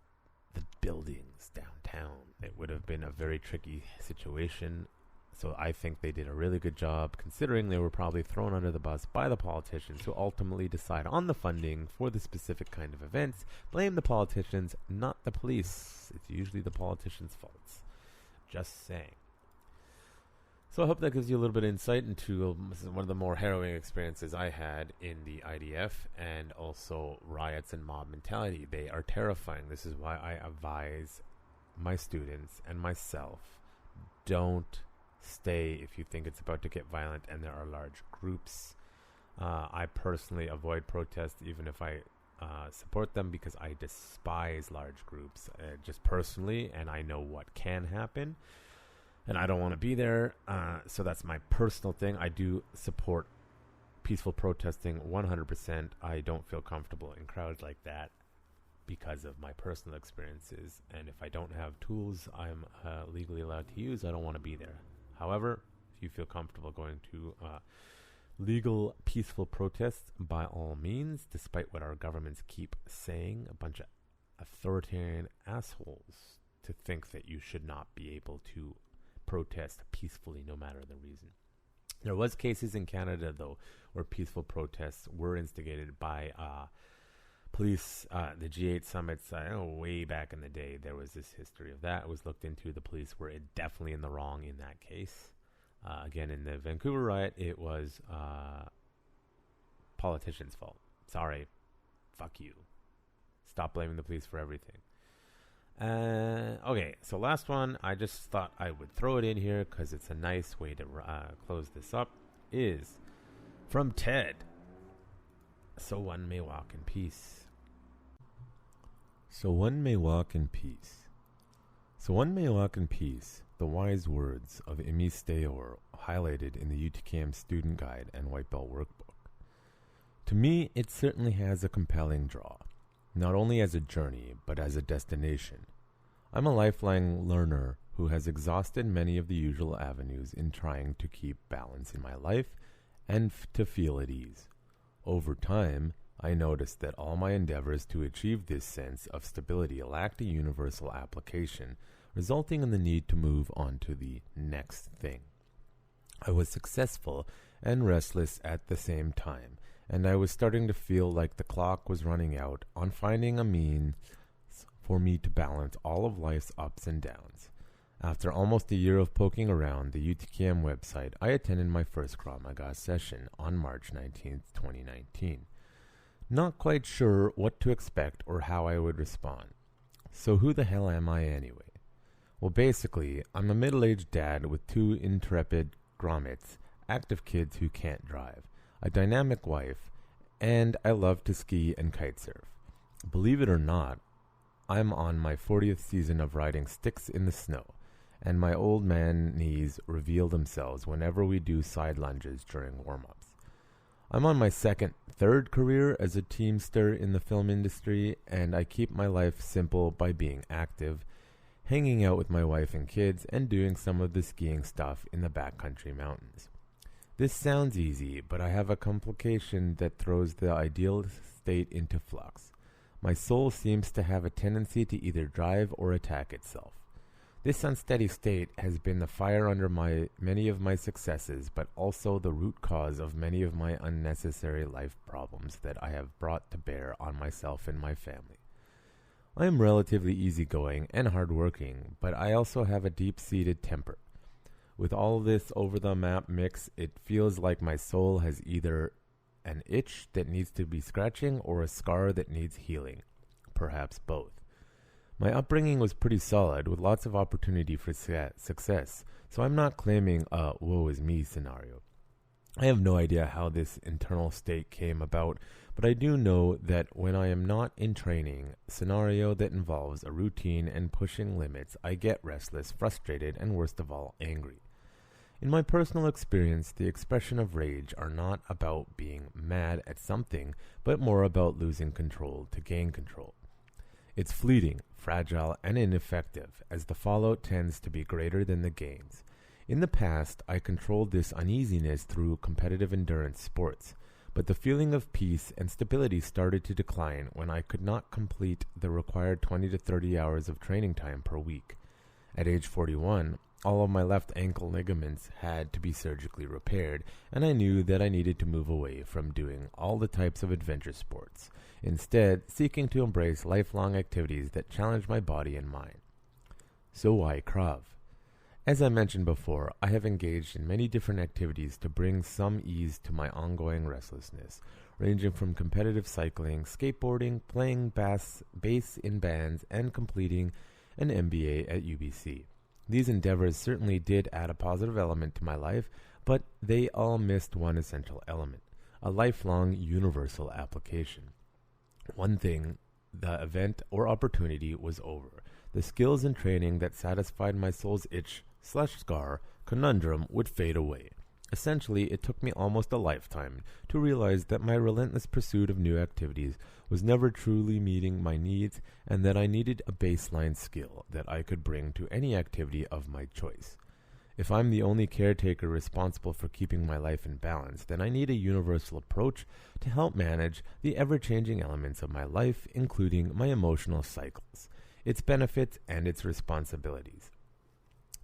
the buildings downtown. It would have been a very tricky situation. So I think they did a really good job, considering they were probably thrown under the bus by the politicians who ultimately decide on the funding for the specific kind of events. Blame the politicians, not the police. It's usually the politicians' faults. Just saying. So I hope that gives you a little bit of insight into one of the more harrowing experiences I had in the IDF, and also riots and mob mentality. They are terrifying. This is why I advise my students and myself, don't stay if you think it's about to get violent and there are large groups. I personally avoid protests, even if I support them, because I despise large groups, just personally, and I know what can happen. And I don't want to be there, so that's my personal thing. I do support peaceful protesting 100%. I don't feel comfortable in crowds like that because of my personal experiences. And if I don't have tools I'm legally allowed to use, I don't want to be there. However, if you feel comfortable going to legal, peaceful protests, by all means, despite what our governments keep saying, a bunch of authoritarian assholes to think that you should not be able to protest peacefully no matter the reason. There was cases in Canada, though, where peaceful protests were instigated by police. The G8 summits, way back in the day, there was this history of that. It was looked into. The police were definitely in the wrong in that case. Again, in the Vancouver riot, it was politicians' fault. Sorry. Fuck you. Stop blaming the police for everything. Okay, so last one, I just thought I would throw it in here because it's a nice way to close this up, is from Ted. So one may walk in peace. So one may walk in peace. So one may walk in peace, the wise words of Imi Steor, highlighted in the UTKM student guide and White Belt workbook. To me, it certainly has a compelling draw. Not only as a journey, but as a destination. I'm a lifelong learner who has exhausted many of the usual avenues in trying to keep balance in my life and to feel at ease. Over time, I noticed that all my endeavors to achieve this sense of stability lacked a universal application, resulting in the need to move on to the next thing. I was successful and restless at the same time, and I was starting to feel like the clock was running out on finding a means for me to balance all of life's ups and downs. After almost a year of poking around the UTKM website, I attended my first Krav Maga session on March 19th, 2019. Not quite sure what to expect or how I would respond. So who the hell am I anyway? Well, basically, I'm a middle-aged dad with two intrepid grommets, active kids who can't drive, a dynamic wife, and I love to ski and kite surf. Believe it or not, I'm on my 40th season of riding sticks in the snow, and my old man knees reveal themselves whenever we do side lunges during warm-ups. I'm on my third career as a teamster in the film industry, and I keep my life simple by being active, hanging out with my wife and kids, and doing some of the skiing stuff in the backcountry mountains. This sounds easy, but I have a complication that throws the ideal state into flux. My soul seems to have a tendency to either drive or attack itself. This unsteady state has been the fire under many of my successes, but also the root cause of many of my unnecessary life problems that I have brought to bear on myself and my family. I am relatively easygoing and hardworking, but I also have a deep-seated temper. With all this over-the-map mix, it feels like my soul has either an itch that needs to be scratching or a scar that needs healing. Perhaps both. My upbringing was pretty solid, with lots of opportunity for success, so I'm not claiming a woe is me scenario. I have no idea how this internal state came about, but I do know that when I am not in training scenario that involves a routine and pushing limits, I get restless, frustrated, and worst of all, angry. In my personal experience, the expression of rage are not about being mad at something, but more about losing control to gain control. It's fleeting, fragile, and ineffective, as the fallout tends to be greater than the gains. In the past, I controlled this uneasiness through competitive endurance sports, but the feeling of peace and stability started to decline when I could not complete the required 20 to 30 hours of training time per week. At age 41, all of my left ankle ligaments had to be surgically repaired, and I knew that I needed to move away from doing all the types of adventure sports, instead seeking to embrace lifelong activities that challenge my body and mind. So why Krav? As I mentioned before, I have engaged in many different activities to bring some ease to my ongoing restlessness, ranging from competitive cycling, skateboarding, playing bass in bands, and completing an MBA at UBC. These endeavors certainly did add a positive element to my life, but they all missed one essential element, a lifelong universal application. One thing, the event or opportunity was over. The skills and training that satisfied my soul's itch/scar conundrum would fade away. Essentially, it took me almost a lifetime to realize that my relentless pursuit of new activities was never truly meeting my needs, and that I needed a baseline skill that I could bring to any activity of my choice. If I'm the only caretaker responsible for keeping my life in balance, then I need a universal approach to help manage the ever-changing elements of my life, including my emotional cycles, its benefits, and its responsibilities.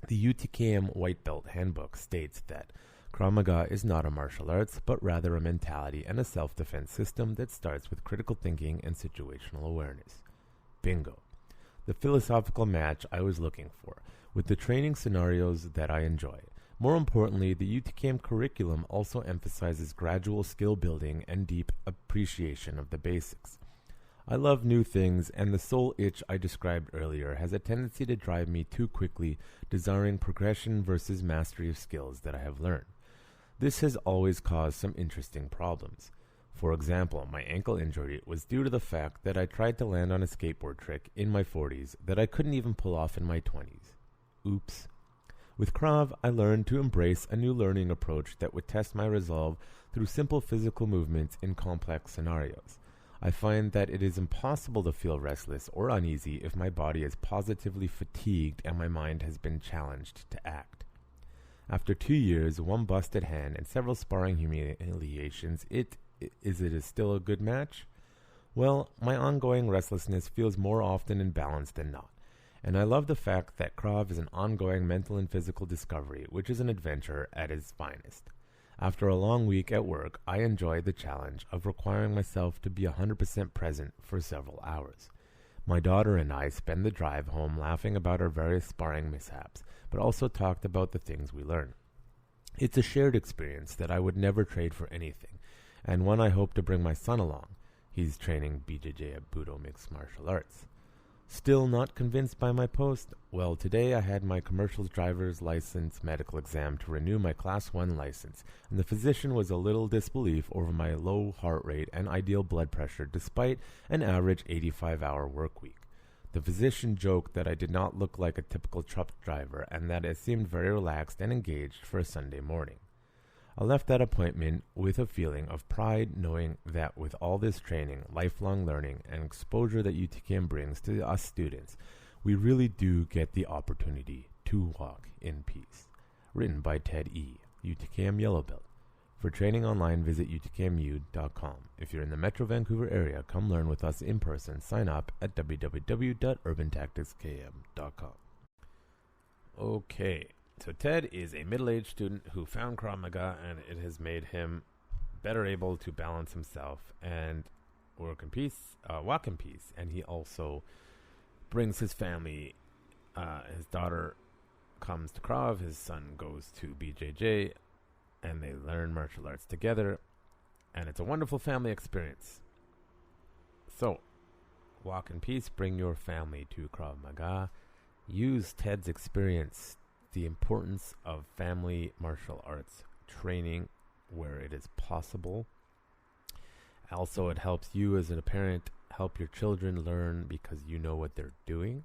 The UTKM White Belt Handbook states that Krav Maga is not a martial arts, but rather a mentality and a self-defense system that starts with critical thinking and situational awareness. Bingo. The philosophical match I was looking for, with the training scenarios that I enjoy. More importantly, the UTKM curriculum also emphasizes gradual skill building and deep appreciation of the basics. I love new things, and the soul itch I described earlier has a tendency to drive me too quickly, desiring progression versus mastery of skills that I have learned. This has always caused some interesting problems. For example, my ankle injury was due to the fact that I tried to land on a skateboard trick in my 40s that I couldn't even pull off in my 20s. Oops. With Krav, I learned to embrace a new learning approach that would test my resolve through simple physical movements in complex scenarios. I find that it is impossible to feel restless or uneasy if my body is positively fatigued and my mind has been challenged to act. After 2 years, one busted hand, and several sparring humiliations, is it still a good match? Well, my ongoing restlessness feels more often in balance than not, and I love the fact that Krav is an ongoing mental and physical discovery, which is an adventure at its finest. After a long week at work, I enjoy the challenge of requiring myself to be 100% present for several hours. My daughter and I spend the drive home laughing about our various sparring mishaps, but also talked about the things we learn. It's a shared experience that I would never trade for anything, and one I hope to bring my son along. He's training BJJ at Budo Mixed Martial Arts. Still not convinced by my post? Well, today I had my commercial driver's license medical exam to renew my Class 1 license, and the physician was a little disbelief over my low heart rate and ideal blood pressure despite an average 85-hour work week. The physician joked that I did not look like a typical truck driver and that I seemed very relaxed and engaged for a Sunday morning. I left that appointment with a feeling of pride, knowing that with all this training, lifelong learning, and exposure that UTKM brings to us students, we really do get the opportunity to walk in peace. Written by Ted E., UTKM Yellow Belt. For training online, visit UTKMU.com. If you're in the Metro Vancouver area, come learn with us in person. Sign up at www.urbantacticskm.com. Okay. So Ted is a middle-aged student who found Krav Maga, and it has made him better able to balance himself and walk in peace. And he also brings his family. His daughter comes to Krav. His son goes to BJJ, and they learn martial arts together. And it's a wonderful family experience. So, walk in peace. Bring your family to Krav Maga. Use Ted's experience, the importance of family martial arts training where it is possible. Also, it helps you as a parent help your children learn because you know what they're doing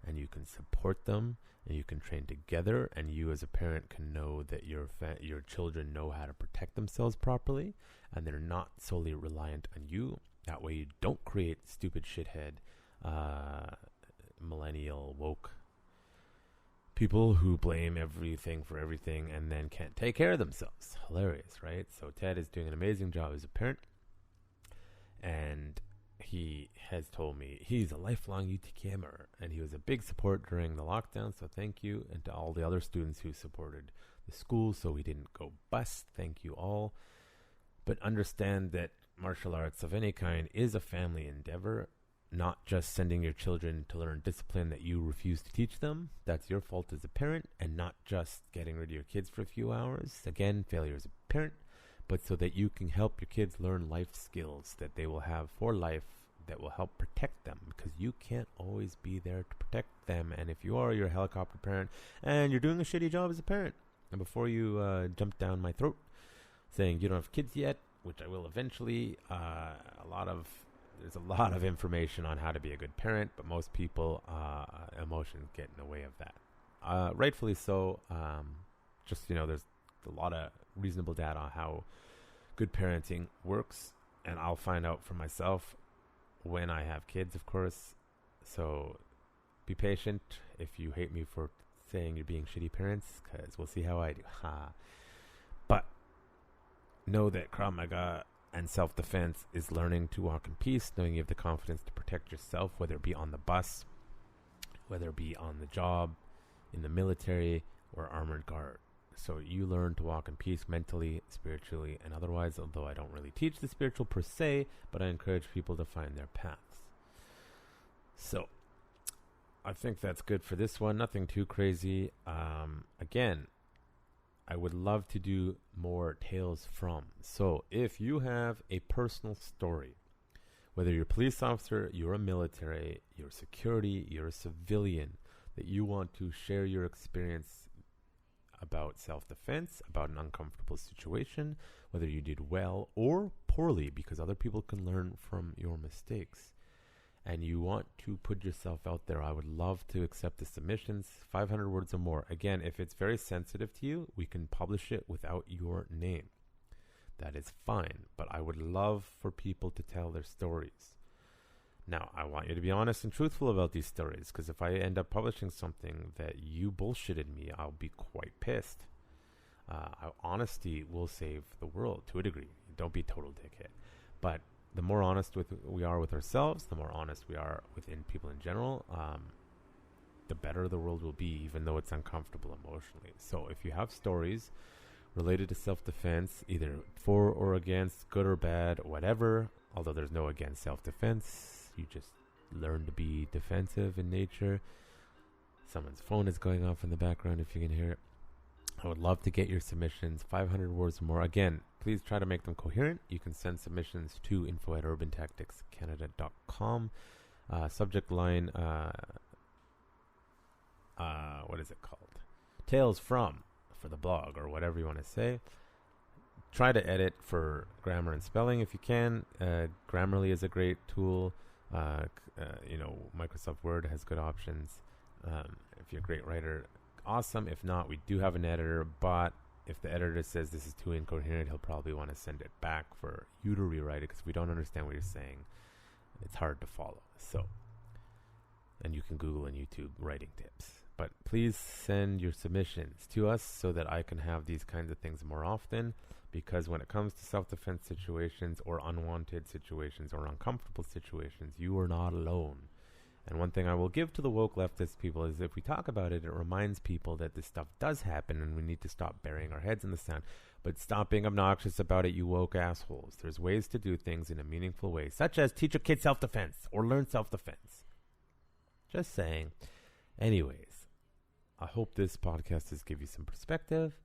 and you can support them and you can train together, and you as a parent can know that your children know how to protect themselves properly and they're not solely reliant on you. That way you don't create stupid shithead millennial woke people who blame everything for everything and then can't take care of themselves. Hilarious, right? So Ted is doing an amazing job as a parent, and he has told me he's a lifelong UTKMer, and he was a big support during the lockdown, so thank you. And to all the other students who supported the school so we didn't go bust, thank you all. But understand that martial arts of any kind is a family endeavor, not just sending your children to learn discipline that you refuse to teach them. That's your fault as a parent, and not just getting rid of your kids for a few hours. Again, failure as a parent, but so that you can help your kids learn life skills that they will have for life that will help protect them, because you can't always be there to protect them. And if you are, you're a helicopter parent and you're doing a shitty job as a parent. And before you jump down my throat saying you don't have kids yet, which I will eventually, there's a lot of information on how to be a good parent, but most people, emotions get in the way of that. Rightfully so. There's a lot of reasonable data on how good parenting works, and I'll find out for myself when I have kids, of course. So be patient if you hate me for saying you're being shitty parents, because we'll see how I do. But know that Krav Maga and self-defense is learning to walk in peace, knowing you have the confidence to protect yourself, whether it be on the bus, whether it be on the job, in the military, or armored guard. So you learn to walk in peace mentally, spiritually, and otherwise, although I don't really teach the spiritual per se, but I encourage people to find their paths. So I think that's good for this one. Nothing too crazy. Again, I would love to do more tales from. So if you have a personal story, whether you're a police officer, you're a military, you're security, you're a civilian, that you want to share your experience about self-defense, about an uncomfortable situation, whether you did well or poorly, because other people can learn from your mistakes, and you want to put yourself out there, I would love to accept the submissions, 500 words or more. Again, if it's very sensitive to you, we can publish it without your name. That is fine, but I would love for people to tell their stories. Now, I want you to be honest and truthful about these stories, because if I end up publishing something that you bullshitted me, I'll be quite pissed. Honesty will save the world to a degree. Don't be a total dickhead. But the more honest we are with ourselves, the more honest we are within people in general, the better the world will be, even though it's uncomfortable emotionally. So if you have stories related to self-defense, either for or against, good or bad, whatever, although there's no against self-defense, you just learn to be defensive in nature. Someone's phone is going off in the background if you can hear it. I would love to get your submissions, 500 words or more. Again, please try to make them coherent. You can send submissions to info@urbantacticscanada.com. Subject line, what is it called? Tales from, for the blog, or whatever you want to say. Try to edit for grammar and spelling if you can. Grammarly is a great tool. Microsoft Word has good options. If you're a great writer, awesome. If not, we do have an editor, but if the editor says this is too incoherent, he'll probably want to send it back for you to rewrite it, because we don't understand what you're saying. It's hard to follow. So, and you can Google and YouTube writing tips. But please send your submissions to us so that I can have these kinds of things more often, because when it comes to self-defense situations or unwanted situations or uncomfortable situations, you are not alone. And one thing I will give to the woke leftist people is if we talk about it, it reminds people that this stuff does happen and we need to stop burying our heads in the sand. But stop being obnoxious about it, you woke assholes. There's ways to do things in a meaningful way, such as teach your kids self-defense or learn self-defense. Just saying. Anyways, I hope this podcast has given you some perspective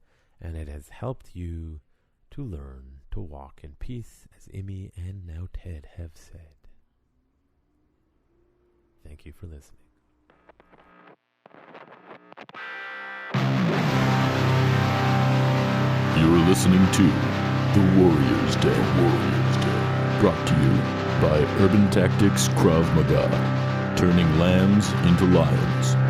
and it has helped you to learn to walk in peace, as Imi and now Ted have said. Thank you for listening. You're listening to The Warrior's Day. Brought to you by Urban Tactics Krav Maga. Turning lambs into lions.